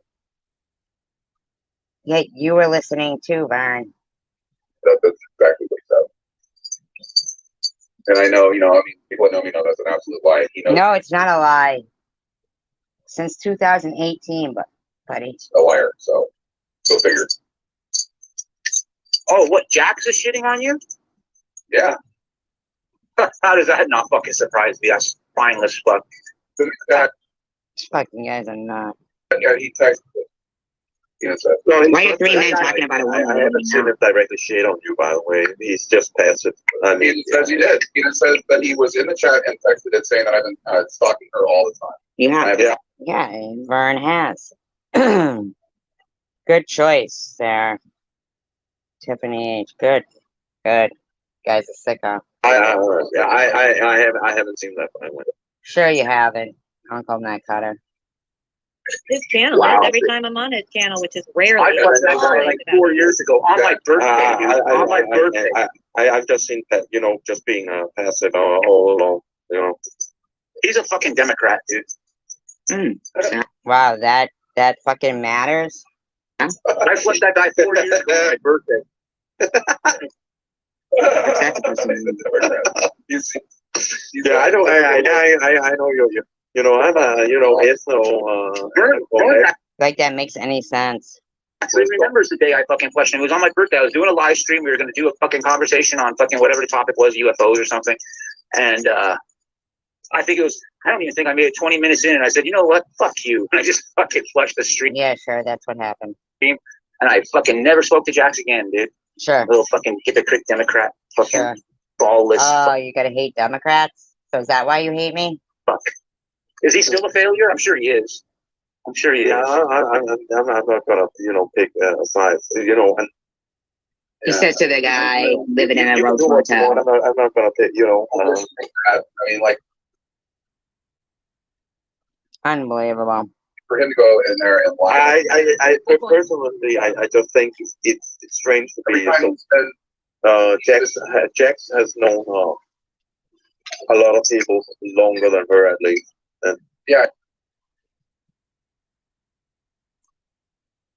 Yeah, you were listening too, Vern. that's exactly what he said. And I know, you know, I mean, people that know me know that's an absolute lie. He knows No, it's not a lie. Since 2018, buddy. he's a liar, so go figure. Oh, what? Jack's is shitting on you? Yeah. How does that not fucking surprise me? That's spineless fuck. That, These fucking guys are not. yeah, he texted me. You know, so no, Why are three men talking about a woman? I haven't seen him directly shit on you, by the way. He's just passive. I mean, he says he did. He says that he was in the chat and texted it saying that I've been stalking her all the time. Yeah, yeah. and Vern has. Good choice there, Tiffany H. Good. Guy's a sicko. I haven't seen that, by the way. Sure you haven't, Uncle Matt Cutter. His channel Wow. is every time I'm on his channel, which is rarely. I watched that guy like 4 years ago on my birthday, dude. On my birthday. I've just seen that, you know, just being passive all along, you know. He's a fucking Democrat, dude. Wow, that fucking matters. I flushed that guy 4 years ago on my birthday. Yeah, I know. I know you. You know, I'm a, you know, Like that makes any sense. So he remembers the day I fucking questioned. It was on my birthday. I was doing a live stream. We were going to do a fucking conversation on fucking whatever the topic was, UFOs or something. And I think it was, I don't even think I made it 20 minutes in, and I said, you know what? Fuck you. And I just fucking flushed the stream, Yeah, sure, that's what happened. and I fucking never spoke to Jax again, dude. Sure, Little fucking hypocrite Democrat. Fucking sure. ballless. Oh, you gotta hate Democrats? So is that why you hate me? Fuck. Is he still a failure? I'm sure he is. I'm sure he is. I'm not gonna, pick a side. And He says to the guy living in a you can Rose do what you want. Motel. I'm not gonna pick. I mean, like, Unbelievable. for him to go in there and lie. I personally, I just think it's strange to Every be. time he said, Jax has known a lot of people longer than her, at least. And yeah,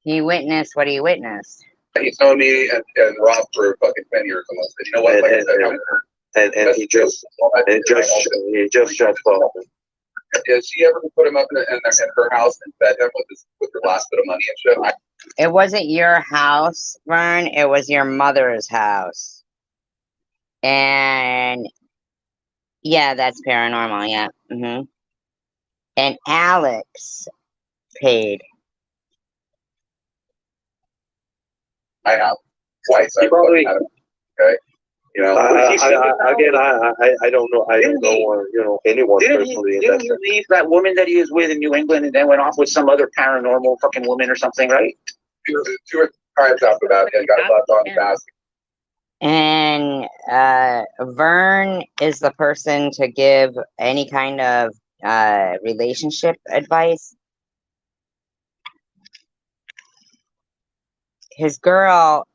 He witnessed what he witnessed. he's known me and Rob for fucking 10 years almost. And you know what? Like I said, and he just shuts off. Has she ever put him up in her house and fed him with her last bit of money and shit? It wasn't your house, Vern. It was your mother's house. And yeah, that's paranormal. Yeah. And Alex paid. I have twice. He probably. Okay. I don't know. I don't know. Anyone personally. Didn't he leave that woman that he was with in New England and then went off with some other paranormal fucking woman or something, right? Two or times after that, and got left on the basket. And Vern is the person to give any kind of relationship advice. His girl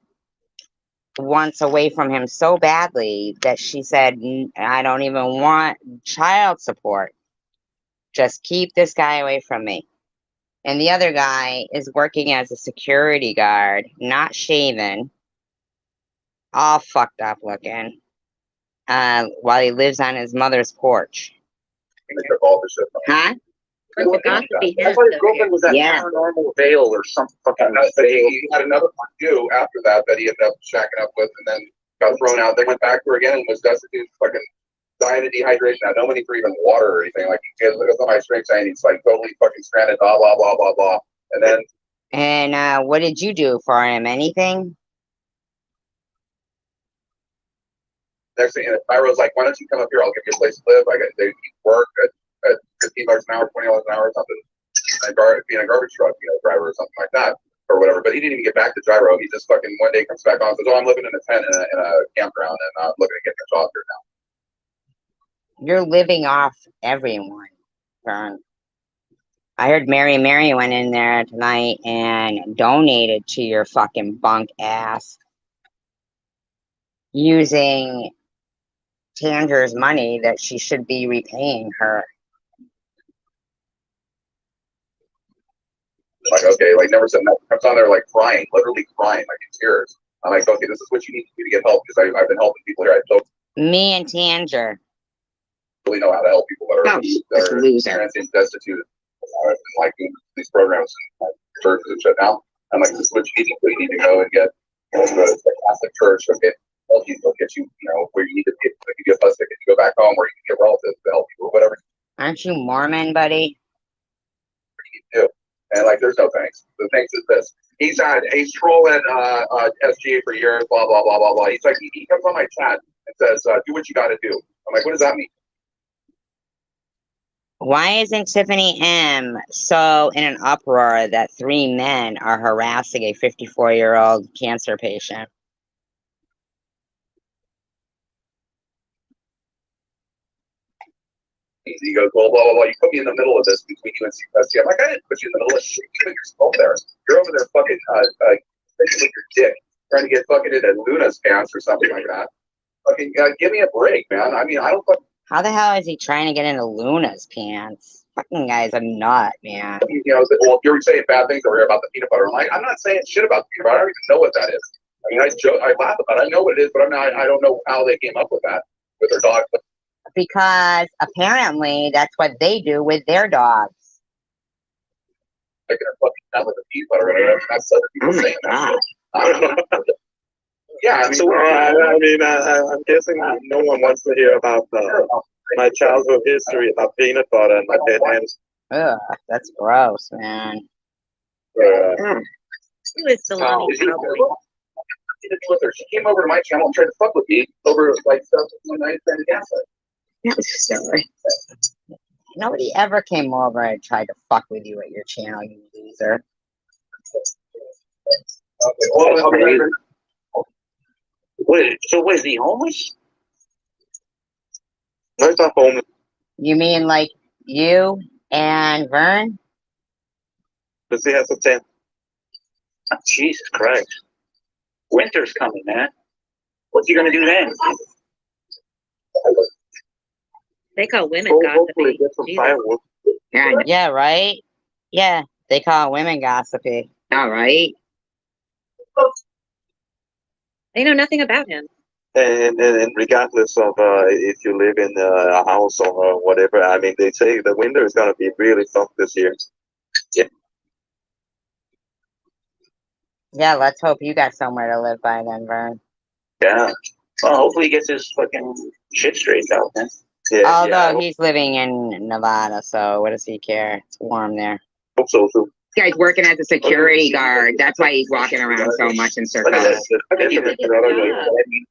wants away from him so badly that she said, I don't even want child support. Just keep this guy away from me. And the other guy is working as a security guard, not shaven, all fucked up looking, while he lives on his mother's porch. Huh? I thought his girlfriend was that paranormal veil or some fucking veil. He had another one too after that he ended up shacking up with, and then got thrown out. They went back to her again and was destitute, fucking dying of dehydration. Had no money for even water or anything. Like, he look at my strength saying he's like totally fucking stranded, blah blah blah blah blah. And then. And what did you do for him? Anything? Next thing, Tyro's like, why don't you come up here? I'll give you a place to live. They work at $15 an hour, $20 an hour, or something. And being a garbage truck, driver or something like that, or whatever. But he didn't even get back to Gyro. He just fucking one day comes back on and says, "Oh, I'm living in a tent in a campground, and I'm looking to get a job here now." You're living off everyone, Vern. I heard Mary went in there tonight and donated to your fucking bunk ass using Tanger's money that she should be repaying her. Like, okay, like never said nothing. Comes on there like crying, literally crying, like in tears. I'm like, okay, this is what you need to do to get help, because I've been helping people here. I don't Me and Tanger really know how to help people that are transient, destitute, like these programs, like churches and shit. Now I'm like, this is what you need to do. You need to go and get the Catholic Church. Okay, help you, they'll get you, where you need to get. They give you a bus ticket to go back home, where you can get relatives to help you or whatever. Aren't you Mormon, buddy? You do. And like, there's no thanks. The thanks is this. He's trolling SGA for years, blah blah blah blah blah. He's like, he comes on my chat and says, "Do what you got to do." I'm like, what does that mean? Why isn't Tiffany M so in an uproar that 3 men are harassing a 54-year-old cancer patient? He goes, well, blah blah blah. You put me in the middle of this between you and CSG. I'm like, I didn't put you in the middle of shit. You put yourself there. You're over there fucking with your dick, trying to get fucking into Luna's pants or something like that. Fucking give me a break, man. I mean, I don't fucking. How the hell is he trying to get into Luna's pants? Fucking guy's a nut, man. Well, if you're saying bad things over here about the peanut butter, I'm not saying shit about the peanut butter. I don't even know what that is. I mean, I laugh about it. I know what it is, but I don't know how they came up with that with their dog. Because apparently that's what they do with their dogs. Like a fucking nut with a peanut butter. That's other people saying that. Yeah, I mean, So I'm guessing no one wants to hear about my childhood history about peanut butter and my pet hams. Ugh, that's gross, man. Who is salami cowboy? She came over to my channel and tried to fuck with me over like stuff when I spent gas. That was silly. Nobody ever came over and tried to fuck with you at your channel, you loser. Well, I'll be right back. Wait, so what is he homeless? No, it's not homeless. You mean like you and Vern? Because he has a tent. Oh, Jesus Christ. Winter's coming, man. What's he gonna do then? They call women Hopefully gossipy. get some Jesus. firewood. Yeah, right? Yeah, they call women gossipy. All right. They know nothing about him. And regardless of if you live in a house or whatever, I mean, they say the winter is going to be really tough this year. Yeah, let's hope you got somewhere to live by then, Vern. Yeah. Well, hopefully he gets his fucking shit straightened out, man. Yeah, Although I he's living in Nevada, so what does he care? It's warm there. hope so too. This guy's working as a security guard. That's why he's walking around so much in circles.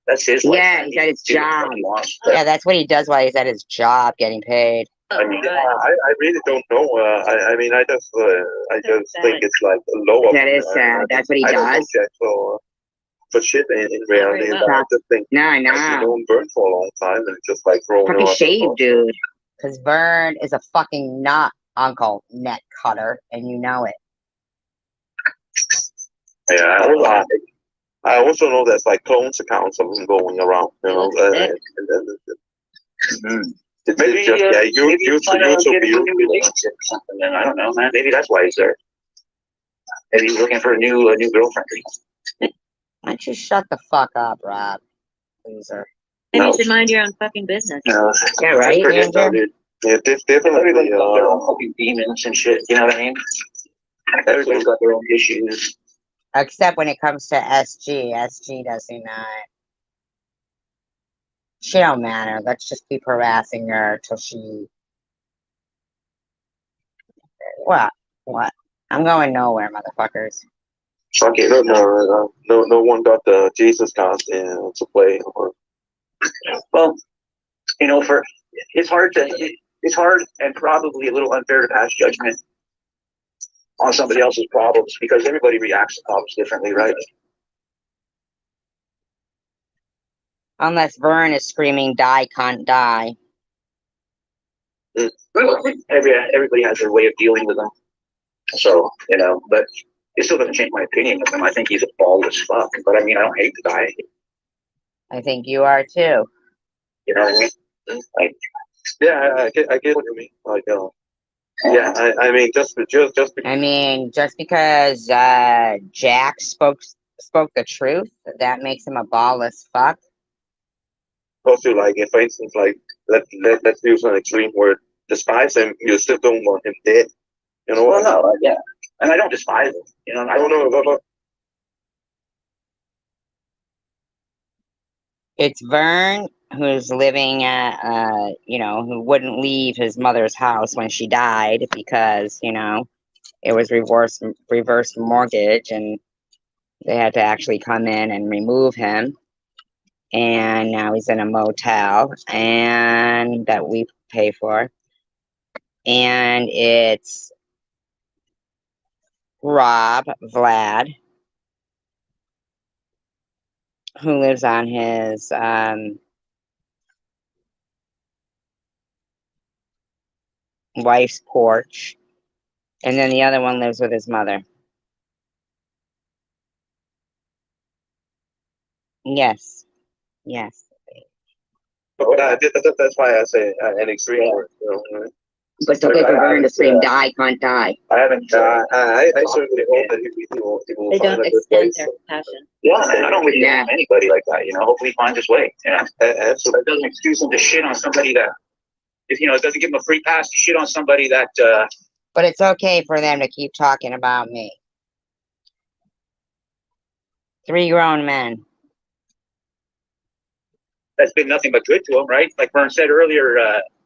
That's his life. Yeah, he's at his He can do job. what he wants. Yeah, that's what he does while he's at his job getting paid. I mean, I really don't know. I mean, I just think it's like low. That is sad. That's what he I don't know does. Jack for shit in reality. Not very I just think No, I I've know. known Vern for a long time and just like throwing Fucking her off the shave, boat. dude. Because Vern is a fucking nut uncle net cutter, and you know it. Yeah, I also know there's like clones accounts of him going around. You know, maybe just he's trying to YouTube get a new relationship or something. Then I don't know, man. Maybe that's why he's there. Maybe he's looking for a new girlfriend. Why don't you shut the fuck up, Rob? Loser. Maybe No. you should mind your own fucking business. No, Yeah, right, Andrew? Yeah, definitely. everybody's got their own fucking demons and shit. You know what I mean? Everybody's got their own issues. Except when it comes to SG. SG doesn't she don't matter. Let's just keep harassing her till she what? I'm going nowhere, motherfuckers. Fuck it. No one got the Jesus card to play. Well, you know, it's hard and probably a little unfair to pass judgment on somebody else's problems because everybody reacts to problems differently, right? Unless Vern is screaming, die, cunt, die. Everybody has their way of dealing with them. So, you know, but it still doesn't change my opinion of him. I think he's a ball as fuck. But I mean, I don't hate the guy. I think you are too. You know what I mean? Like, Yeah, I get what you mean. Like, yeah, I mean, just I mean, just because Jack spoke the truth, that makes him a ball as fuck. because you like, if for instance, like, let's use an extreme word, despise him, you still don't want him dead. You know well, what? no, yeah. And I don't despise him. You know, I don't know. It's Vern who's living at, who wouldn't leave his mother's house when she died because, it was reverse mortgage and they had to actually come in and remove him. And now he's in a motel and that we pay for. And it's Vlad, who lives on his wife's porch, and then the other one lives with his mother. Yes. But that's why I say an extreme word. You know? But it's okay for Vern to scream, die, can't die. I haven't. I certainly hope that he will They find don't a good extend place. their compassion. Yeah, and I don't really Yeah. blame anybody like that. You know, hopefully he finds his way. You know, Absolutely. it doesn't excuse him to shit on somebody that, if it doesn't give him a free pass to shit on somebody that. But it's okay for them to keep talking about me. 3 grown men. that's been nothing but good to him, right? Like Vern said earlier,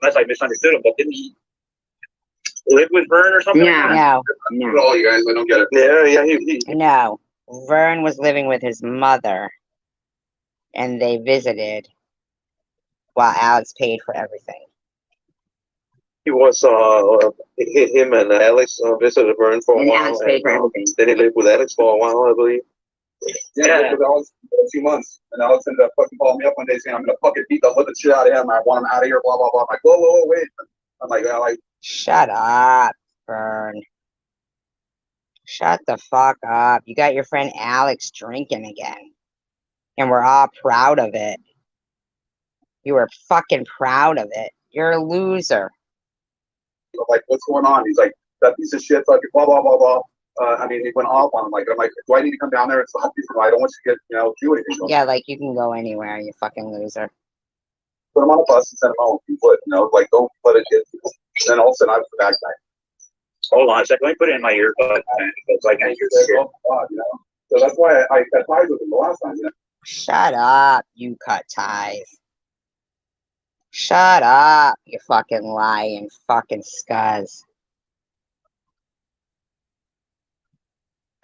unless I misunderstood him, but didn't he live with Vern or something? No. For all you guys, I don't get it. Yeah. No. Vern was living with his mother, and they visited while Alex paid for everything. He was him and Alex visited Vern for a And while. Alex paid for everything. Then he lived with Alex for a while, I believe. Yeah, because Alex for 2 months, and Alex ended up fucking calling me up one day saying, "I'm gonna fucking beat the living shit out of him. I want him out of here." Blah blah blah. I'm like, whoa, wait. I'm like, Shut up, Vern. Shut the fuck up. You got your friend Alex drinking again. And we're all proud of it. You were fucking proud of it. You're a loser. I'm like, what's going on? He's like, that piece of shit, fucking blah blah blah blah. I mean, he went off on him. I'm like, do I need to come down there and stop you from? I don't want you to get, do anything. So Yeah, like you can go anywhere, you fucking loser. put him on a bus and send him home. You would, like don't let it get. Then all of a sudden I was the bad guy. Hold on a second. Let me put it in my ear. It's like I hear Oh, God, So that's why I cut ties with him the last time. Shut up, you cut ties. Shut up, you fucking lying fucking scuzz.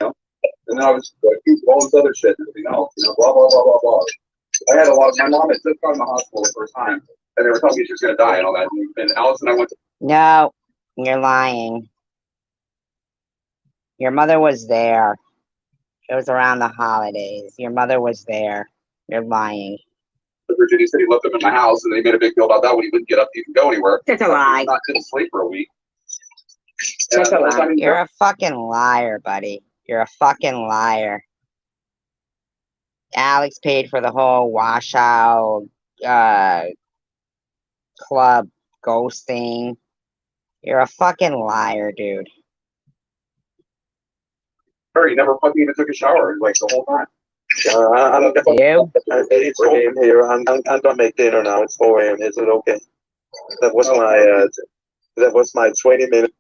And then I was all this other shit and everything else, blah blah blah blah blah. I had a lot. My mom had just gone to the hospital the first time, and they were telling me she was going to die and all that. And Alice and I went to. No, you're lying. Your mother was there. It was around the holidays. Your mother was there. You're lying. Virginia said he left him in the house, and they made a big deal about that when he wouldn't get up to even go anywhere. That's a lie. Not didn't sleep for a week. That's a lie. You're a fucking liar, buddy. You're a fucking liar. Alex paid for the whole washout club ghosting. You're a fucking liar, dude. He never fucking even took a shower like the whole time. You? It's 4 a.m. here. I'm gonna make dinner now. It's 4 a.m. Is it okay? That was my 20 minutes.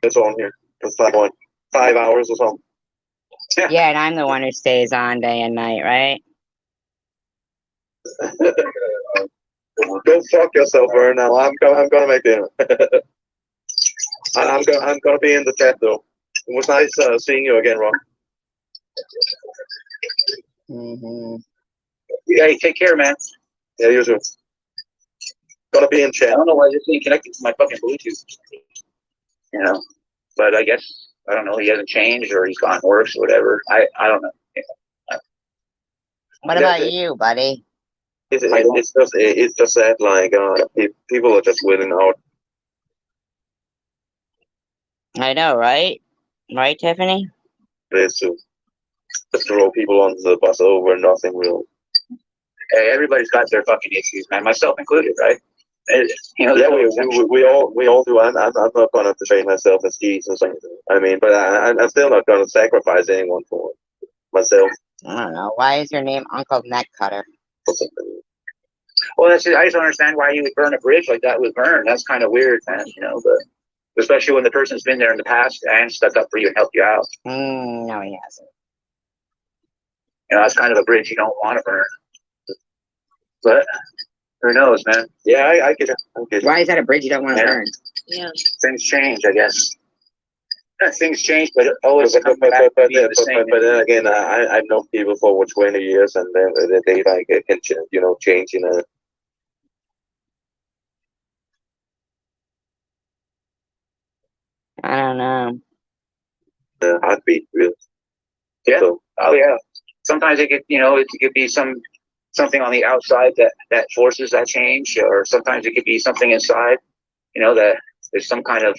It's on here. It's like 5 hours or something. Yeah, and I'm the one who stays on day and night, right? Go fuck yourself, Vern. Now I'm gonna make dinner. I'm gonna be in the chat though. It was nice seeing you again, Ron. Mm-hmm. Yeah, take care, man. Yeah, you too. Gonna be in chat. I don't know why this ain't connected to my fucking Bluetooth. But I guess I don't know. He hasn't changed, or he's gone worse, or whatever. I don't know. What about you, buddy? It's just sad. Like people are just willing out. I know, right? Right, Tiffany? It's to just throw people onto the bus over nothing real. Hey, everybody's got their fucking issues, man, myself included, right? Yeah, we all do. I'm not gonna portray myself as Jesus or anything. I mean, but I'm still not gonna sacrifice anyone for myself. I don't know. Why is your name Uncle Neck Cutter? Well, I just don't understand why you would burn a bridge like that with Vern. That's kind of weird, man. But especially when the person's been there in the past and stuck up for you and helped you out. No, he hasn't. That's kind of a bridge you don't want to burn. But who knows, man? Yeah, I get it. Why is that a bridge you don't want to burn? Yeah. Things change, I guess. Things change, but it always comes back to being the same. But then again, I've known people for over 20 years, and then they like can change in a. I don't know. Heartbeat, really. Yeah. So, Oh yeah. Sometimes it could be something on the outside that forces that change, or sometimes it could be something inside. That there's some kind of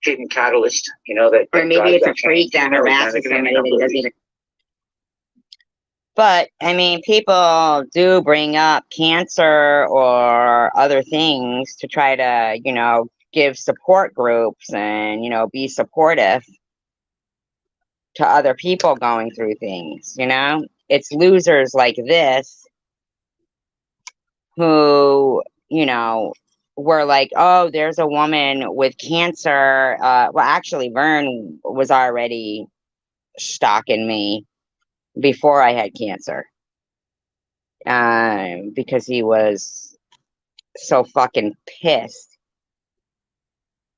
hidden catalyst. That. Or maybe it's a freak that harasses somebody that he doesn't even. But I mean, people do bring up cancer or other things to try to, give support groups and, be supportive to other people going through things, It's losers like this who, were like, oh, there's a woman with cancer. Well, actually, Vern was already stalking me before I had cancer. Because he was so fucking pissed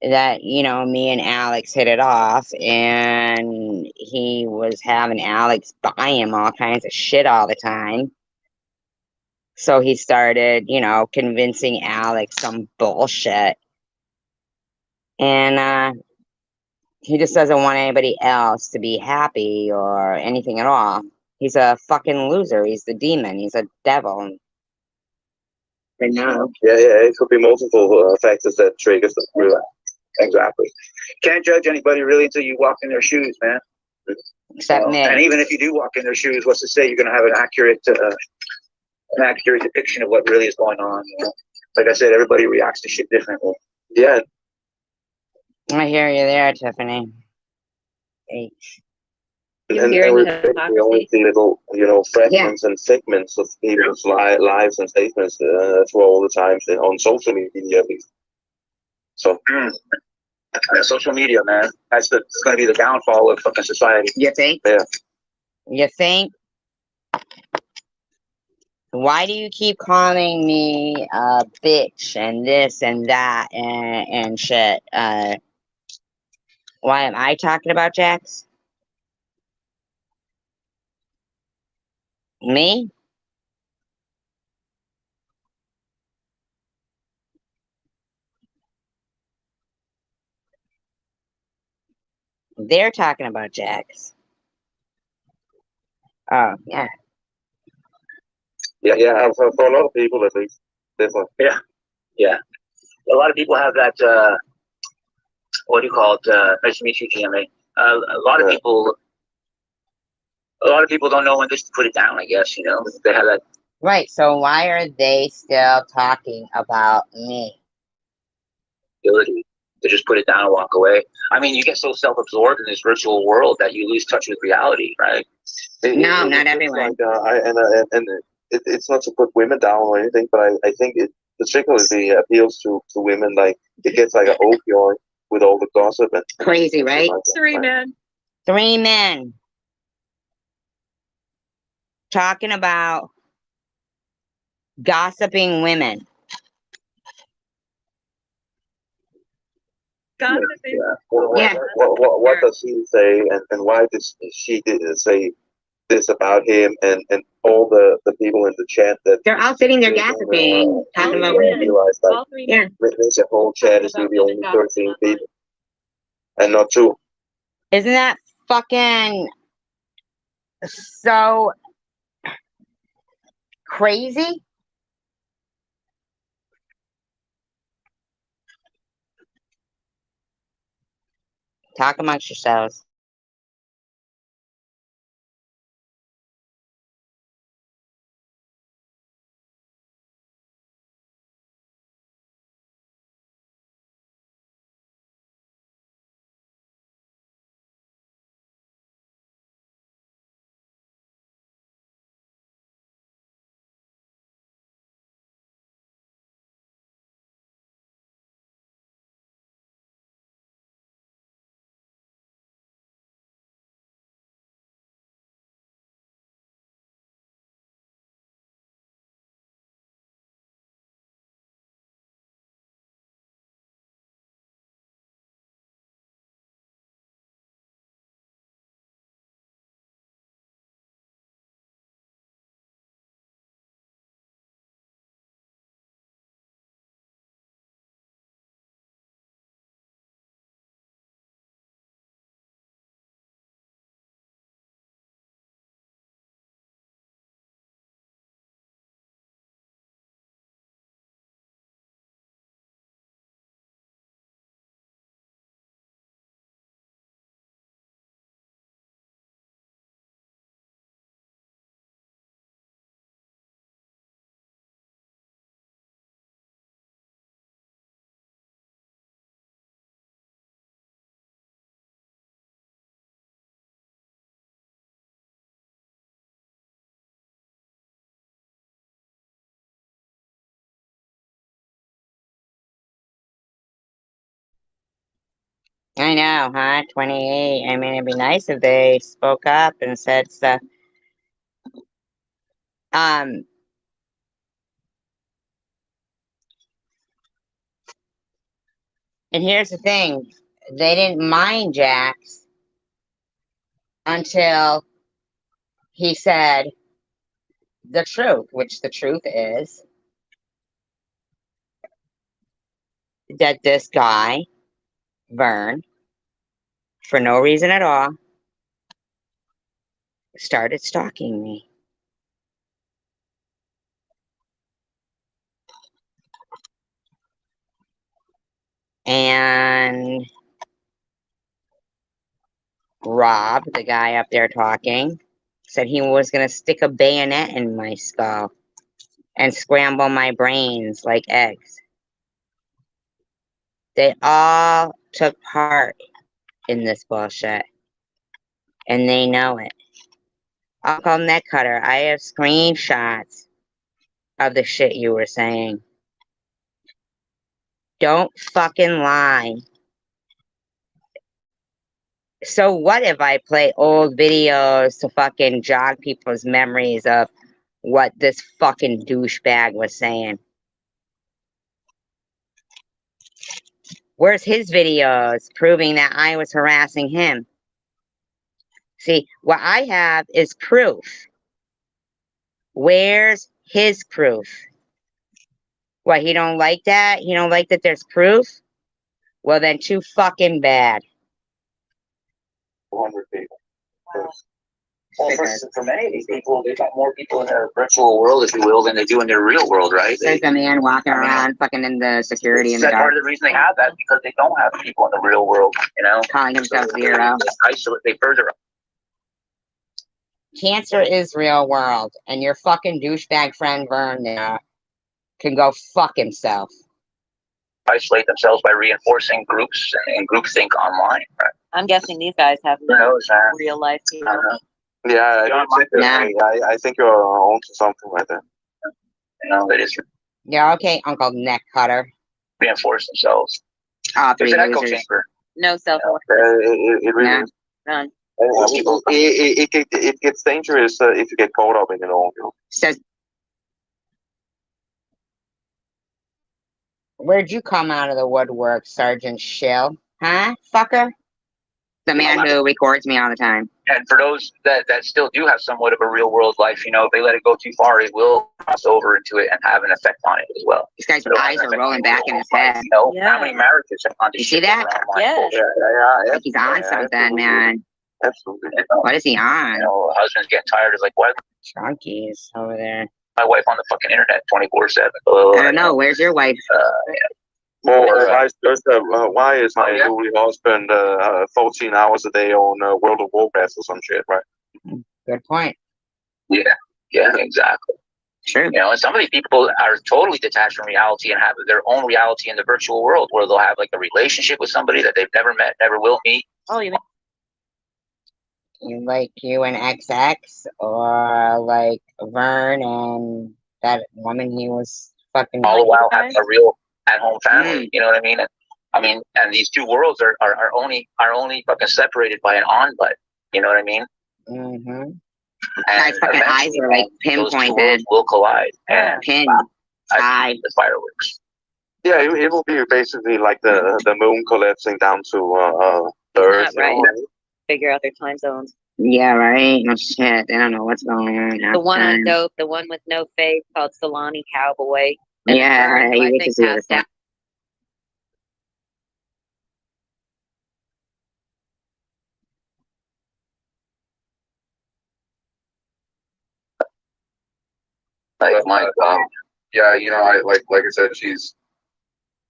that, you know, me and Alex hit it off, and he was having Alex buy him all kinds of shit all the time. So he started, you know, convincing Alex some bullshit. And he just doesn't want anybody else to be happy or anything at all. He's a fucking loser. He's the demon. He's a devil. Right now. Yeah, it could be multiple factors that triggers the relapse. Exactly. Can't judge anybody really until you walk in their shoes, man. Except me. And even if you do walk in their shoes, what's to say you're going to have an accurate depiction of what really is going on? You know? Like I said, everybody reacts to shit differently. Yeah. I hear you there, Tiffany. H. And we only see little, you know, fragments and segments of people's lives and statements through all the times on social media. So, social media, man, it's going to be the downfall of fucking society. You think? Yeah. You think? Why do you keep calling me a bitch and this and that and shit? Why am I talking about Jax? Me? They're talking about Jax. Oh, yeah. Yeah, for a lot of people at least, definitely. Yeah. A lot of people have that, what do you call it? Nice to meet you, GMA. A lot of people don't know when just to put it down, I guess, you know? They have that. Right, so why are they still talking about me? Ability to just put it down and walk away. I mean, you get so self-absorbed in this virtual world that you lose touch with reality, right? No, not everyone. It's not to put women down or anything, but I think it particularly appeals to women. Like it gets like an opioid with all the gossip and crazy, right? Like Three men. 3 men talking about gossiping women. Gossiping. Yeah. What does he say, and why did she say this about him, and all the people in the chat that They're all sitting there gossiping, talking about women. realize that All three men. the whole chat is maybe only 13 people and not 2. Isn't that fucking so crazy? Talk amongst yourselves. I know, huh? 28. I mean, it'd be nice if they spoke up and said stuff. Um, and here's the thing. They didn't mind Jax until he said the truth, which the truth is that this guy, Vern, for no reason at all, started stalking me. And Rob, the guy up there talking, said he was going to stick a bayonet in my skull and scramble my brains like eggs. They all took part in this bullshit, and they know it. Uncle Neck Cutter, I have screenshots of the shit you were saying. Don't fucking lie. So what if I play old videos to fucking jog people's memories of what this fucking douchebag was saying? Where's his videos proving that I was harassing him? See, what I have is proof. Where's his proof? What, he don't like that? He don't like that there's proof? Well, then too fucking bad. 200 people. Well, for many of these people, they've got more people in their virtual world, if you will, than they do in their real world, right? There's a man walking around fucking in the security in the That's dark, part of the reason they have that, because they don't have people in the real world, you know? calling himself Zero. They isolate, they further Cancer is real world, and your fucking douchebag friend Vern there can go fuck himself. isolate themselves by reinforcing groups and groupthink online, right? I'm guessing these guys have Who knows, man? real life I people. don't know. Yeah, I think you're onto something like that. You know, they just Yeah, okay, Uncle Neck Cutter. reinforce themselves. All There's three an echo losers. chamber. No self-awareness. It really Yeah. is. None. It gets dangerous if you get caught up in it all. You know? Says, where'd you come out of the woodwork, Sergeant Shill? Huh, fucker? The man who records me all the time. And for those that still do have somewhat of a real world life, you know, if they let it go too far, it will cross over into it and have an effect on it as well. This guy's So eyes are rolling back in his head. You know, Yeah. how many marriages have gone to You shit see that? over online Yeah. bullshit? Yeah. Like he's on something, man. Absolutely. You know, What is he on? you know, husbands getting tired is like, why is Junkies over there. my wife on the fucking internet 24/7? I don't know. Where's your wife? Well, Or, vice versa. Why is my newly husband 14 hours a day on World of Warcraft or some shit, right? Good point. Yeah, exactly. True. You know, and some of these people are totally detached from reality and have their own reality in the virtual world, where they'll have like a relationship with somebody that they've never met, never will meet. Oh, you mean You like you and XX, or like Vern and that woman he was fucking. All the while having a real at-home family. Mm. You know what I mean? And these two worlds are only fucking separated by an on-but. You know what I mean? Mm-hmm. And Guy's fucking eyes eventually, are like those two pinpointed. worlds will collide. And Pin. I see the fireworks. Yeah, it will be basically like the moon collapsing down to the Earth. right. You know? figure out their time zones? Yeah, right. No shit. They don't know what's going on. The one on time. Dope, the one with no face called Solani Cowboy. And Yeah, Vern, who you I get to think see passed this. out. Like my God. Yeah, you know, I like I said, she's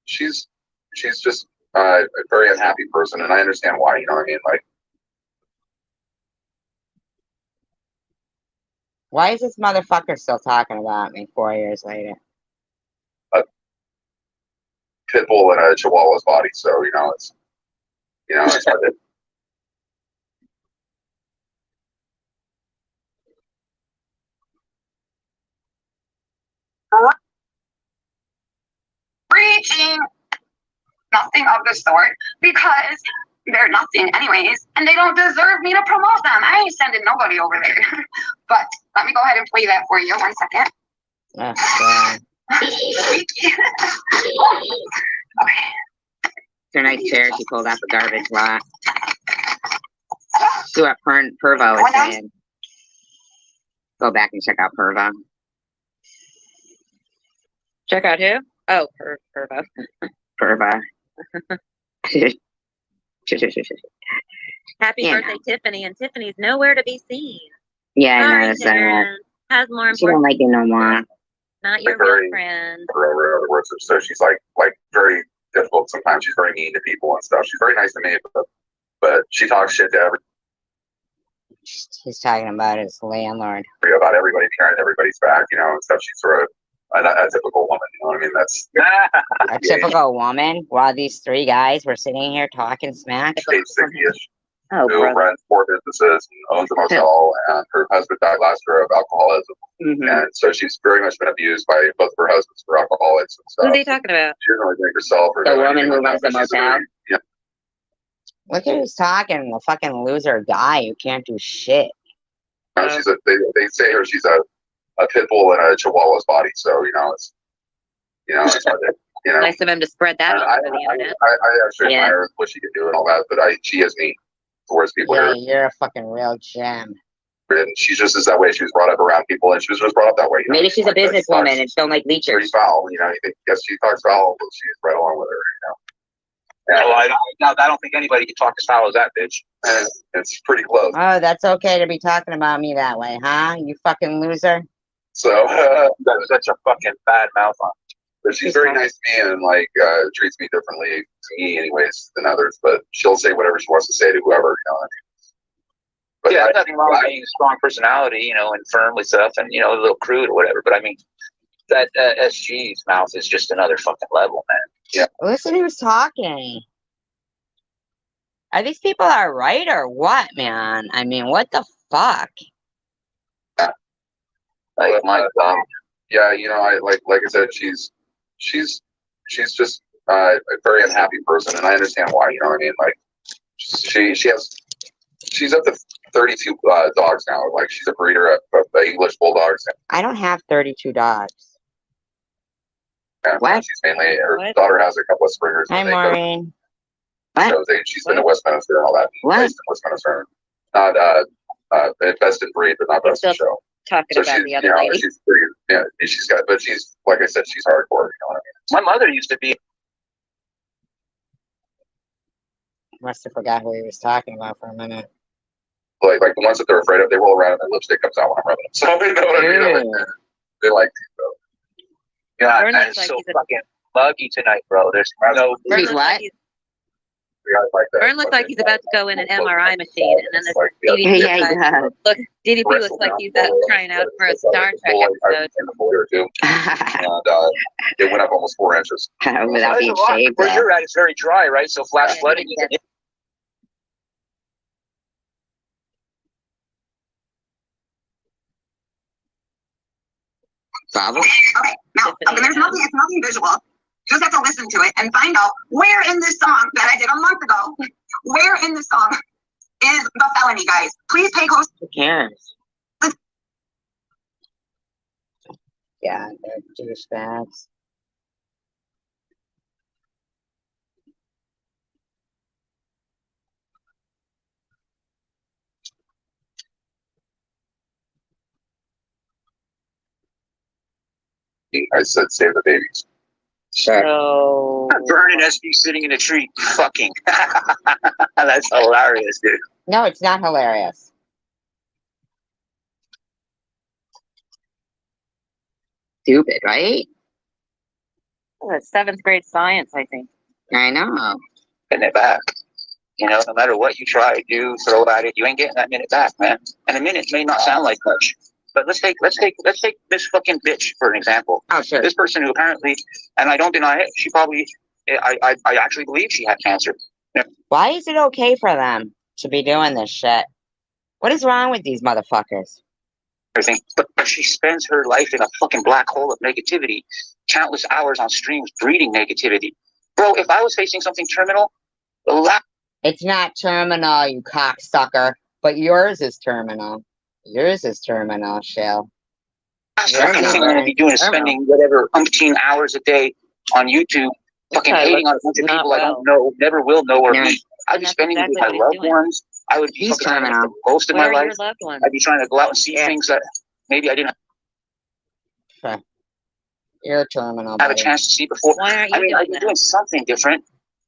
just a very unhappy person, and I understand why. You know what I mean? Like, Why is this motherfucker still talking about me 4 years later? pit bull in a chihuahua's body, so it's hard to. Preaching nothing of the sort, because they're nothing anyways, and they don't deserve me to promote them. I ain't sending nobody over there. But let me go ahead and play that for you. 1 second. Oh, God. Okay. It's a nice chair she pulled off a garbage lot. See what Pervo is saying. Go back and check out Pervo. Check out who? Oh, Pervo. Pervo. Happy Yeah. birthday, Tiffany. And Tiffany's nowhere to be seen. Yeah, I know. Sorry, That's Sharon. Has more she don't important. like it no more. Not your Very- real friend. Or other words, so she's like very difficult. Sometimes she's very mean to people and stuff. She's very nice to me, but she talks shit to everybody He's talking about his landlord. about everybody behind everybody's back, you know, and stuff. She's sort of a typical woman, you know what I mean? That's A typical woman. While these three guys were sitting here talking smack. age 60-ish. Oh, Who brother. runs 4 businesses and owns a motel, and her husband died last year of alcoholism. Mm-hmm. And so she's very much been abused by both of her husbands for alcoholics and stuff. Who's he talking about? She doesn't really drink herself or The do woman anything who like that, runs the but she's a motel? very- Yeah. Look at who's talking. The fucking loser guy who can't do shit. She's they say her she's a pit bull in a chihuahua's body, so it's hard to, Nice of him to spread that And all over the internet. I actually Yeah. admire what she can do and all that, but she is me towards people. Yeah, Here. you're a fucking real gem. And she just is that way. She was brought up around people, and she was just brought up that way. Maybe she's a businesswoman and don't like Pretty leechers. foul, you guess she talks foul, but she's right along with her, Well, I don't think anybody can talk as foul as that bitch. And it's pretty close. Oh, that's okay to be talking about me that way, huh? You fucking loser. So, That's such a fucking bad mouth on. but she's very nice to me and treats me differently to me, anyways, than others. But she'll say whatever she wants to say to whoever, But Yeah, there's nothing wrong with being a strong personality, and firm with stuff, and a little crude or whatever. But I mean, that SG's mouth is just another fucking level, man. Listen who's talking. Are these people all right or what, man? I mean, what the fuck? Like my God. yeah, I like I said, she's just a very unhappy person, and I understand why. You know what I mean? Like she's up to 32 dogs now. Like she's a breeder of English bulldogs. I don't have 32 dogs. And What? she's mainly her What? daughter has a couple of springers. Hi, and they go- Maureen. What? So she's been to Westminster and all that. What? Placed in Westminster. Not best in breed, but not We're best in still show. Talking So about she's, the other lady. she's pretty, yeah, she's got, but she's, like I said, she's hardcore, you know what My mother used to be. Must have forgot who he was talking about for a minute. I mean? Like the ones that they're afraid of, they roll around and their lipstick comes out when I'm rubbing them. So, you know what I mean? Like, they like, God, Vern that looks is like so he's a- fucking muggy tonight, bro. There's no. Vern He's looks what? like he's, guys like that. Vern looks like he's about to go in an MRI machine, and then this Like, DDP Yeah, he guy- does. look, DDP looks like he's out trying out for a Star Trek episode. In the folder too, and it went up almost 4 inches. Without being shaved. Where though. you're at, it's very dry, right? So flash Yeah, flooding. yeah. Problem? Okay, now, Tiffany, it's nothing visual. You just have to listen to it and find out where in this song that I did a month ago, where in this song is the felony, guys. Please pay close. Who cares? Yeah, they're douchebags. I said, save the babies. Sure. So Vern and SB sitting in a tree, fucking. That's hilarious, dude. No, it's not hilarious. Stupid, right? that's 7th grade science, I think. I know. Getting it back. No matter what you try, do, throw at it, you ain't getting that minute back, man. And a minute may not sound like much, but let's take this fucking bitch for an example. Oh, sure. This person who apparently, and I don't deny it, she probably, I actually believe she had cancer. Why is it okay for them to be doing this shit? What is wrong with these motherfuckers? Everything, but she spends her life in a fucking black hole of negativity, countless hours on streams breeding negativity. Bro, if I was facing something terminal, It's not terminal, you cocksucker, but yours is terminal. Yours is terminal, Shell. Last thing I'm going to be doing is spending whatever umpteen hours a day on YouTube, fucking hating on a bunch of people I don't know, never will know or meet. I'd be spending it with my loved ones. I would be fucking having the most of my life. I'd be trying to go out and see things that maybe I didn't You're terminal, have a chance to see before. I mean, I'd be doing something different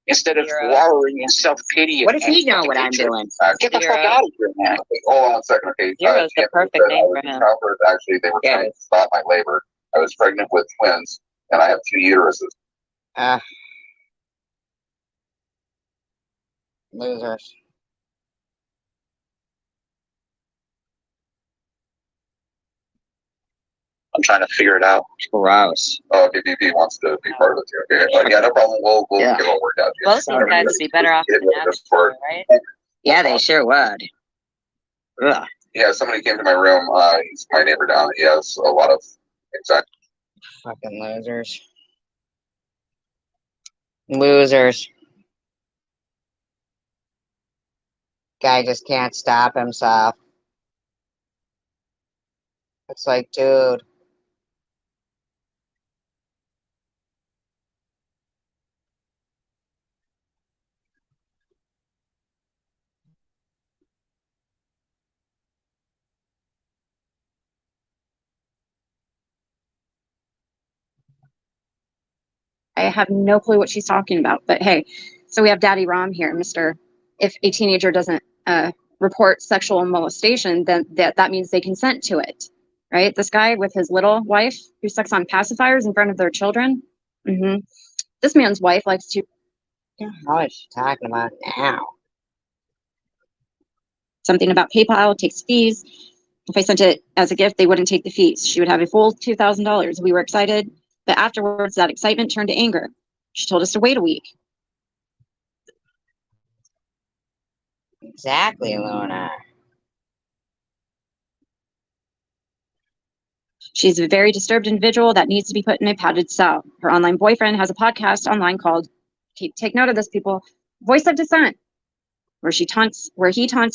instead of wallowing in self-pity. What does he know what I'm doing? Get the fuck out of here, man. Hold on a second, okay. Zero's the perfect name for him. Actually, they were trying to stop my labor. I was pregnant with twins, and I have 2 uteruses. Losers. I'm trying to figure it out. Gross. Oh, okay, BP wants to be part of it too. Okay, yeah, no problem. We'll get it all worked out. Both these guys would be better off than that, right? Yeah, they sure would. Ugh. Yeah, somebody came to my room. He's my neighbor down. He has a lot of anxiety. Fucking losers. Losers. Guy just can't stop himself. It's like, dude. I have no clue what she's talking about. But hey, so we have Daddy Rom here, Mr. If a teenager doesn't report sexual molestation, then that means they consent to it, right? This guy with his little wife who sucks on pacifiers in front of their children. This man's wife likes to. What is she talking about now? Something about PayPal takes fees. If I sent it as a gift, they wouldn't take the fees. She would have a full $2,000. We were excited, but afterwards, that excitement turned to anger. She told us to wait a week. Exactly, Luna. She's a very disturbed individual that needs to be put in a padded cell. Her online boyfriend has a podcast online called, take note of this, people, Voice of Dissent, where he taunts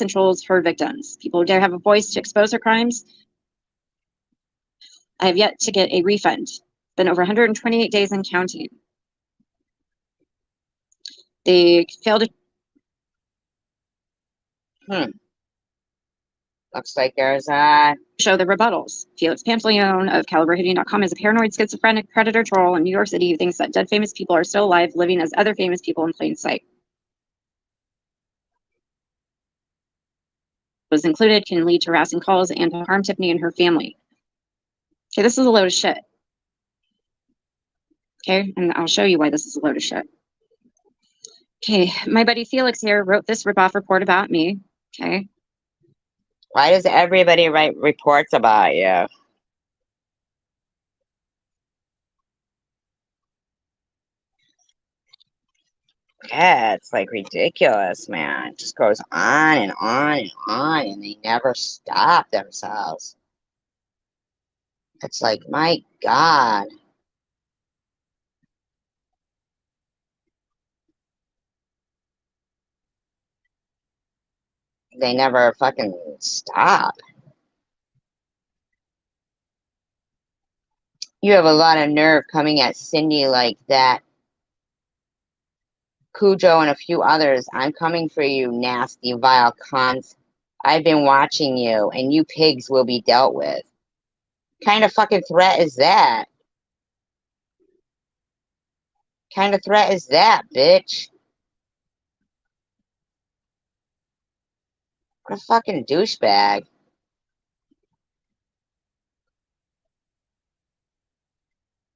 and trolls her victims. People who dare have a voice to expose her crimes. I have yet to get a refund. Been over 128 days and counting. They failed to Looks like there's a show the rebuttals. Felix Pantaleone of CaliberHitting.com is a paranoid schizophrenic predator troll in New York City who thinks that dead famous people are still alive, living as other famous people in plain sight. Was included can lead to harassing calls and to harm Tiffany and her family. Okay, this is a load of shit. Okay, and I'll show you why this is a load of shit. Okay, my buddy Felix here wrote this ripoff report about me. Okay. Why does everybody write reports about you? Yeah, it's like ridiculous, man. It just goes on and on and on, and they never stop themselves. It's like, my God. They never fucking stop. You have a lot of nerve coming at Cindy like that. Cujo and a few others. I'm coming for you, nasty, vile cunts. I've been watching you, and you pigs will be dealt with. Kind of fucking threat is that? Kind of threat is that, bitch? What a fucking douchebag.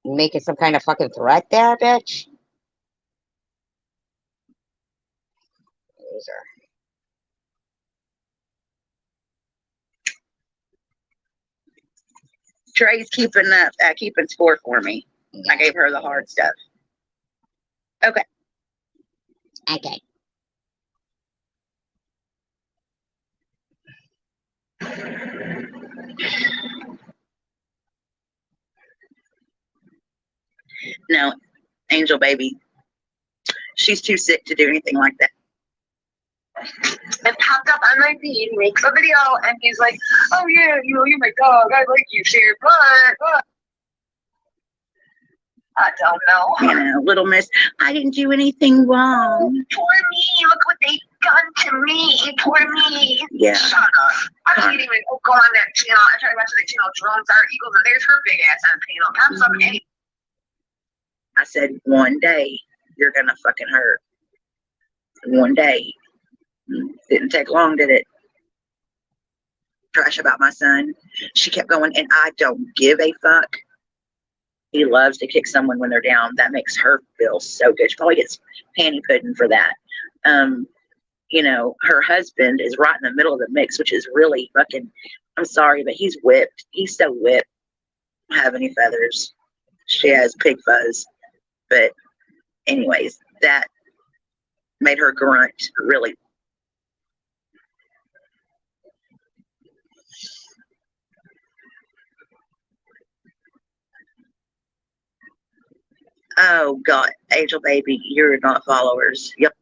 Making some kind of fucking threat there, bitch? Loser. Trey's keeping score for me. I gave her the hard stuff. Okay. Okay. No, Angel baby. She's too sick to do anything like that. and popped up on my feed, makes a video, and he's like, oh yeah, you know, you're my dog, I like you, share blood. I don't know. You know, little miss, I didn't do anything wrong. Poor me, look what they've done to me. Poor me. Yeah. Shut up. I can't even go on that channel. I try to watch the channel Drones Are Eagles, and there's her big ass on the panel. Pops up any. I said, one day you're gonna fucking hurt. One day. Didn't take long, did it? Trash about my son. She kept going, and I don't give a fuck. He loves to kick someone when they're down. That makes her feel so good. She probably gets panty pudding for that. You know, her husband is right in the middle of the mix, which is really fucking, I'm sorry, but he's whipped. He's so whipped. Don't have any feathers. She has pig fuzz. But anyways, that made her grunt really. Oh God, Angel baby, you're not followers. Yep.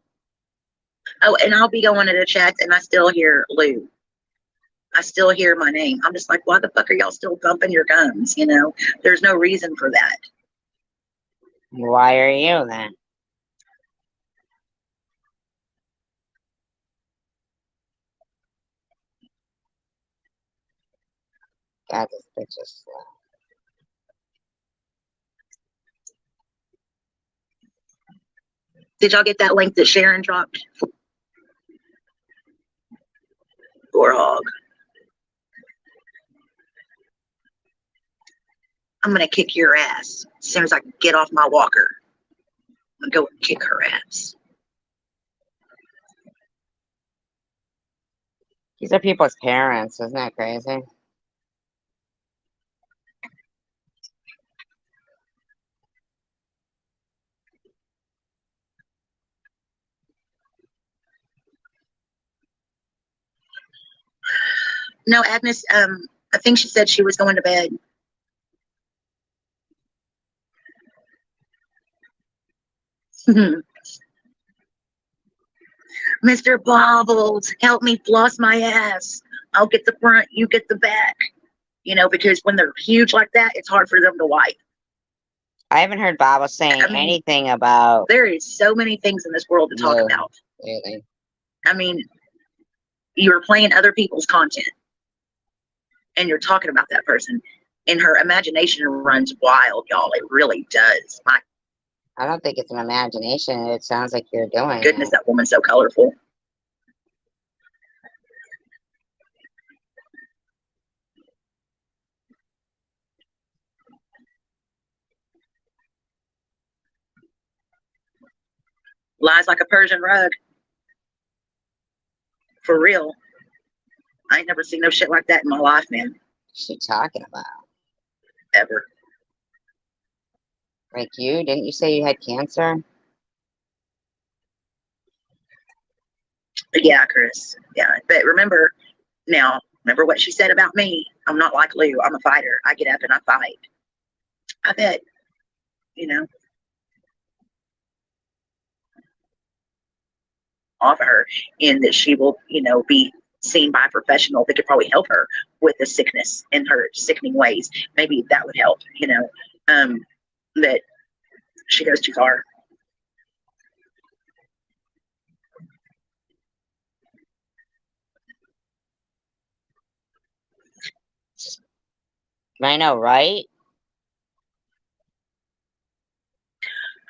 Oh, and I'll be going to the chats and I still hear Lou. I still hear my name. I'm just like, why the fuck are y'all still bumping your gums? You know, there's no reason for that. Why are you then? God, this bitch is slow. Did y'all get that link that Sharon dropped? Poor hog. I'm gonna kick your ass as soon as I get off my walker. I'm gonna go kick her ass. These are people's parents. Isn't that crazy? No, Agnes, I think she said she was going to bed. Mr. Bobbles, help me floss my ass. I'll get the front, you get the back. You know, because when they're huge like that, it's hard for them to wipe. I haven't heard Baba saying anything about. There is so many things in this world to talk about. Really? I mean, you're playing other people's content and you're talking about that person, and her imagination runs wild, y'all. It really does. My I don't think it's an imagination. It sounds like you're doing goodness, it. that woman's so colorful. Lies like a Persian rug. For real. I ain't never seen no shit like that in my life, man. What's she talking about? Ever. Like you? Didn't you say you had cancer? Yeah, Chris. Yeah. But remember what she said about me. I'm not like Lou. I'm a fighter. I get up and I fight. I bet, you know, off her, in that she will, you know, be seen by a professional that could probably help her with the sickness in her sickening ways. Maybe that would help, you know, that she goes too far. I know, right?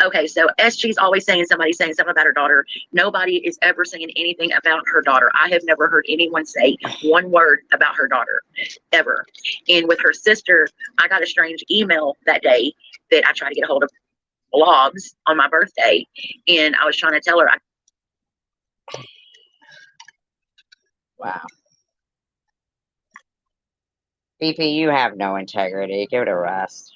Okay, so SG's always saying something about her daughter. Nobody is ever saying anything about her daughter. I have never heard anyone say one word about her daughter, ever. And with her sister, I got a strange email that day that I tried to get a hold of blogs on my birthday, and I was trying to tell her. Wow. BP, you have no integrity. Give it a rest.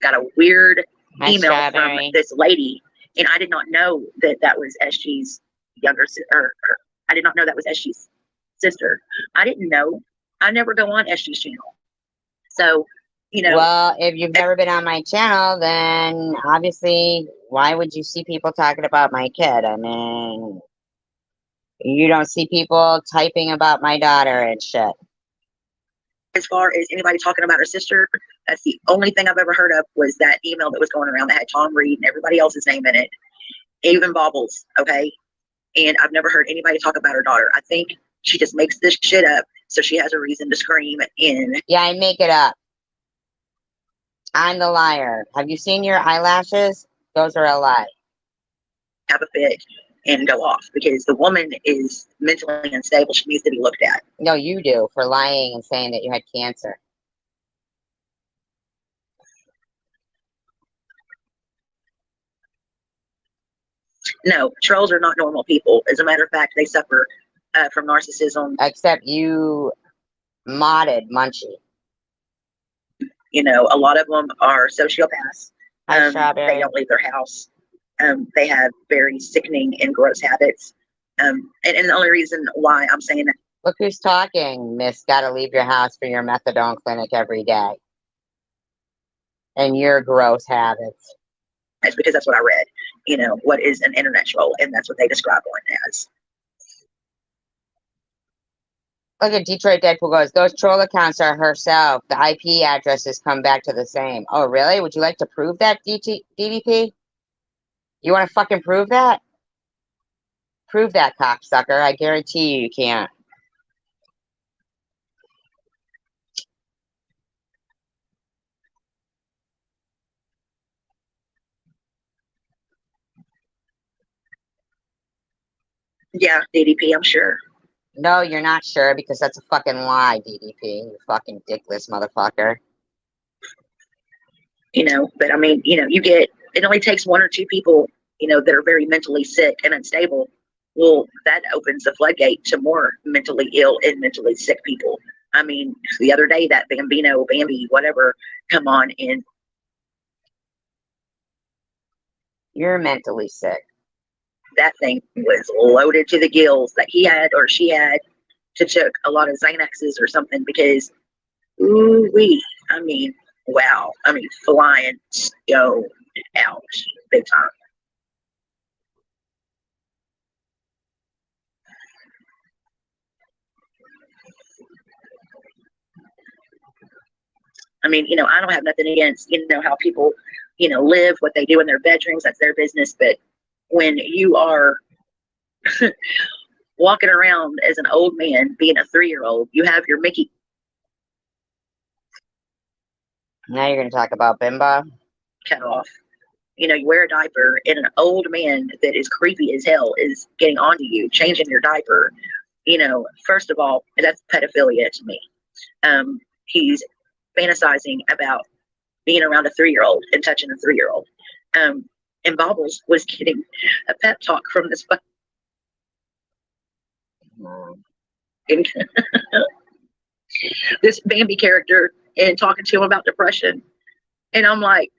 Got a weird Hi, email Strawberry. from this lady, and I did not know that that was SG's younger sister. I did not know that was SG's sister. I didn't know. I never go on SG's channel. So, you know. Well, if you've never been on my channel, then obviously, why would you see people talking about my kid? I mean, You don't see people typing about my daughter and shit. As far as anybody talking about her sister, that's the only thing I've ever heard of was that email that was going around that had Tom Reed and everybody else's name in it, even Baubles, okay? And I've never heard anybody talk about her daughter. I think she just makes this shit up so she has a reason to scream in. Yeah, I make it up. I'm the liar. Have you seen your eyelashes? Those are a lie. Have a fit and go off because the woman is mentally unstable. She needs to be looked at. No, you do, for lying and saying that you had cancer. No, trolls are not normal people. As a matter of fact, they suffer from narcissism. Except you modded Munchie. You know, a lot of them are sociopaths. Hi, Strawberry. They don't leave their house. They have very sickening and gross habits. And the only reason why I'm saying that. Look who's talking, Miss. Gotta leave your house for your methadone clinic every day. And your gross habits. Is because that's what I read. You know, what is an internet troll? And that's what they describe one as. Look at Detroit Deadpool goes, those troll accounts are herself. The IP addresses come back to the same. Oh, really? Would you like to prove that, DDP? You want to fucking prove that? Prove that, cocksucker. I guarantee you can't. Yeah, DDP, I'm sure. No, you're not sure because that's a fucking lie, DDP. You fucking dickless motherfucker. You know, but I mean, you know, it only takes one or two people, you know, that are very mentally sick and unstable. Well, that opens the floodgate to more mentally ill and mentally sick people. I mean, the other day that Bambi, whatever, come on in. You're mentally sick. That thing was loaded to the gills that he had or she had to took a lot of Xanaxes or something because, ooh wee, I mean, wow, I mean, flying, go out big time. I mean, you know, I don't have nothing against, you know, how people, you know, live, what they do in their bedrooms, that's their business. But when you are walking around as an old man, being a 3-year-old, you have your Mickey. Now you're going to talk about Bimbo? Cut off. You know, you wear a diaper, and an old man that is creepy as hell is getting onto you, changing your diaper. You know, first of all, that's pedophilia to me. He's fantasizing about being around a 3-year-old and touching a 3-year-old. And Bobbles was getting a pep talk from this this Bambi character and talking to him about depression. And I'm like,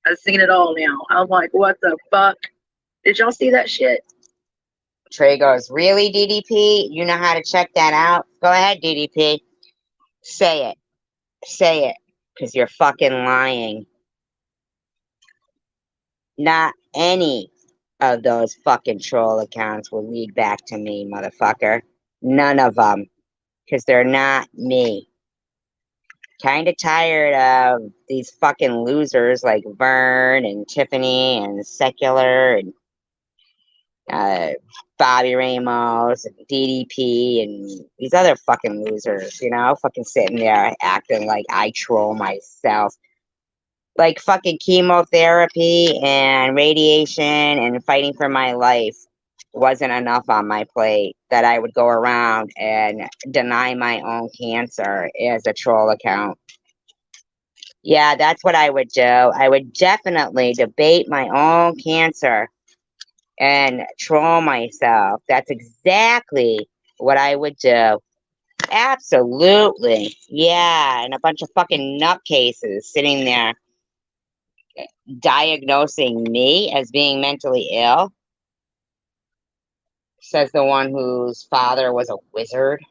I've seen it all now. I'm like, what the fuck? Did y'all see that shit? Trey goes, really, DDP? You know how to check that out? Go ahead, DDP. Say it. Say it. Because you're fucking lying. Not any of those fucking troll accounts will lead back to me, motherfucker. None of them. Because they're not me. Kind of tired of these fucking losers like Vern and Tiffany and Secular and Bobby Ramos and DDP and these other fucking losers, you know, fucking sitting there acting like I troll myself. Like fucking chemotherapy and radiation and fighting for my life wasn't enough on my plate that I would go around and deny my own cancer as a troll account. Yeah, that's what I would do. I would definitely debate my own cancer and troll myself. That's exactly what I would do. Absolutely. Yeah, and a bunch of fucking nutcases sitting there diagnosing me as being mentally ill, says the one whose father was a wizard.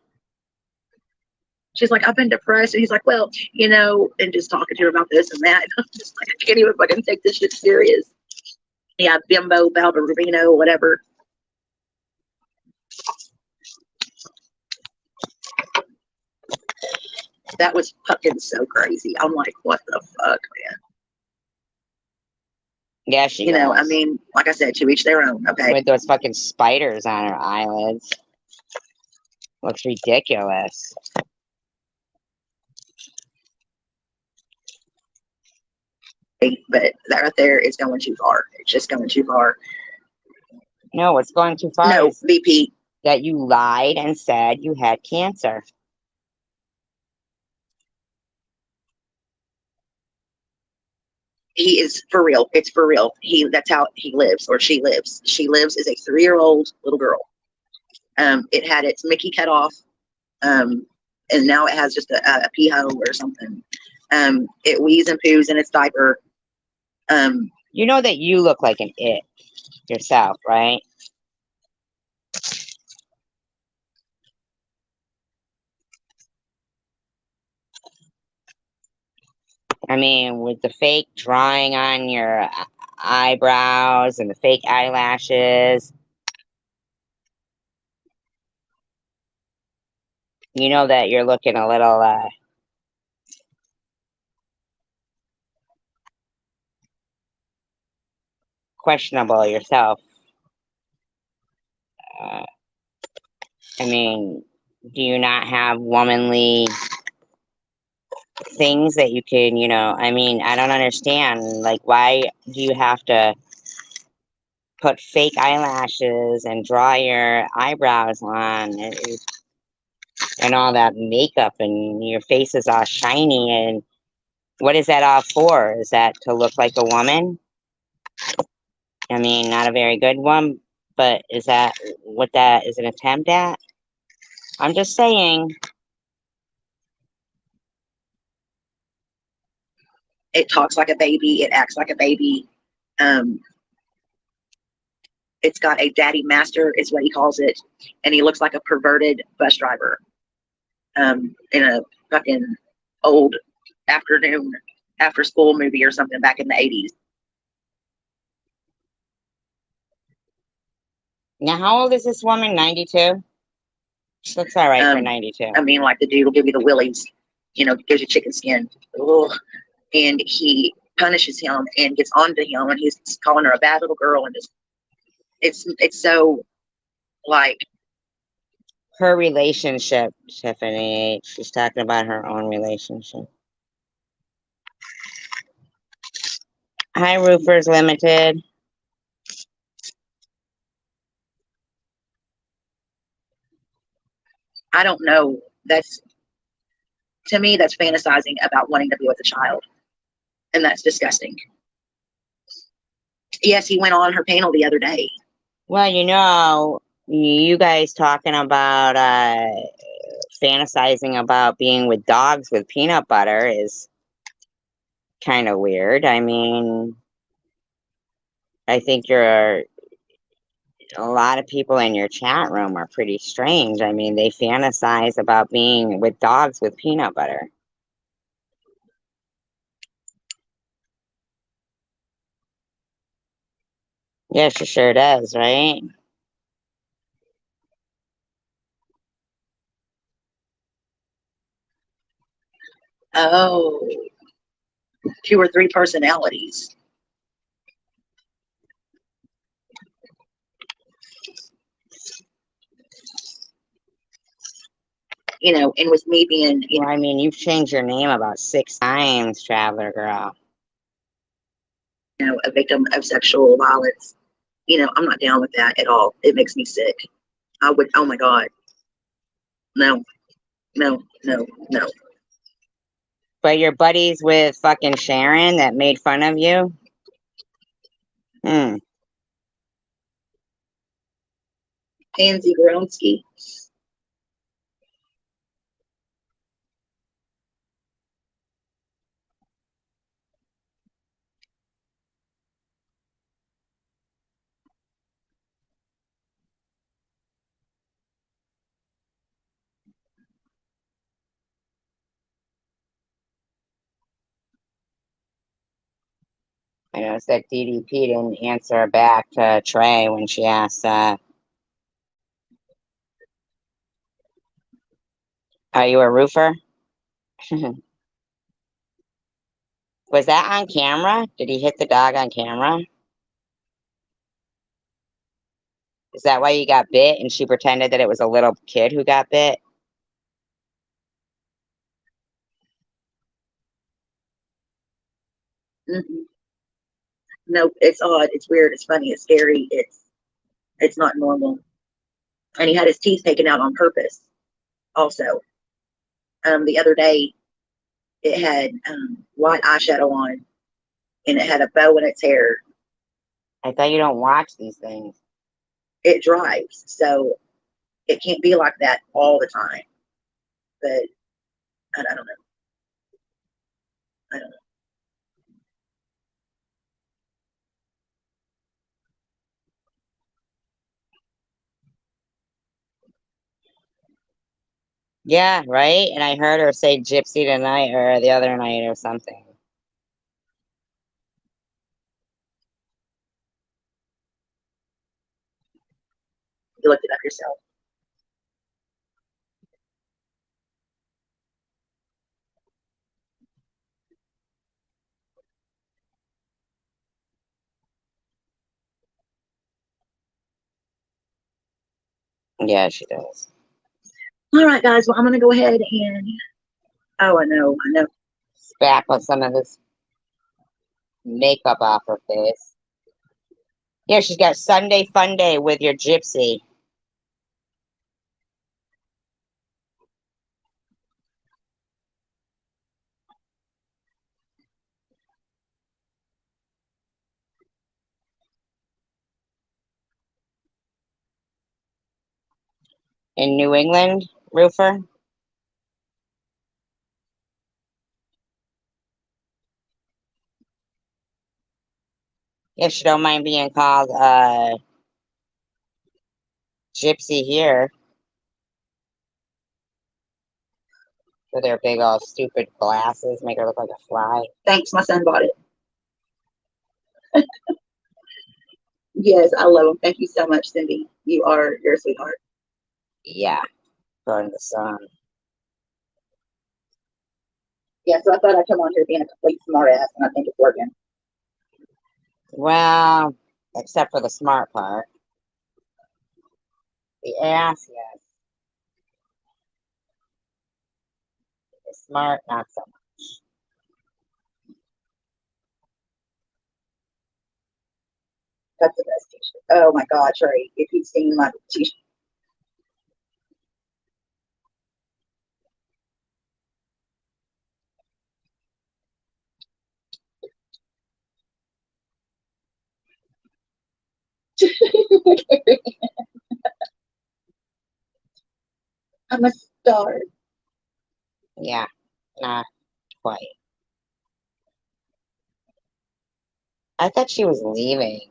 She's like, I've been depressed. And he's like, well, you know, and just talking to her about this and that. I'm just like, I can't even fucking take this shit serious. Yeah, Bimbo, Balberino, whatever. That was fucking so crazy. I'm like, what the fuck, man? Yeah, she You know, I does. mean, like I said, to each their own, okay? With those fucking spiders on her eyelids. Looks ridiculous. But that right there is going too far. It's just going too far. No, what's going too far No, is VP, that you lied and said you had cancer. he is for real. It's for real. That's how he lives or she lives. She lives as a 3-year-old little girl. It had its Mickey cut off. And now it has just a pee hole or something. It wheezes and poos in its diaper. You know that you look like an it yourself, right? I mean, with the fake drawing on your eyebrows and the fake eyelashes, you know that you're looking a little questionable yourself. I mean, do you not have womanly things that you can, I mean, I don't understand. Like, why do you have to put fake eyelashes and draw your eyebrows on and all that makeup and your face is all shiny? And what is that all for? Is that to look like a woman? I mean, not a very good one, but is that what that is an attempt at? I'm just saying. It talks like a baby. It acts like a baby. It's got a daddy master, is what he calls it, and he looks like a perverted bus driver. In a fucking old afternoon after school movie or something back in the 80s. Now, how old is this woman? 92? She looks all right for 92. I mean, like the dude will give you the willies, gives you chicken skin. Ugh. And he punishes him and gets onto him, and he's calling her a bad little girl, and just it's so like Her relationship, Tiffany. She's talking about her own relationship. Hi, Roofers Limited. I don't know. That's to me, that's fantasizing about wanting to be with a child, and that's disgusting. Yes, he went on her panel the other day. Well, you guys talking about fantasizing about being with dogs with peanut butter is kind of weird. I mean, I think a lot of people in your chat room are pretty strange. I mean, they fantasize about being with dogs with peanut butter. Yeah, she sure does, right? Oh, 2 or 3 personalities. And with me being, Well, I mean, you've changed your name about 6 times, Traveler Girl. a victim of sexual violence, I'm not down with that at all. It makes me sick. I would, oh my God. No, no, no, no. But you're buddies with fucking Sharon that made fun of you? Pansy Gronsky. I noticed that DDP didn't answer back to Trey when she asked, are you a roofer? Was that on camera? Did he hit the dog on camera? Is that why you got bit and she pretended that it was a little kid who got bit? Mhm. No, it's odd. It's weird. It's funny. It's scary. It's not normal. And he had his teeth taken out on purpose. Also, the other day it had white eyeshadow on, and it had a bow in its hair. I thought you don't watch these things. It drives, so it can't be like that all the time. But I don't know. I don't know. Yeah, right? And I heard her say gypsy tonight or the other night or something. You looked it up yourself. Yeah, she does. All right, guys. Well, I'm gonna go ahead and. Oh, I know. I know. Spackle some of this makeup off her face. Yeah, she's got Sunday Fun Day with your gypsy. In New England, Roofer? If she don't mind being called gypsy here with their big old stupid glasses, make her look like a fly. Thanks. My son bought it. Yes, I love him. Thank you so much, Cindy. You're a sweetheart. Yeah, going to the sun. Yeah, so I thought I'd come on here being a complete smartass, and I think it's working. Well, except for the smart part. The ass, yes. The smart, not so much. That's the best t-shirt. Oh my God, Trey, if you'd seen my t-shirt. I'm a star. Yeah, not quite. I thought she was leaving.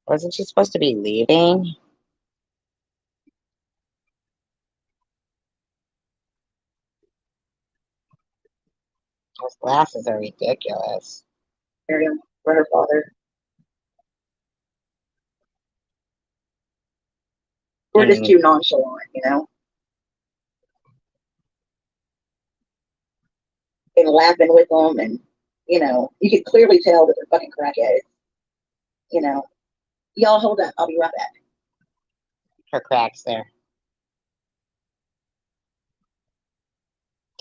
Wasn't she supposed to be leaving? Those glasses are ridiculous. Miriam, for her father. We're just too nonchalant, you know, and laughing with them, and you could clearly tell that they're fucking crackheads. You know, y'all hold up. I'll be right back. Her cracks there.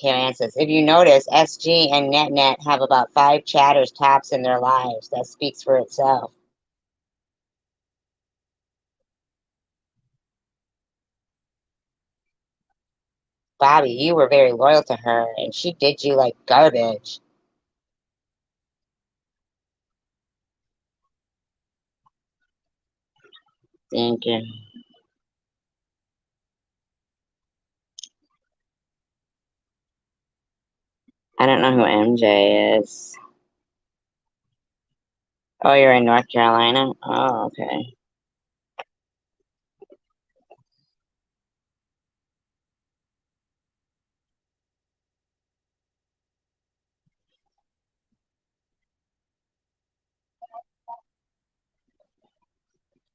Karen says, if you notice, SG and NetNet have about 5 chatters tops in their lives. That speaks for itself. Bobby, you were very loyal to her, and she did you like garbage. Thank you. I don't know who MJ is. Oh, you're in North Carolina? Oh, okay.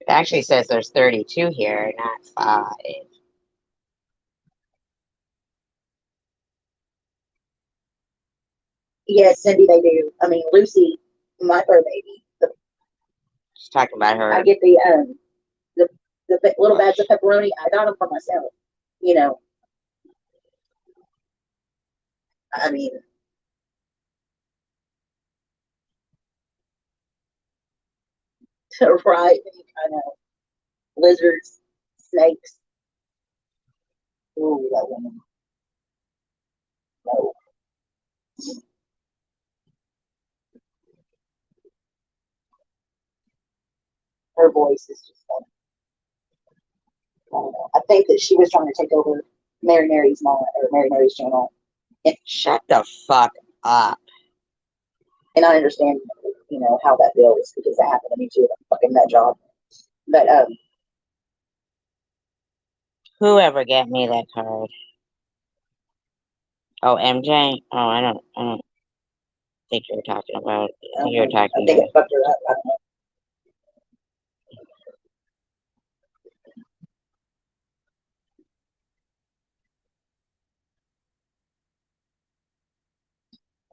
It actually says there's 32 here, not 5. Yes, Cindy, they do. I mean, Lucy, my fur baby. She's talking about her. I get the little bags of pepperoni. I got them for myself. You know, I mean, right? I know lizards, snakes. Ooh, that woman. No, her voice is just. I don't know. I think that she was trying to take over Mary Mary's mom or Mary Mary's channel. Shut the fuck up. And I understand, you know, how that feels because that happened to me too. Fucking that job. But Whoever get me that card. Oh, MJ? Oh, I don't think you were talking about. I think you were talking I think it fucked her up. I don't know.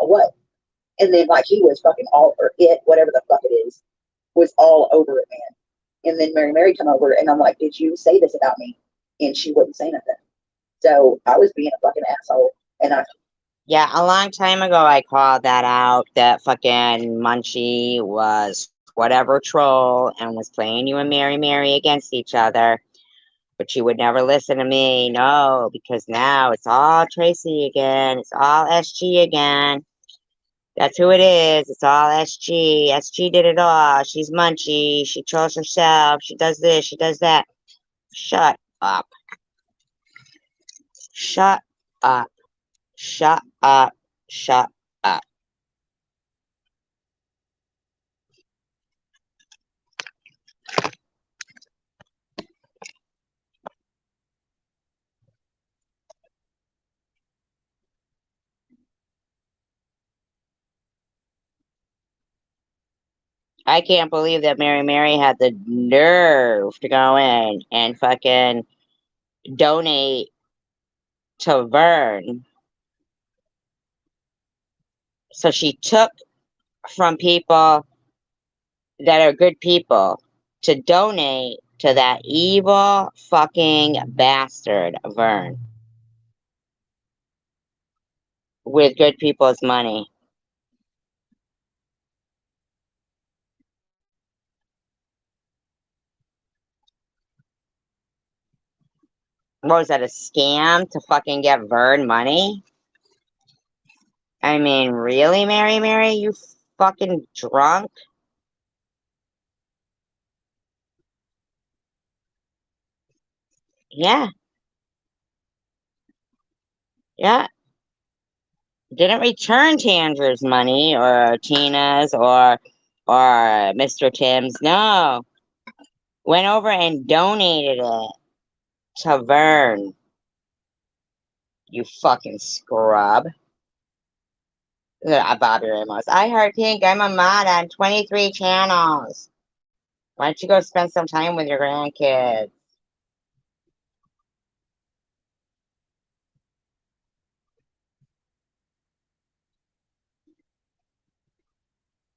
What? And then like he was fucking all or it, whatever the fuck it is, was all over it, man. And then Mary come over and I'm like, did you say this about me? And she wouldn't say nothing. So I was being a fucking asshole. And Yeah, a long time ago I called that out, that fucking Munchie was whatever troll and was playing you and Mary against each other. But she would never listen to me. No, because now it's all Tracy again. It's all SG again. That's who it is. It's all SG. SG did it all. She's Munchie. She trolls herself. She does this. She does that. Shut up. Shut up. Shut up. Shut up. I can't believe that Mary had the nerve to go in and fucking donate to Vern. So she took from people that are good people to donate to that evil fucking bastard, Vern, with good people's money. What was that, a scam to fucking get Vern money? I mean, really, Mary? You fucking drunk? Yeah, yeah. Didn't return Tanger's money or Tina's or Mr. Tim's. No. Went over and donated it to Vern. You fucking scrub. Bobby Ramos. I heard Pink. I'm a mod on 23 channels. Why don't you go spend some time with your grandkids?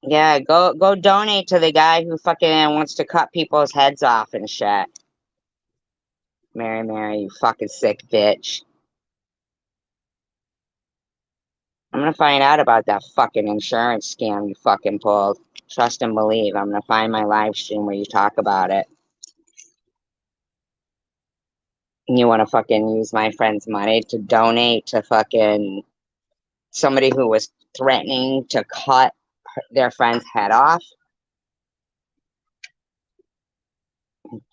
Yeah, go donate to the guy who fucking wants to cut people's heads off and shit. Mary, you fucking sick bitch. I'm gonna find out about that fucking insurance scam you fucking pulled. Trust and believe. I'm gonna find my live stream where you talk about it. And you wanna fucking use my friend's money to donate to fucking somebody who was threatening to cut their friend's head off?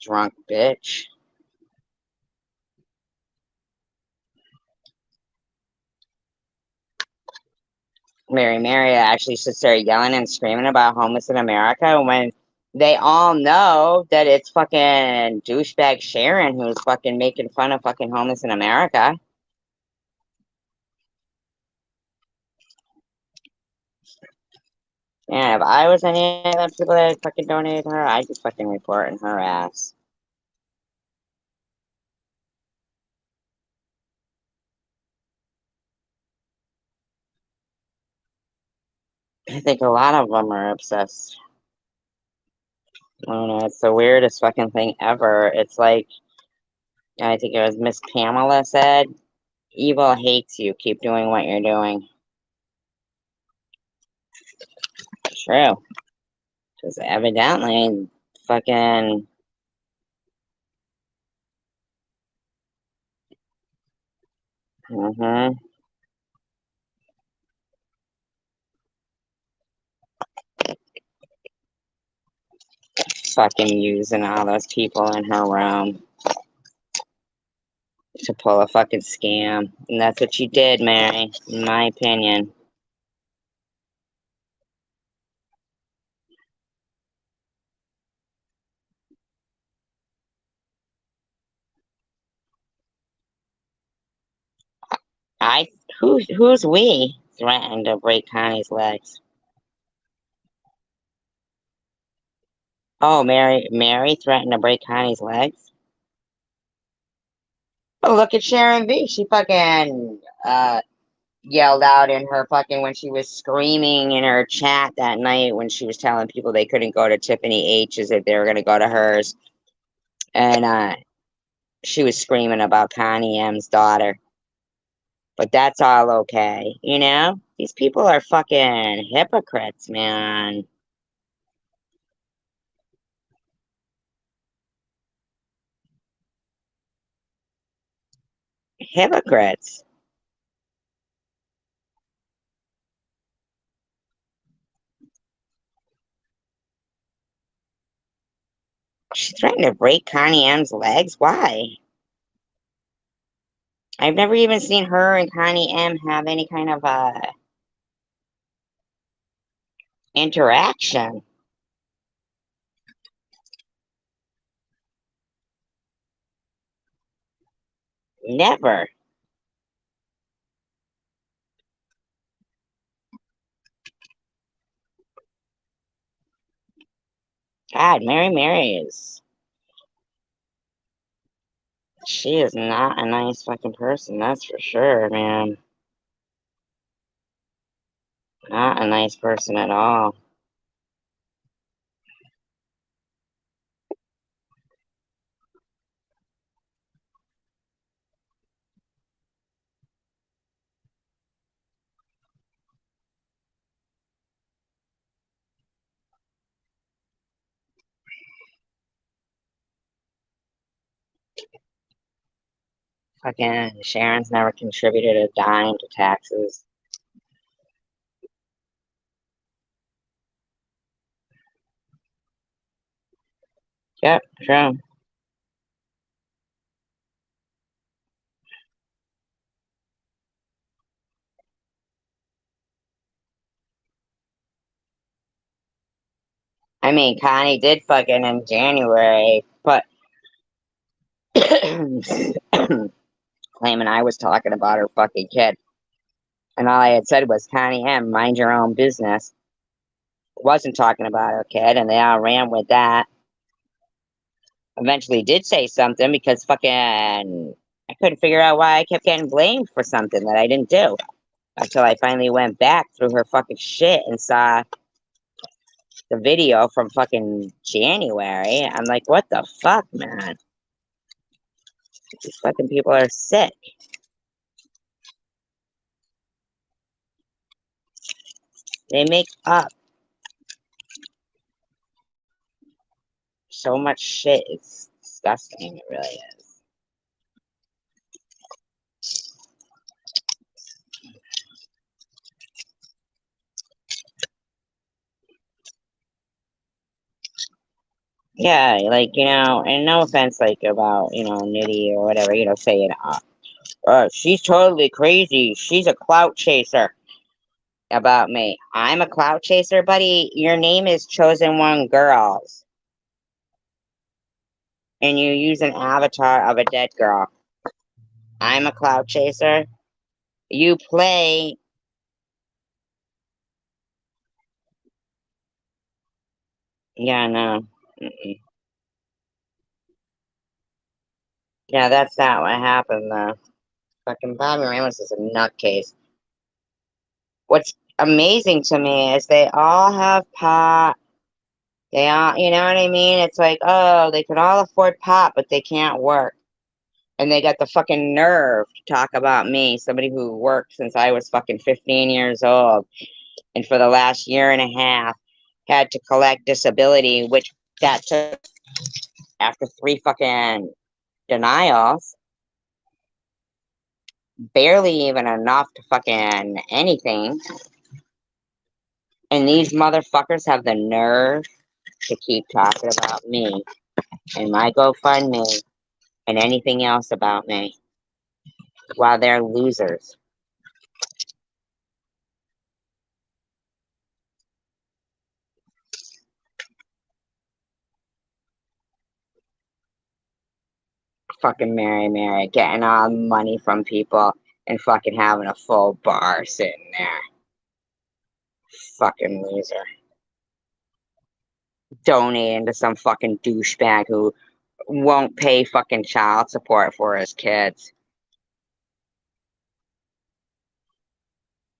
Drunk bitch. Mary actually sits there yelling and screaming about homeless in America when they all know that it's fucking douchebag Sharon who's fucking making fun of fucking homeless in America. Yeah, if I was any of the people that fucking donated her, I'd be fucking reporting her ass. I think a lot of them are obsessed. I don't know. It's the weirdest fucking thing ever. It's like, I think it was Miss Pamela said, evil hates you. Keep doing what you're doing. True. Because evidently, fucking. Fucking using all those people in her room to pull a fucking scam. And that's what you did, Mary, in my opinion. I who's we threatened to break Connie's legs? Oh, Mary threatened to break Connie's legs? Oh, look at Sharon V. She fucking yelled out in her fucking when she was screaming in her chat that night when she was telling people they couldn't go to Tiffany H's if they were gonna go to hers. And she was screaming about Connie M's daughter. But that's all okay, you know? These people are fucking hypocrites, man. Hypocrites. She's threatened to break Connie M's legs? Why? I've never even seen her and Connie M have any kind of interaction. Never. God, Mary is. She is not a nice fucking person, that's for sure, man. Not a nice person at all. Fucking Sharon's never contributed a dime to taxes. Yep, true. I mean, Connie did fucking in January, but claiming I was talking about her fucking kid. And all I had said was, Connie M, mind your own business. Wasn't talking about her kid, and they all ran with that. Eventually did say something because fucking I couldn't figure out why I kept getting blamed for something that I didn't do. Until I finally went back through her fucking shit and saw the video from fucking January. I'm like, what the fuck, man? These fucking people are sick. They make up so much shit. It's disgusting. It really is. Yeah, like, you know, and no offense, like, about, you know, Nitty or whatever, you know, saying, she's totally crazy. She's a clout chaser about me. I'm a clout chaser, buddy. Your name is Chosen One Girls. And you use an avatar of a dead girl. I'm a clout chaser. You play. Yeah, no. Mm-mm. Yeah, that's not what happened, though. Fucking Bobby Ramos is a nutcase. amazing to me is they all have pot. They all, you know what I mean? It's like, oh, they can all afford pot, but they can't work. And they got the fucking nerve to talk about me, somebody who worked since I was fucking 15 years old. And for the last year and a half, had to collect disability, which that took after 3 fucking denials. Barely even enough to fucking anything. And these motherfuckers have the nerve to keep talking about me and my GoFundMe and anything else about me while they're losers. Fucking Mary, getting all the money from people and fucking having a full bar sitting there. Fucking loser. Donating to some fucking douchebag who won't pay fucking child support for his kids.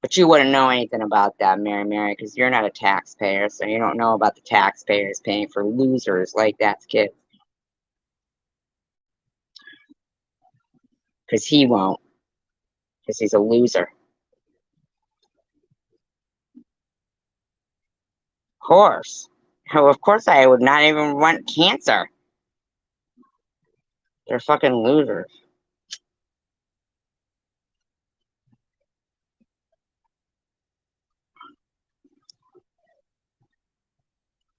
But you wouldn't know anything about that, Mary, because you're not a taxpayer, so you don't know about the taxpayers paying for losers like that's kids. Because he won't. Because he's a loser. Of course. Oh, of course I would not even want cancer. They're fucking losers.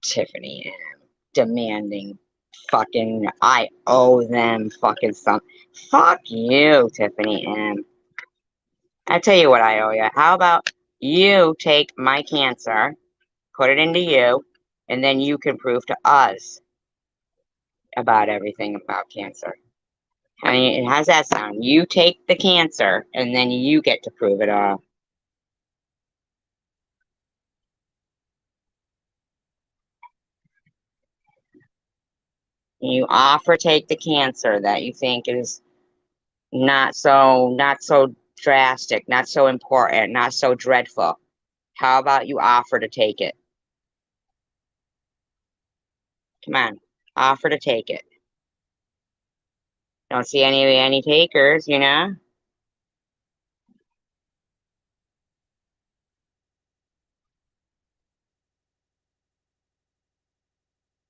Tiffany M. Demanding fucking, I owe them fucking something. Fuck you, Tiffany M. I tell you what I owe you. How about you take my cancer, put it into you, and then you can prove to us about everything about cancer. I mean, how's that sound? You take the cancer, and then you get to prove it all. You offer take the cancer that you think is not so drastic, not so important, not so dreadful. How about you offer to take it? Come on, offer to take it. Don't see any takers, you know?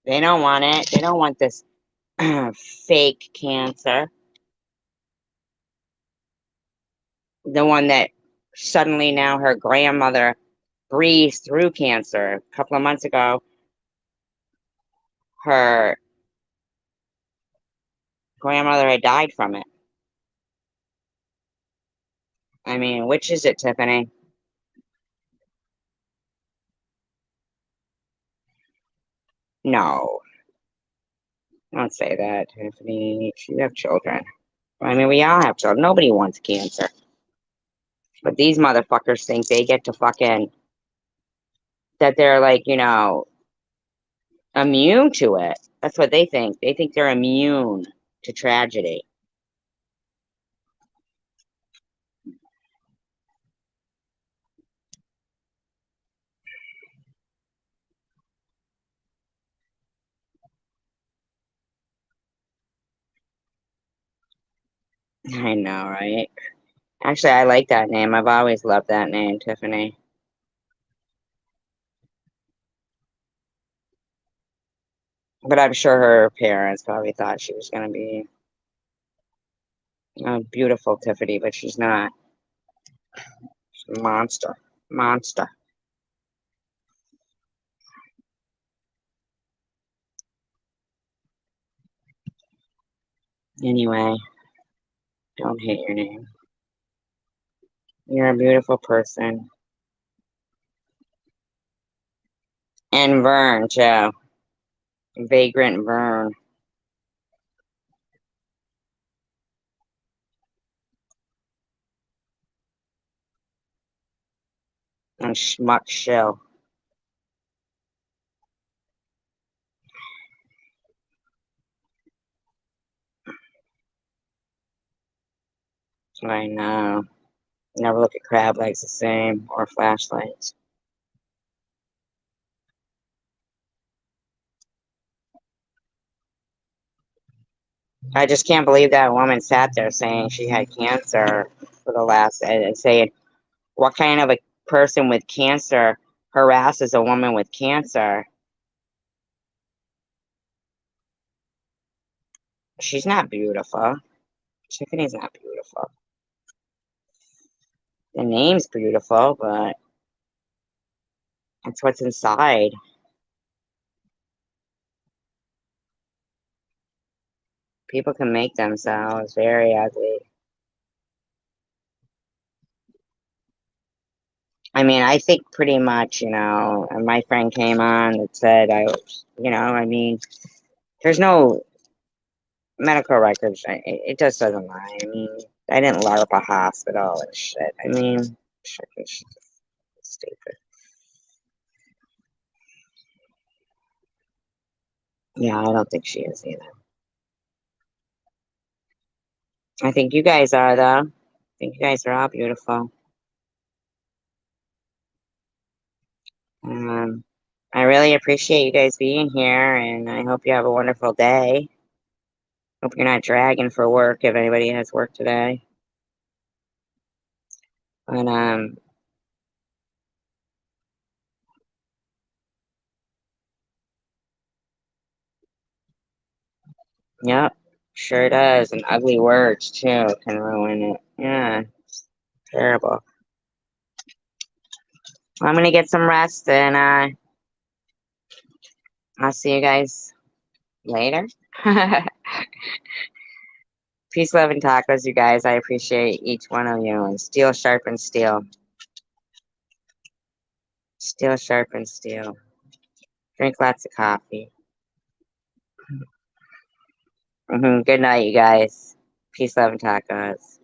They don't want it. They don't want this fake cancer. The one that suddenly now her grandmother breathes through cancer. A couple of months ago, her grandmother had died from it. I mean, which is it, Tiffany? No, don't say that, Tiffany. You have children. I mean, we all have children. Nobody wants cancer. But these motherfuckers think they get to fucking, that they're like, you know, immune to it. That's what they think. They think they're immune to tragedy. I know, right? Actually, I like that name. I've always loved that name, Tiffany. But I'm sure her parents probably thought she was going to be a beautiful Tiffany, but she's not. She's a monster. Monster. Anyway, don't hate your name. You're a beautiful person. And Vern, too. Vagrant Vern. And Schmuck Shill. I know. Never look at crab legs the same or flashlights. I just can't believe that woman sat there saying she had cancer for the last and saying, what kind of a person with cancer harasses a woman with cancer? She's not beautiful. Tiffany's not beautiful. The name's beautiful, but that's what's inside. People can make themselves very ugly. I mean, I think pretty much, and my friend came on that said, I mean, there's no medical records. It just doesn't lie. I mean, I didn't LARP a hospital and shit. I mean, she's stupid. Yeah, I don't think she is either. I think you guys are, though. I think you guys are all beautiful. I really appreciate you guys being here, and I hope you have a wonderful day. Hope you're not dragging for work if anybody has work today. But, yep, sure does. And ugly words, too, can ruin it. Yeah, terrible. Well, I'm going to get some rest, and I'll see you guys later. Peace, love, and tacos, you guys. I appreciate each one of you. And steel sharpens steel. Steel sharpens steel. Drink lots of coffee. Good night, you guys. Peace, love, and tacos.